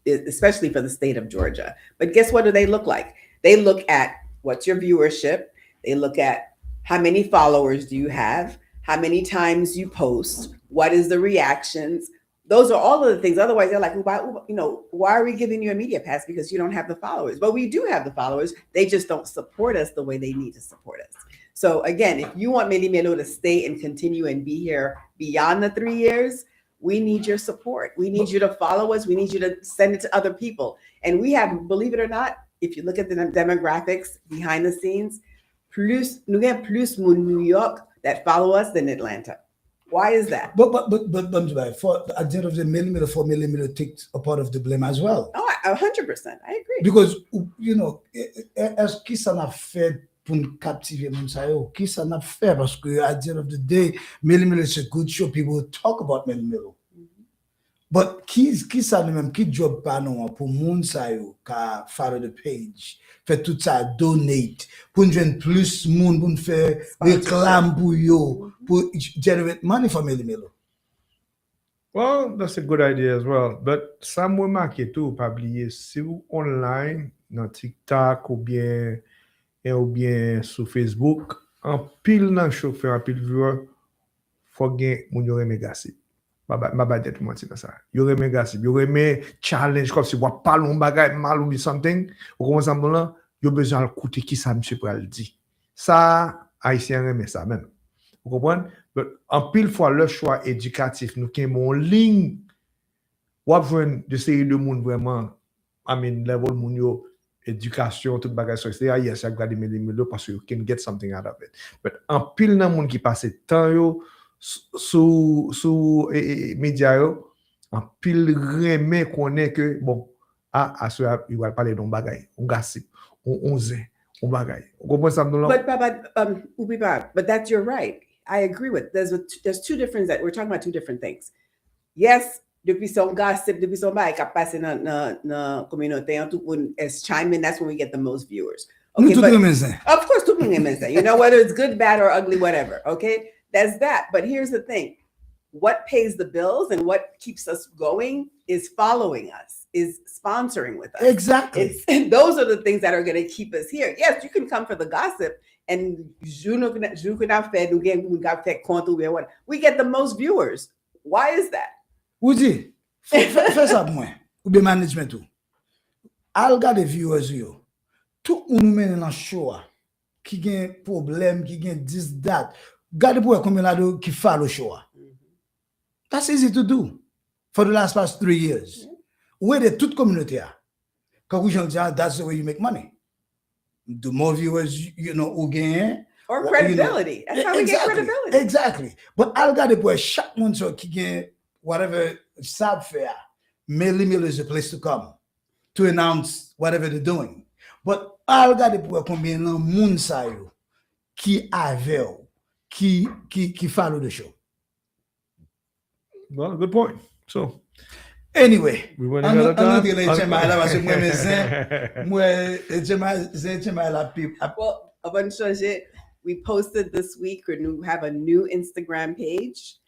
especially for the state of Georgia. But guess what do they look like? They look at what's your viewership. They look at how many followers do you have? how many times you post, what is the reactions. Those are all of the things. Otherwise, they're like, why are we giving you a media pass? Because you don't have the followers. But we do have the followers. They just don't support us the way they need to support us. So again, if you want Meli Melo to stay and continue and be here beyond the 3 years, we need your support. We need you to follow us. We need you to send it to other people. And we have, believe it or not, if you look at the demographics behind the scenes, nous avons plus New York that follow us than Atlanta. Why is that? But for at the end of the Meli Melo takes a part of the blame as well. Oh, 100%. I agree. Because est-ce que ça n'a fait pour nous captiver mon sayo? Qui ça n'a fait parce que at the end of the day, Meli Melo is a good show. People talk about Meli Melo. But qui ça même qui job pas non pour mon sayo ka follow the page, fait tout ça, donate pour nous joindre plus monde pour faire réclame pour yo pour generate money for Meli Melo. Well, that's a good idea as well. But ça m'a marqué tout, pas oublier, si vous online, dans TikTok ou bien sur Facebook, en pile dans chauffeur, en pile viewer, faut gagner mon yo remè gossip. Ba det menti dans ça. Yo remè gossip, yo remè challenge comme si vous parlons bagay mal ou something, ou comme ça là, yo besoin d'écouter qui ça monsieur pral dit. Ça haïtien remè ça même. Vous comprenez? En pile fois le choix éducatif nous qui mon ligne ou besoin de série de monde vraiment level moun yo éducation tout bagage so say yes I regarder Meli Melo parce que you can get something out of it. But en pile nan monde qui passe temps yo sous média yo en pile remè connaît que bon so il va parler d'un bagay on gossip on zin on bagay. Vous comprenez ça non? But that's you're right. I agree with. There's two different that we're talking about two different things. Yes, depuis son gossip, depuis son bail qui a passé dans communauté, tout le monde is chime in. That's when we get the most viewers. Okay, but of course, tout le monde aime ça. You know, whether it's good, bad, or ugly, whatever. Okay, that's that. But here's the thing: what pays the bills and what keeps us going is following us, is sponsoring with us. Exactly. Those are the things that are going to keep us here. Yes, you can come for the gossip. And we get the most viewers. Why is that? Oudi, fais ça pour moi. Ou bien management tout. Al gade viewers yo. Tout moun mène dans show qui gen problème, qui gen this that. Gade pour combien là qui follow show. That's easy to do for the last past 3 years. Where the toute communauté a. Quand vous dis that's the way you make money. The more viewers, who gain or credibility. That's how we get credibility. Exactly. But I'll got it boy chaque monde so qui gain whatever sab fair. Meli Melo is a place to come to announce whatever they're doing. But I'll got it boy combien de monde ça yo qui avait qui follow the show. Well, good point. So anyway, we went another time. Well, we posted this week, or we have a new Instagram page.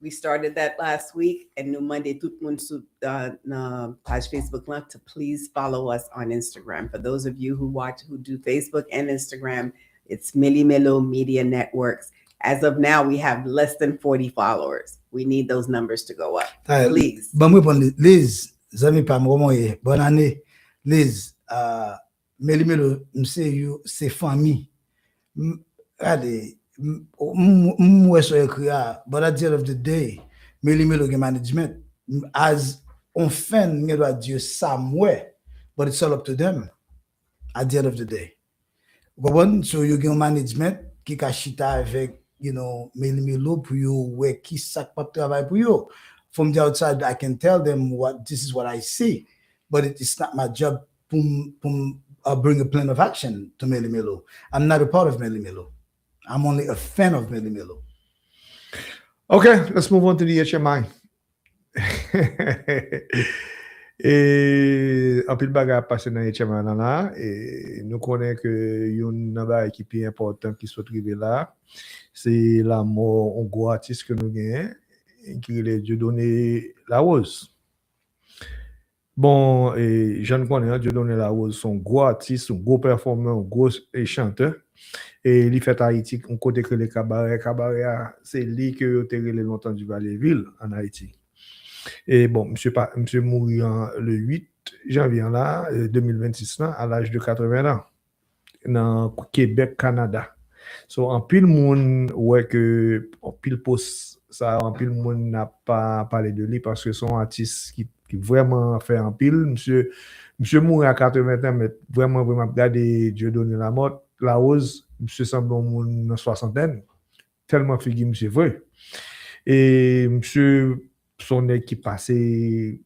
We started that last week, and new Monday, tout le monde sur page Facebook là to please follow us on Instagram. For those of you who do Facebook and Instagram, it's Meli Melo Media Networks. As of now, we have less than 40 followers. We need those numbers to go up. Please. Liz, zami pa mwomoye. Bonne année. Liz, Meli Melo, c'est famille. Allez, so ekria, but at the end of the day, Meli Melo gen management. As on fin, nge doit dire somewhere, but it's all up to them at the end of the day. So you gen management qui ka chita avec Meli Melo pour yo where qui sak pa travail pour yo. From the outside, I can tell them this is what I see, but it's not my job to bring a plan of action to Meli Melo. I'm not a part of Meli Melo. I'm only a fan of Meli Melo. Okay, let's move on to the HMI. En pile bagay passé dans HMI là et nous connaissons que yon bagay qui est important qui soit arrivé là, c'est la mort en gros artiste que nous gagnons qui est Dieudonné La Rose. Bon, et je ne connais pas Dieudonné La Rose, son gros artiste, son gros performeur, un gros chanteur. Et il fait Haïti, on côté que les cabarets, c'est lui que vous avez longtemps du Vallée-Ville en Haïti. Et bon, monsieur mourut le 8 janvier là, 2026 là, à l'âge de 80 ans, dans Québec, Canada. So, en pile monde, ouais, que, en pile post, ça, en pile monde n'a pas parlé de lui parce que son artiste qui vraiment fait en pile, monsieur mourut à 80 ans, mais vraiment regardé Dieu donner la mort, la rose, monsieur semble un monde dans soixantaine, tellement figure monsieur vrai. Et monsieur, son équipe passait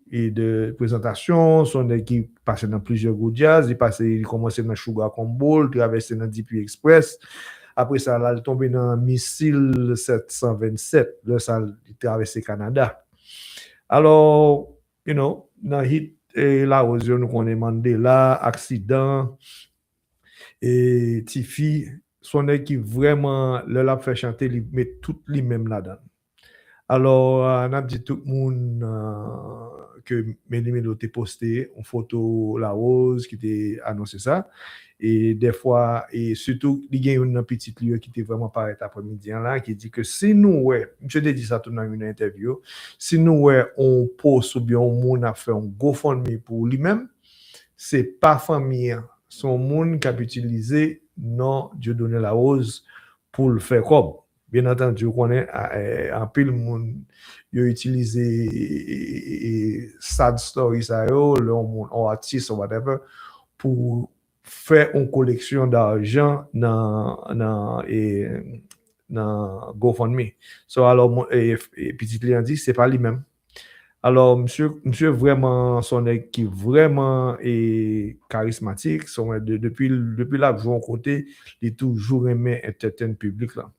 et de présentation, son équipe passait dans plusieurs groupes jazz, il commençait dans Sugar Combo, il traversait dans DP Express. Après ça, là, il tombait dans Missile 727, là, ça, il traversait Canada. Alors, you know, dans hit et la rose, nous connaissons Mandela, accident, et Tiffy, son équipe vraiment, l'a fait chanter, il met tout lui-même là-dedans. Alors, on a dit tout le monde que Meli Melo t'a posté une photo la rose qui t'a annoncé ça. Et des fois, et surtout, il y a une petite lieu qui était vraiment paraît après-midi là, qui dit que si nous, ouais, je t'ai dit ça tout dans une interview, si nous, ouais, on poste ou bien on a fait un GoFundMe pour lui-même, c'est pas famille, son monde qui a utilisé non Dieu donné la rose pour le faire comme. Bien entendu, on est en pile monde, ils utilisé sad stories, le artiste ou whatever, pour faire une collection d'argent dans GoFundMe. So, alors, petit client dit, c'est pas lui-même. Alors, monsieur vraiment, son équipe vraiment est charismatique. Depuis là, jouer côté, il est toujours aimé entertain public là.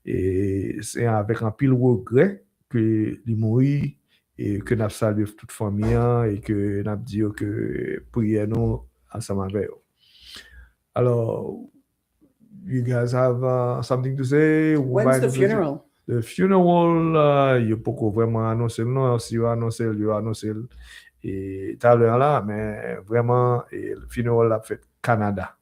Et c'est avec un pile regret que il mourit et que nous saluons toute famille et que nous disons que prions nous ensemble avec eux. Alors, you guys have something to say? When's the funeral? The funeral, il faut qu'on vraiment annoncer le nom, si vous annoncez, et tout à l'heure là, mais vraiment, le funeral a fait Canada.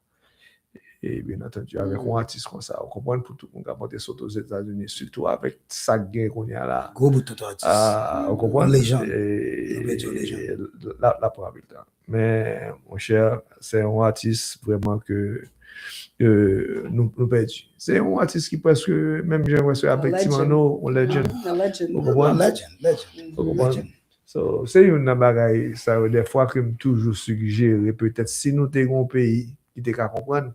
Et bien entendu, avec un artiste comme ça, on comprend pour tout le monde qui a monté aux États-Unis, surtout avec sa guerre qu'on y a là. Gros bout de artiste. On comprend. Légende. La probabilité. Mais, mon cher, c'est un artiste vraiment que nous perdons. C'est un artiste qui presque, même j'aimerais dire avec Timano, un legend. Legend. So, c'est une bagaille, ça, des fois, que je toujours suggéré, peut-être si nous avons un pays qui te comprendre,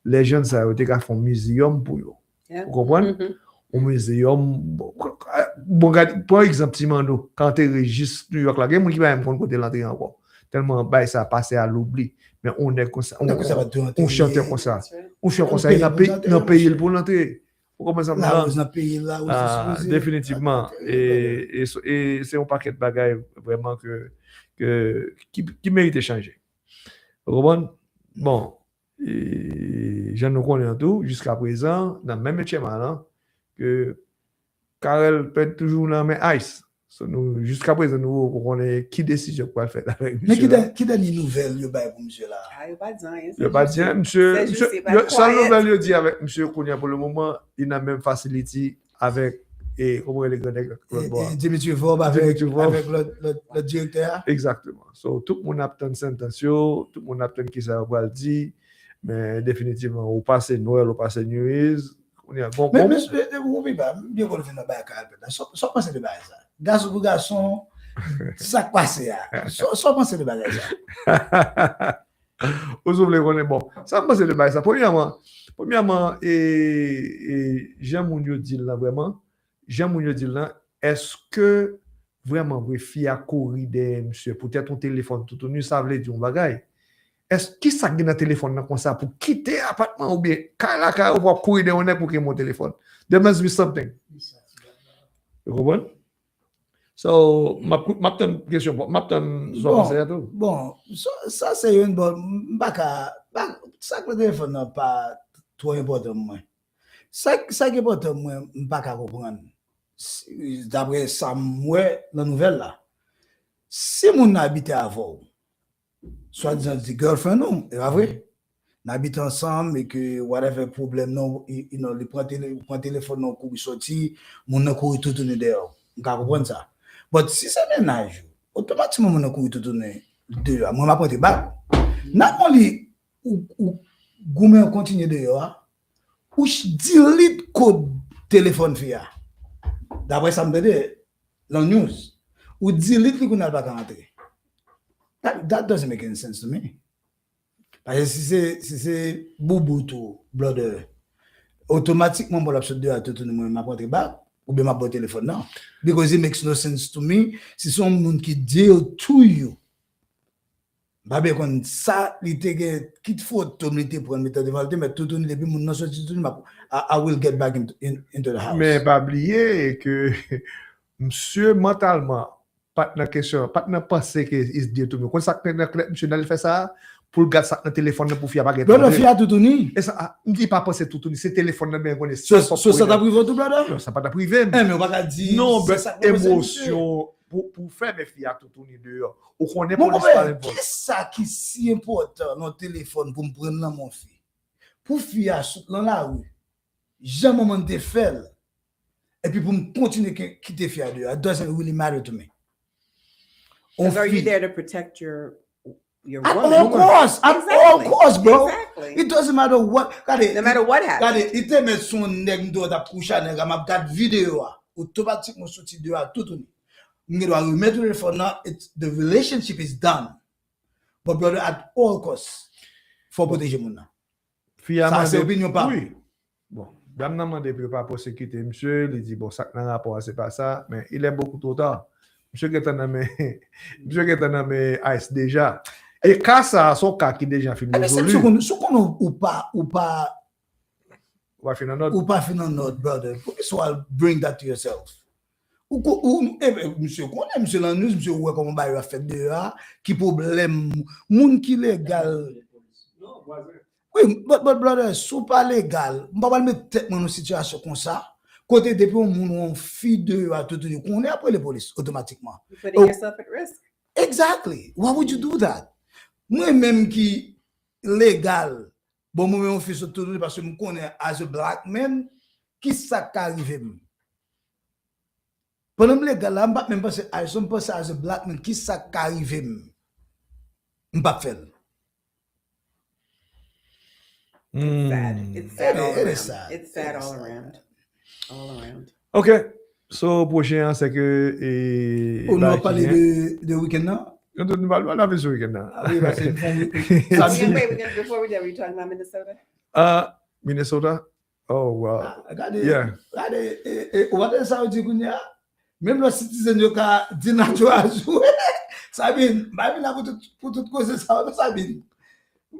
les jeunes, ça a été qu'à faire un muséum pour eux. Vous comprenez? Un muséum, bon, par exemple, Timano, quand tu registres New York, là, il y a des gens qui ne vont pas côté l'entrée encore. Tellement, ça a passé à l'oubli. Mais on est comme ça, on chante comme ça. On chante comme ça, il a payé pour l'entrée. Comment ça marche? Définitivement. Et c'est un paquet de bagages vraiment qui mérite de changer. Vous comprenez? Bon, je ne connais tout jusqu'à présent, dans le même métier malin, que Karel peut toujours dans mes ice. So, jusqu'à présent, nous connaissons qui décide quoi faire avec monsieur. Mais qui donne les nouvelles, le bail pour monsieur là? Il n'y a pas de dire, monsieur. Sa nouvelle, il dit avec monsieur Kounia pour le moment, il a même facilité avec, comment il est grand Dimitri Vob avec le directeur. Exactement. So, tout le monde a une sentence, tout le monde a une qui ça va dire, mais définitivement, au passé Noël, au passé New Year's, on y a bon. Mais Rupipa, bien qu'on le fait dans le bail à sans penser de bail ça. Garçon pour garçon, ça passe là. Sans penser de bail ça. Vous oubliez qu'on est bon. Ça passe de bail ça. Premièrement, Jean Mounio dit là vraiment. Jean Mounio dit là, est-ce que vraiment vous fiez à courir de monsieur peut-être ton téléphone tout nu ça veut dire un bagage. Est-ce qui ça gagne dans téléphone comme ça pour quitter appartement ou bien quand on va courir de on est pour que mon téléphone. There must be something. Vous comprenez? So, ma question, bon, ça c'est une bonne, ça que le téléphone n'est pas trop important moi. Ça qui est important moi, pas qu'à comprendre. D'après ça, moi, la nouvelle là, si mon habite avant, soit disant dit girlfriend non, c'est pas vrai. n'habite ensemble et que whatever problème non, il prend téléphone non pour sortir, mon nan courir tout tourner dehors. On comprendre ça. But si c'est ménage, automatiquement mon nan courir tout tourner dehors. Moi m'a porter bac. N'a pas li ou goumen continue dehors. Ou delete code téléphone fia. D'après ça me dit dans news. Ou delete li qu'on n'a pas rentrer. That doesn't make any sense to me. Parce que si c'est Bouboule tout, brother, automatiquement, pour l'absolu de tout le monde m'a porté back, ou bien m'a porté téléphone, non. Because it makes no sense to me. Si son monde qui deal to you, bah bien, quand ça, il te quitte photo, il te prend, il te devant, mais tout le monde, depuis mon sorti, I will get back into the house. Mais pas oublier que monsieur, mentalement, pas de question, pas de penser que il se dit tout le monde. Quand ça, monsieur, d'aller faire ça, pour garder ça dans le téléphone pour faire baguette. Brother, faire tout tourner. Et ça, on dit pas penser tout tourner, c'est téléphone bien connaît. Ça t'a privé tout, brother? Non, ça pas t'a privé. Mais on va pas dire. Non, émotion pour faire mes filles tout tourner dehors. Ou qu'on est pour l'histoire. Qu'est-ce ça qui est si important dans le téléphone pour me prendre dans mon fille? Pour faire dans la rue, j'ai un moment de faire. Et puis pour me continuer à quitter faire dehors, it doesn't really matter to me. Because are you there to protect your woman? Of course, of course, bro. Exactly. It doesn't matter what. No matter what happens. It te son nèg do da coucher nèg m'a gat vidéo automatiquement sorti de tout tout. Me doit remettre le téléphone now. The relationship is done. But brother, at all costs, faut protéger mon nan. Ça c'est opinion pas. Oui. Bon, dame n'a demandé pour sécurité monsieur, il dit bon ça n'a rapport c'est pas ça, mais il est beaucoup trop tard. Monsieur qui est en ice déjà. Et cas ça, son cas qui déjà fini résolu. Ce qu'on ou pas fin note, brother. Pourquoi bring that to yourself? Monsieur, qu'on aime monsieur la news, monsieur ouais comment ba yo fait dehors, qui problème moun qui légal. Oui, but brother, sou pas légal. On pas mettre tête dans une situation comme ça. Côté depuis on fille de à tout on est après les polices automatiquement. You're putting yourself at risk. Exactly. Why would you do that? Moi même qui légal, bon moi on fait tout parce que me connais as a black man, qui ça qu'arrive. Pendant légal là, pas même parce que sont pas as a black man, qui ça qu'arrive. M'pas faire. It's sad all around. It's sad all around. All around. OK. So prochain c'est que on va parler de week-end là. On va parler de week-end là. Wait, before we do, were you talking about Minnesota? Minnesota. Oh wow. Yeah. What is ça dit kunya? Même le citizen yo ka dinajo azu. Sabine, ba la pour toute cause ça Sabine.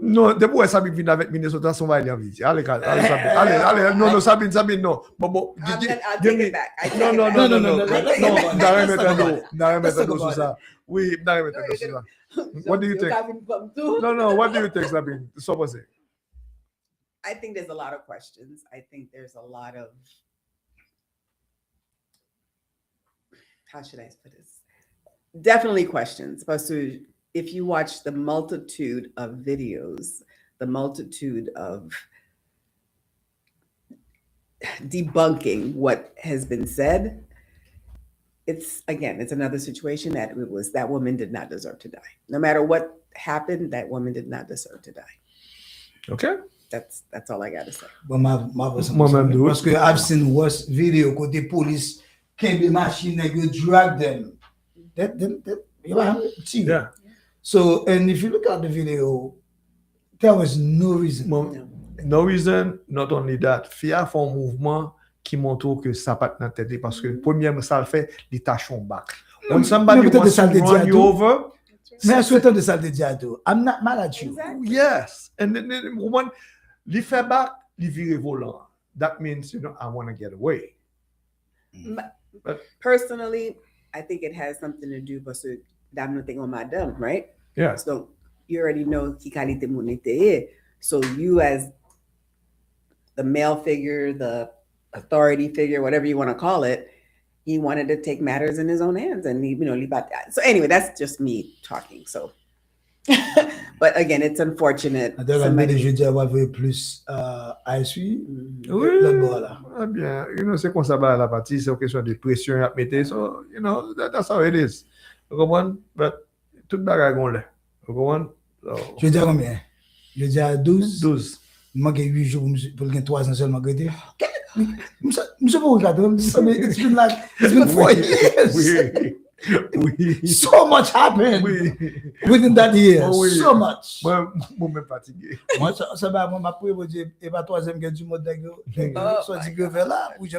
Non, depuis Sabine vient avec Minnesota, son va aller en visite. Allez, allez, non, Sabine, non. Bon, I'll take it back. Non, mettre sur ça. Oui, mettre sur ça. What do you think? No, what do you think, Sabine? So what's it? I think there's a lot of questions. I think there's a lot of, how should I put this? Definitely questions. But if you watch the multitude of videos, the multitude of debunking what has been said, it's another situation that woman did not deserve to die. No matter what happened, that woman did not deserve to die. Okay. That's all I got to say. Parce que I've seen worse video côté police came the machine and you drag them. Yeah. So, and if you look at the video, there was no reason. No reason, not only that. Fia fait un mouvement qui montre que ça pas dans tête parce que premièrement ça le fait les tâchons back. When somebody wants to run you over, mais je souhaite de ça de diado. I'm not mad at you. Exactly. Yes. And then woman, li fait back, li vire volant. That means, I want to get away. But personally, I think it has something to do with damn nothing on my dumb, right? Yeah. So you already know ki kalite monete. So you as the male figure, the authority figure, whatever you want to call it, he wanted to take matters in his own hands and leave that. So anyway, that's just me talking. So But again, it's unfortunate. Je dis avoir plus à suivre. Oui, bien. You know, c'est comme ça la partie, c'est une question de pression à mettre. So, you know, that's how it is. You comprends? But tout bagage on là. You comprends? Je dis combien? Je dis à 12. 12. Moi, j'ai 8 jours pour gagner 3 ans seulement. Monsieur Bouboule, it's been 4 years. So much happened within that year. So much. Moi, même fatigué. Moi, ça va, moi, ma prière, et ma troisième guerre du monde, so dit que là, où j'ai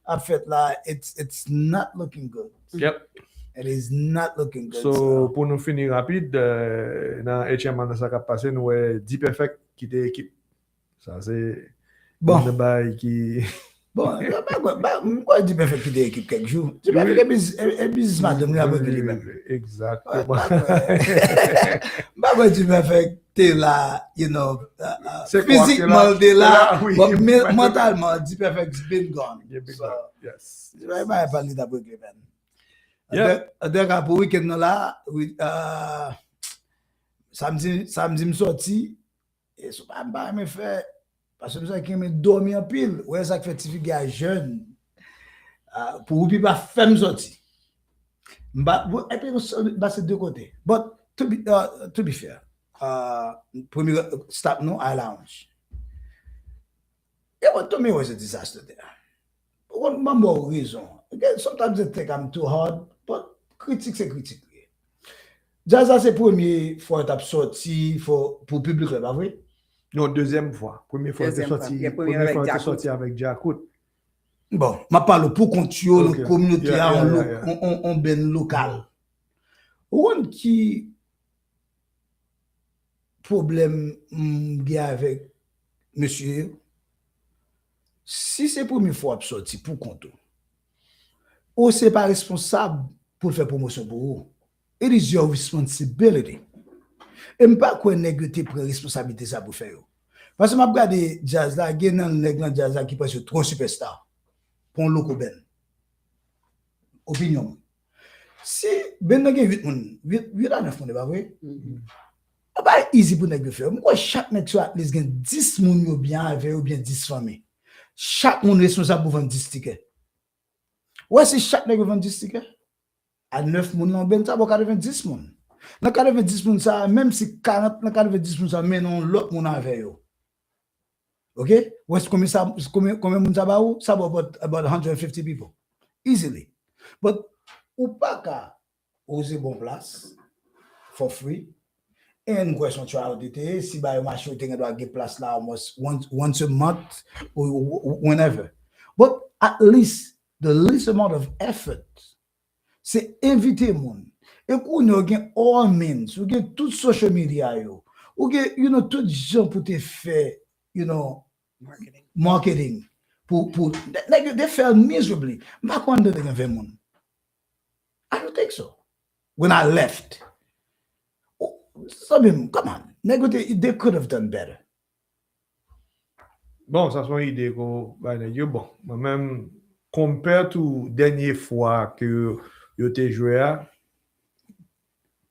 en fait là, it's not looking good. Yep. It is not looking good. So, pour nous finir rapide, dans HM, ça a passé, nous, 10 perfect qui était équipe. Ça, c'est bon. Qui. Bon, moi, je vais faire quitter l'équipe quelques jours. Je vais faire un businessman de moi avec lui-même. Exactement. Moi, je vais faire t'es là, you know, physiquement, t'es là, mais mentalement, je vais faire it's been gone. Yes. Je vais pas parler d'abord lui-même. D'ailleurs, pour le week-end là, samedi, me sorti, et ce pas me faire. Parce que nous avons dormi en pile. Ouais, ça fait petit gars jeune. Pour Rupipa faire sortir. Et puis, c'est deux côtés. But to be fair, premier stop nous à lounge. Yeah, to me was a disaster there. One more reason. Again, sometimes they think I'm too hard, but critique c'est critique. Jazza c'est première fois que tu as sorti pour public, pas vrai? Non, deuxième fois. Première fois que tu es sorti avec Jacout. Bon, je parle pour continuer la communauté en ben local. Un qui problème avec monsieur, si c'est la première fois que tu sorti pour compte, ou c'est pas responsable pour faire promotion pour vous. It is your responsibility. Et je ne sais pas quoi négocier pour responsabilité ça pour faire. Parce que je regarde jazz là, il y a un jazz qui passe trop superstar pour un loco ben. Opinion. Si ben n'a 8 à 9 moun, pas vrai? Pas easy pour négocier. Moi chaque nèg soit at least 10 moun bien avec ou bien 10 familles. Chaque moun responsable pour vendre 10 tickets. Ouais, si chaque nèg vend 10 tickets à 9 moun nan ben ça 90 moun. Dans 90 moun ça même si 40 dans 90 moun ça mais non l'autre moun avec yo. OK? Combien moun ça ba ou? Ça about 150 people easily. But ou pas ka oser bon place for free. And question trial d'été si ba yo marché ou doit get place là almost once a month or whenever. But at least the least amount of effort c'est inviter moun. Et qu'on a all means, ou get tout social media yo, ou get tout gens pour te faire, marketing pour they fail miserably. Ma quand de gen moun. I don't think so. When I left, Sabine, come on, they could have done better. Bon, ça c'est une idée qu'on va dire bon, moi-même compare to dernière fois que yo te joué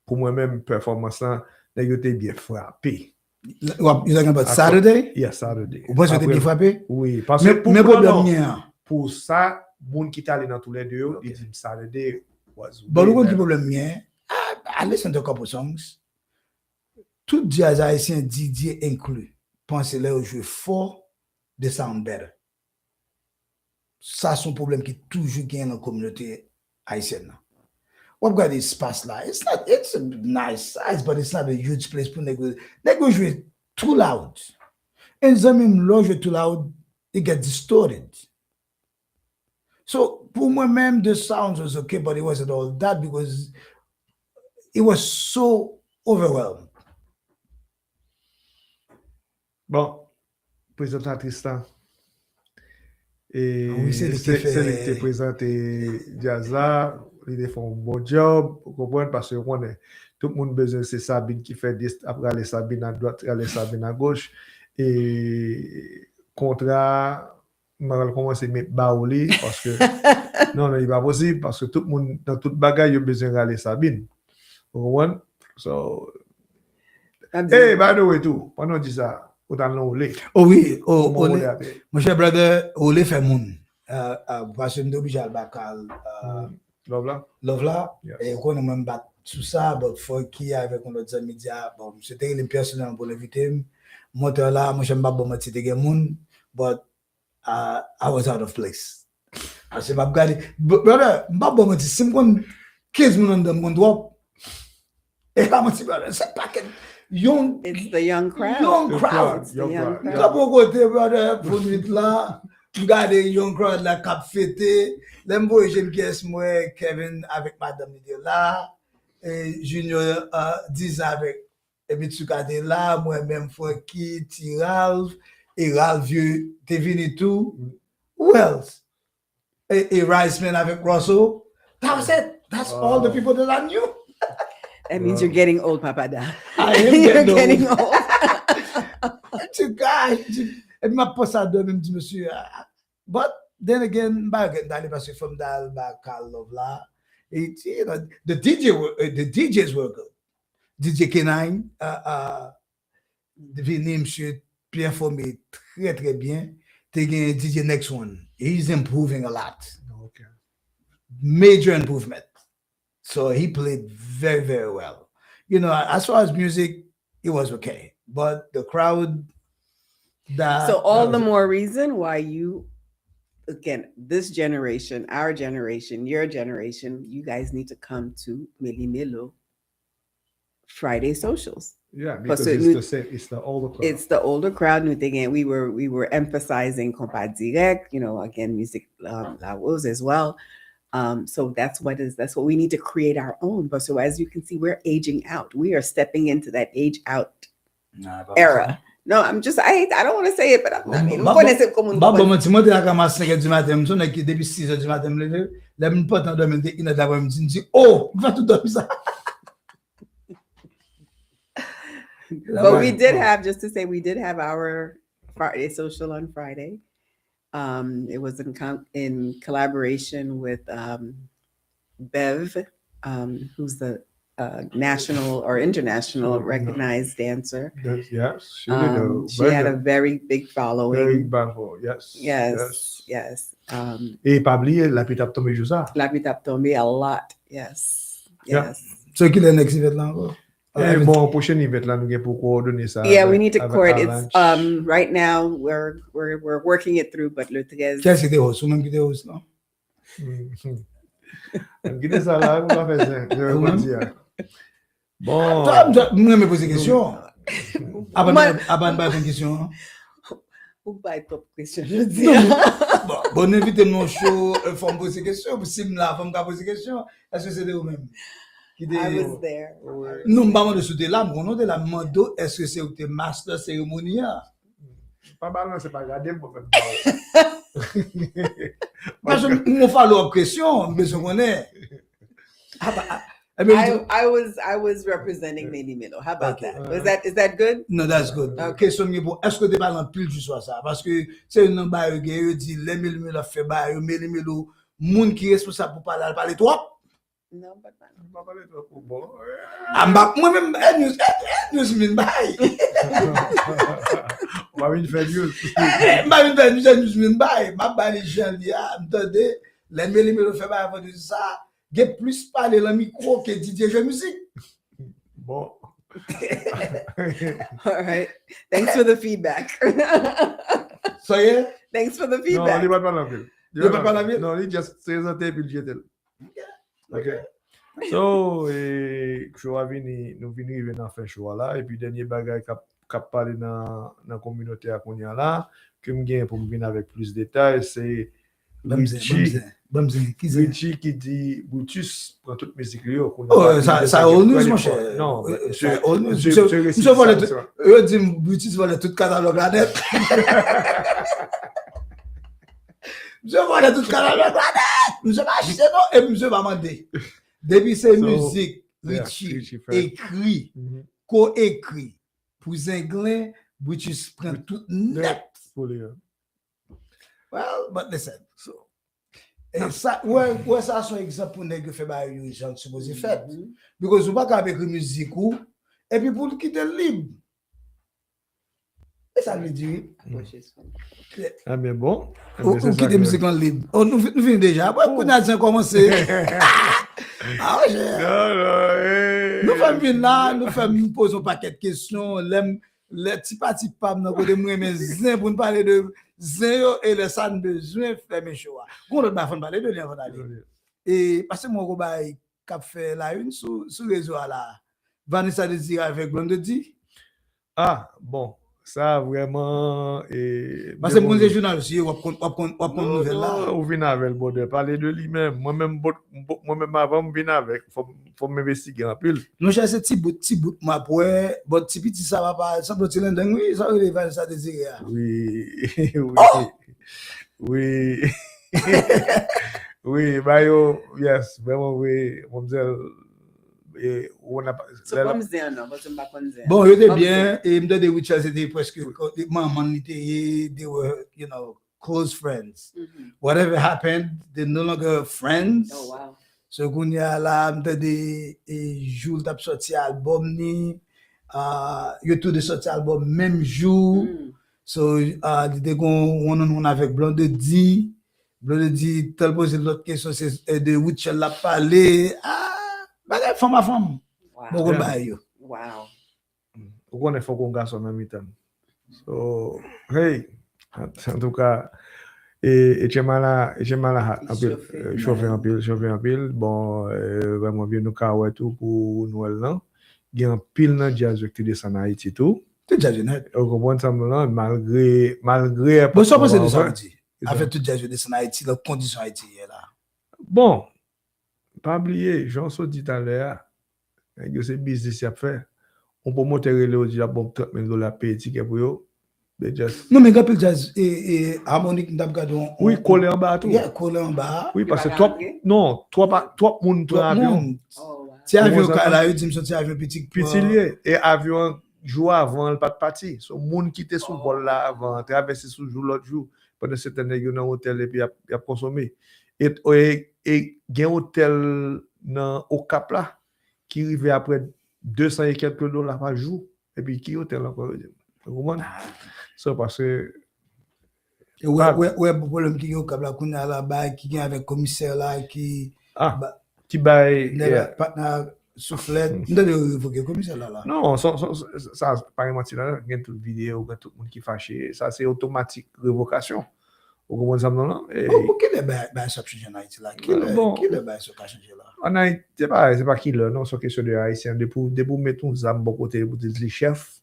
pour moi-même performance là yo te bien frappé. You're talking about Saturday? Yes, Saturday. Vous pensez que tu bien frappé? Oui, parce que pour ça moun qui t'allait dans tous les deux, il dit Saturday was but le problème mien, I listen to a couple songs. Tout jazz haïtien DJ inclus. Pensez là jouer fort, they sound better. Ça c'est un problème qui toujours gagne dans la communauté haïtienne. What got this space là? It's a nice size, but it's not a huge place pour négocier. Négocier too loud. And même loge too loud, it gets distorted. So pour moi-même, the sound was okay, but it wasn't all that because it was so overwhelmed. Bon, président Tristan. Et oui, c'est lui qui présenté Jazza, il fait un bon job, vous comprenez, parce que tout le monde besoin c'est Sabine qui fait des après les Sabine à droite, les Sabine à gauche et contrat on va commencer à mettre Baouli parce que non, il pas possible parce que tout le monde dans toute bagaille il a besoin d'aller Sabine. Vous comprenez? So Hey, by the way, tout, pendant dit ça, autant l'olé. Oh oui, olé. Mon cher brother, olé fait moun. Parce que nous obligés à bacal. Love là. Et qu'on a même battu tout ça, but for qui avec un autre média, bon, c'était une personne pour l'inviter. Moteur là, moi j'aime pas bon match de moun, but I was out of place. Parce que m'a regardé, brother, pas bon match, c'est mon 15 minutes dans mon doigt. Et là, moi brother, c'est pas que young. It's the young crowd. Young crowd. It's the young crowd. Quand on côté brother, pour nuit là, regardez young crowd là cap fêté, les boys j'aime guess moi Kevin avec madame de là, et Junior 10 avec et puis tu regardez là, moi même Franky, Ralph et Ralph vieux, t'es venu tout. Who else? Et Riceman avec Russell. That was it. That's all the people that I knew. That means you're getting old, Papa Da. I am getting old. Tu gars, et m'a passé à deux même dit monsieur. But then again, d'aller passer from that back Carl Love là. It, you know, the DJs were good. DJ K9, devenu monsieur performé très très bien. Taking DJ Next One, he's improving a lot. Okay. Major improvement. So he played very, very well. You know, as far as music, it was okay. But the crowd, so all the more reason why you, again, this generation, our generation, your generation, you guys need to come to Meli Melo Friday socials. Yeah, because it's the same. It's the older crowd. It's the older crowd. And again, we were emphasizing compas direct. You know, again, music la rose as well. So that's what we need to create our own. But so as you can see, we're aging out. We are stepping into that age out era. No, I don't want to say it, but I mean, but we did have, just to say, we did have our Friday social on Friday. It was in collaboration with Bev, who's the national or international recognized dancer. Yes, she had a very big following. Very big following. Yes. Et pas oublier la pitap tombe jousa. La pitap tombe a lot. Yes. So qui est next event là encore? Bon, prochain event là nous gain pour coordonner ça. Yeah, we need to coordinate. It's right now we're working it through, but le 13. Qu'est-ce que tu as? Même qui tu as non? Qui ça là, on va faire ça. Je vais dire. Bon. Toi, me poser question. Avant pas une question. Ou pas top question, je dis. Bon, invitez mon show, faut me poser question, si me là, faut me poser question. Est-ce que c'est de vous-même? I was there. Non, pas de souder là, mon nom de la mando, est-ce que c'est au master cérémonie? Pas balance, c'est pas garder pour faire. Parce que mon follow-up question, mais je connais. I was representing Meli Melo. How about that? Is that good? No, that's good. Question pour est-ce que tu parles pile du soir ça parce que c'est une bail que dit les Meli Melo fait bail Meli Melo monde qui responsable pour parler trop. Non, pas parler trop bon. Moi même news min bail. Ma une fait news. Ma une fait news min bail. Ma bail les gens li attendez les Meli Melo fait bail avant de ça. Get plus parler le micro que DJ jouer musique. Bon. All right. Thanks for the feedback. So yeah. Thanks for the feedback. Non, il va pas l'enlever. Il va pas l'enlever. Non, il juste présenter puis jeter. Okay. So, show nous venir dans faire show là et puis dernier bagage cap parler dans communauté à Konya là que me gagne pour me venir avec plus de détails c'est Richie qui dit Boutus prend toute musique là. Oh, ça all news mon cher. Non, c'est all news. Je vois le dit Boutus voilà tout catalogue là net. Je vois tout catalogue là net. Je vais acheter non et je vais demander. Depuis ces musiques Richie écrit, co-écrit pour Zinglin, Boutus prend tout net. Well, but listen, so ça, ouais, ça, c'est un exemple pour nègre fait par les gens supposés faire. Because vous pas avec musique ou et puis pour quitter libre. Et ça veut dire. Ah, mais bon. Ou quitter musique en libre. Oh, nous finissons déjà. Après, on a commencé. Ah, nous faisons bien là, nous faisons poser un paquet de questions. Les petits partis pas nous côté moi mais zin pour nous parler de zin et le ça besoin faire mes choix. On doit pas parler de lien d'aller. Et parce que moi bail cap fait la une sur réseau là. Vanessa Désir avec Blondie. Ah, bon. Ça vraiment parce que mon journal aussi on nouvelle là on vient avec le bonheur parler de lui-même moi-même avant me venir avec faut m'investiguer un peu nous chercher petit bout moi pour bon petit ça va pas ça peut dire oui ça va ça désirer oui oui oui bah yo yes vraiment oui on dit et on a bon il était bien et me de Richard c'était presque maman était they were you know close friends whatever happened they're no longer friends so kounya la me de jour t'a sorti album ni yo tout de sorti album même jour so they go one on one avec Blondie tel poser l'autre question c'est de Richard l'a parlé femme à femme. Wow. On est fort qu'on garçon en même temps. So, hey, en tout cas, et j'ai mal à chauffer un pile. Bon, vraiment bien nous carrer tout pour Noël là. Il y a un pile dans jazz qui descend en Haïti tout. C'est jazz net. On comprend ça malgré. Bon, ça c'est de Haïti. Avec tout jazz descend en Haïti, la condition Haïti est là. Bon. Pas oublier, j'en suis dit tout à l'heure, c'est business à faire. On peut monter le haut, bon, $30,000 payer ticket pour eux. Non, mais gapil jazz et harmonique n'a pas gardé. Oui, coller en bas tout. Yeah, coller en bas. Oui, parce que toi monde toi avion. Si avion là, il dit me avion petit lié et avion jour avant le pas de parti. So monde qui était sous vol là avant traverser sous jour l'autre jour pendant cette année dans hôtel et puis il a consommé. Et gen hôtel au Cap là qui arrivait après 200 et quelques dollars par jour et puis qui hôtel encore vous comprenez ça parce que ouais problème qui au Cap là qu'on a là-bas qui avec commissaire là qui bail partenaire soufflet de évoquer commissaire là non ça pas mentir là gen toute vidéo tout le monde qui fâché ça c'est automatique révocation. Vous comprenez ça non? Quel est le substitution en Haïti là? Quel est le sur qu'a changé là? En Haïti, c'est pas qui là, non, c'est question de haïtien de pour mettre un zam bon côté pour dire les chefs.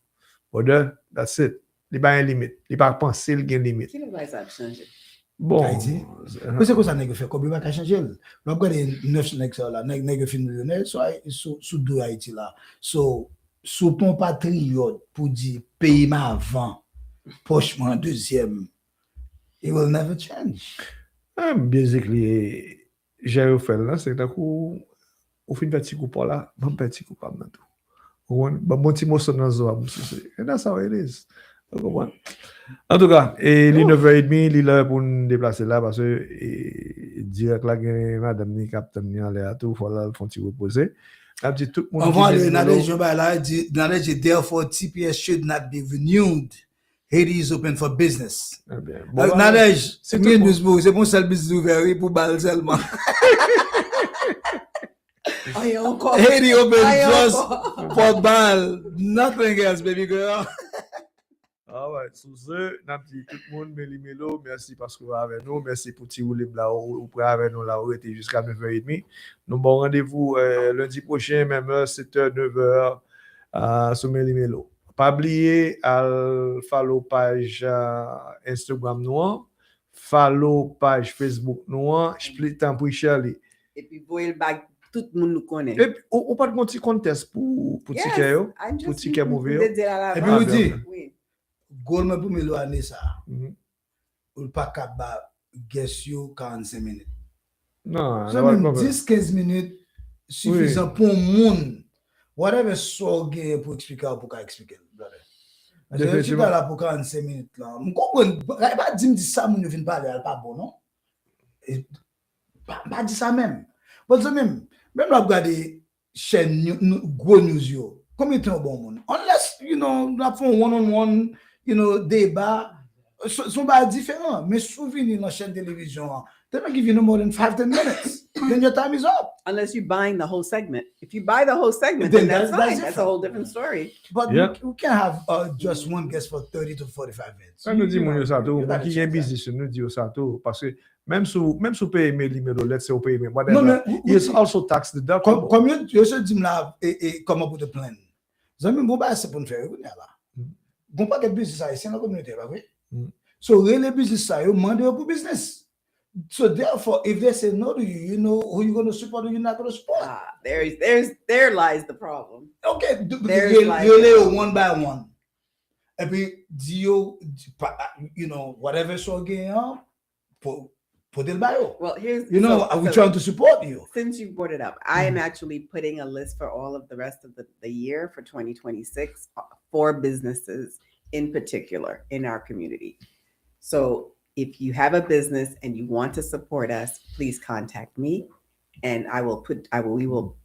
Order, that's it. Il pas une limite, il pas penser il gain limite. Quel est ça changer? Bon, Haïti. Mais c'est quoi ça nèg fait comme il va changer? L'on regarde 9 nèg ça là, nèg fin millionnaire sous deux Haïti là. So sous ton patriote pour dire pays ma avant, poche moi deuxième. It will never change. Basically, j'ai fait là, c'est d'un coup, au fin petit coup pas là, bon petit coup pas dans tout. Bon petit morceau dans zoa, and that's how it is. En tout cas, et il 9h30, il est là pour nous déplacer là parce que direct là, madame ni capitaine ni aller à tout, faut là font petit reposer. On dit tout le monde. On va aller dans les jours là, dans les jours therefore TPS should not be renewed. Haiti is open for business. Nadej, c'est bien news, c'est bon seul business ouvert pour bal seulement. Haiti open just for bal, nothing else, baby girl. Ah ouais, sous ce, n'a dit tout le monde, Meli Melo, merci parce que vous êtes avec nous, merci pour petit rouler là, ou prêt avec nous là, où était jusqu'à 9h30. Nous bon rendez-vous lundi prochain, même heure, 7h, 9h, sur Meli Melo. Pas oublier à follow page Instagram nous, follow page Facebook nous, split temps pour Shirley. Et puis voyez le bag tout le monde nous connaît. Et puis on pas de petit contest pour ticket yo, pour ticket mauvais. Et puis vous dit goal me pour me lo année ça. Ou pas capable guess you 45 minutes. Non, 10-15 minutes suffisant pour monde. Whatever so gay pour expliquer pour expliquer brother. Je suis pas là pour 45 minutes là. Je comprends pas dire ça mon vient parler pas bon non. Et pas dire ça même. Parce que même là regarder chaîne gros news yo. Combien de temps bon monde? Unless, nous avons one-on-one, débat, sont pas différents. Mais souvenir dans la chaîne de télévision, they don't give you no more than 5-10 minutes. Then your time is up. Unless you're buying the whole segment. If you buy the whole segment, then that's fine. That's a whole different story. But we can't have just one guest for 30 to 45 minutes. Nous disons ça tout, qui est business, nous disons ça tout, parce que même si paye Meli Melo, let's say paye whatever, it's also tax deductible. Comme je se dis là et comment pour te plaindre. Zami bon ba c'est pour nous faire là. Bon pas de business haïtien dans la communauté là, oui. So really business ça yo mandé pour business. So therefore, if they say no to you, you know who you're going to support or you're not going to support. There lies the problem. Okay, you lay one by one. And puis, whatever so again, put it by you. Well, here's we're trying to support you. Since you brought it up, I am actually putting a list for all of the rest of the year for 2026 for businesses in particular in our community. So if you have a business and you want to support us, please contact me, and we will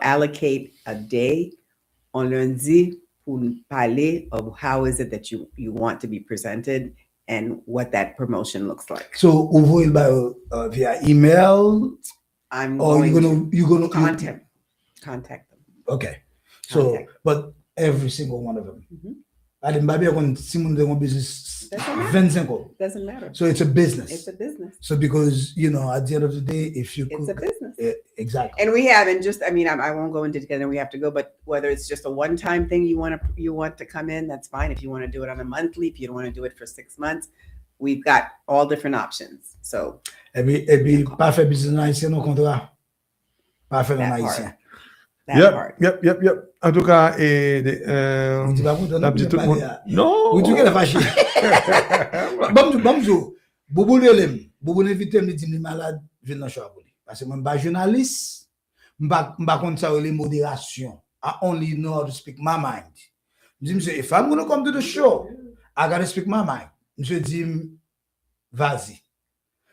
allocate a day on lundi pour parler of how is it that you want to be presented and what that promotion looks like. So over by via email, you're gonna contact them. Okay, so but every single one of them. I didn't buy on Simon business. Doesn't matter. So it's a business. It's a business. So because at the end of the day, if you it's a business. Exactly. And we have, and just I won't go into together. We have to go, but whether it's just a one-time thing you want to come in, that's fine. If you want to do it on a monthly, if you don't want to do it for 6 months, we've got all different options. So. Pas faire business haïtien au contrat. Pas faire en haïtien. Yep. En tout cas, la petite tout le monde. Non! Vous trouvez la fâché? Bonjour. Bouboule invite me dit me malade, viens dans show parce que moi pas journaliste, m'pas contre ça les modération. I only know how to speak my mind. Je dis monsieur, if I'm going to come to the show, I got to speak my mind. Monsieur dit vas-y.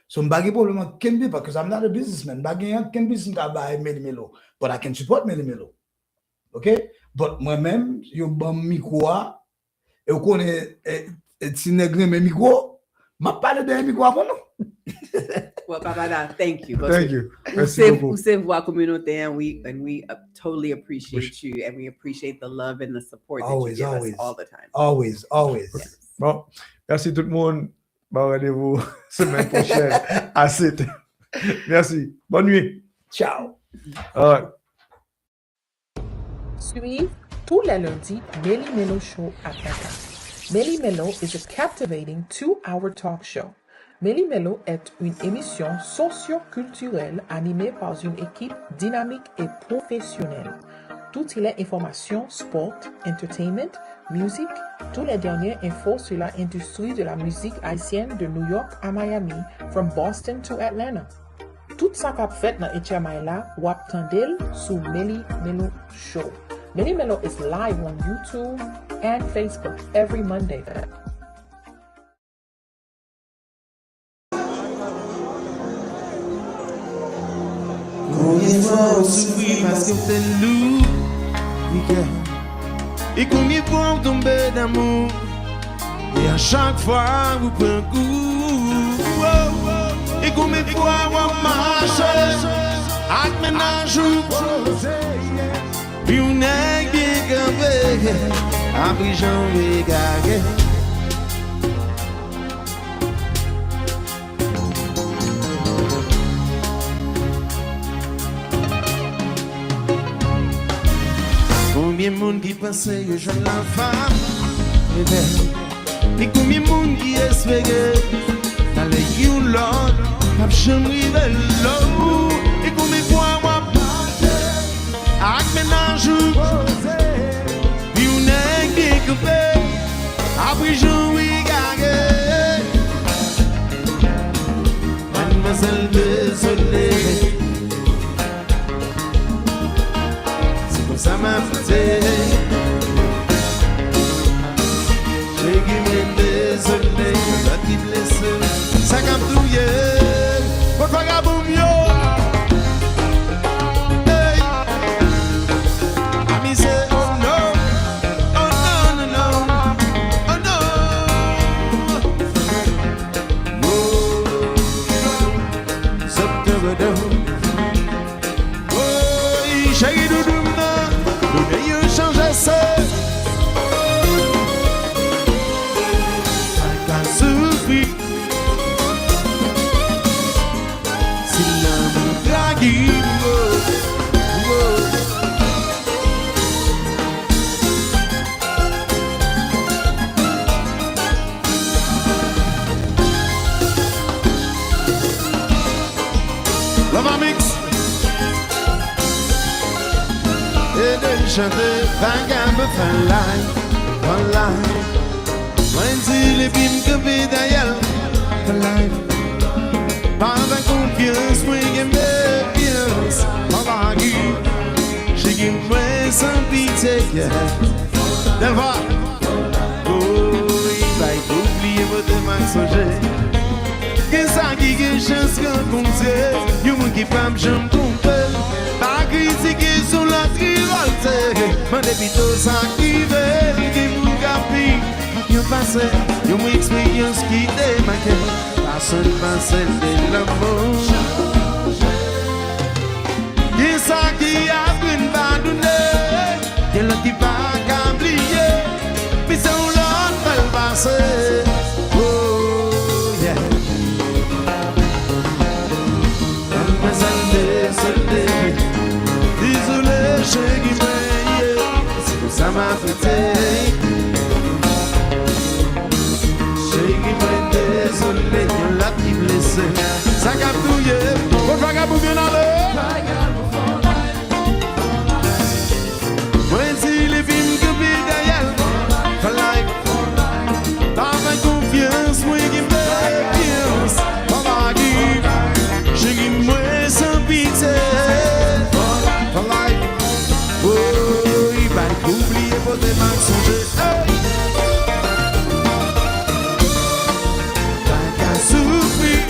So m'pas problème can be because I'm not a businessman. M'pas can business buy Meli Melo, but I can support Meli Melo. Okay? But moi-même, yo bon micro et on connaît ti nègre mais micro, m'a parlé de micro avant non. Well, Papa, thank you. Thank you. Vous savez voix communautaire, and we totally appreciate you, and we appreciate the love and the support that you give us all the time. Always. Yes. Bon, merci tout le monde. Bon rendez-vous semaine prochaine à 7. Merci. Bonne nuit. Ciao. All right. Suivez tous les lundis Meli Melo Show à Dakar. Meli Melo is a captivating 2-hour talk show. Meli Melo est une émission socio-culturelle animée par une équipe dynamique et professionnelle. Toutes les informations, sport, entertainment, musique, toutes les dernières infos sur l'industrie de la musique haïtienne de New York à Miami, from Boston to Atlanta. Tout ça qu'a fait dans HMI wap tandel sur Meli Melo Show. Meli Melo is live on YouTube and Facebook every Monday. Combien de fois on souffrit parce qu'on fait loup, et combien de fois on tombe d'amour, et à chaque fois vous prenez un coup, et combien de fois on marche, avec ménage ou puis on est bien campé, après j'en vais gaguer. Combien de monde qui pensait que j'aime la femme, et combien de monde qui espérait d'aller you Lord, pas jamais de l'eau, et combien de fois moi avec ménage puis on est bien coupé, après j'en vais gaguer. Mademoiselle désolée, ça m'a fouté. J'ai guimé désolé, la petite blessée, ça m'a douillé. Pour vagabond mieux. Hey, I me say oh no. chanter, bagarre me fait live, live. Moi dis les bimes que vais d'ailleurs, live. Par la confiance, moi j'ai méfiance, par la gueule, j'ai qu'une moi sans pitié. D'abord, oh, il va oublier votre mensonge. Qu'est-ce qui est chance qu'on compte, you m'en qui pas me j'aime tromper. Pas critiquer sur la révolte, mais depuis tout ça qui veut, qui vous capit, you passe, you m'expérience qui démarque, pas seulement celle de l'amour. Qu'est-ce qui a une badouné, que l'autre qui va oublier, puis c'est l'autre va le passer. Désolé, j'ai guimé, ça m'a fêté. J'ai guimé, désolé, on l'a qui blessé. Ça captouille, bon vagabond bien allé. Moi, si les films que puis d'ailleurs, like, dans ma confiance, moi qui me confiance, on va dire, j'ai guimé sans pitié. Oubliez vos mensonges. T'as qu'à souffrir.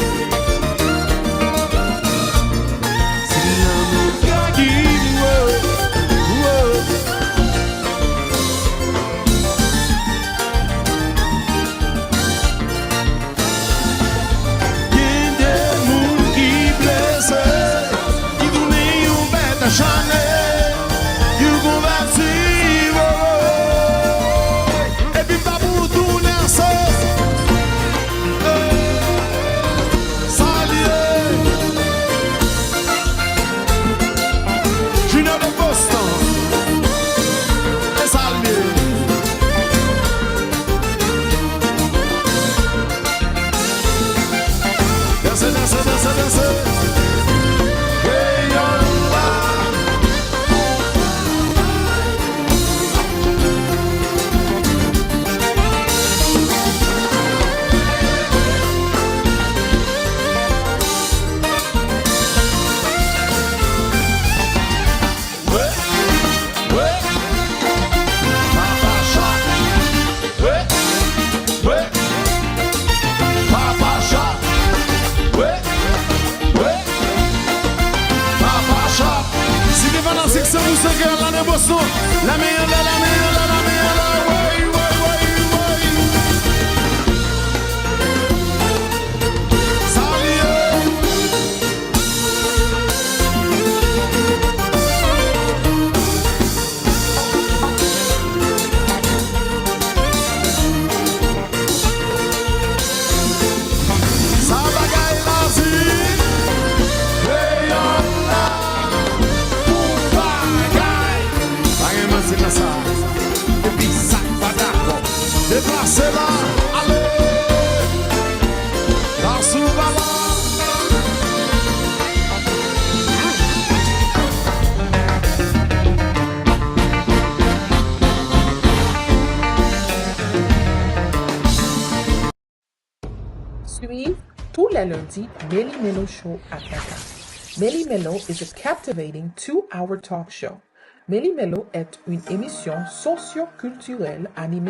C'est l'amour qui y a des mouns qui blessent, qui tournent une bête à chaner. You converti. La meilleure, way, Déplacez-la, allez, dans ce ballon. Suivez tous les lundis Meli Melo Show à Dakar. Meli Melo is a captivating 2-hour talk show. Meli Melo est une émission socio-culturelle animée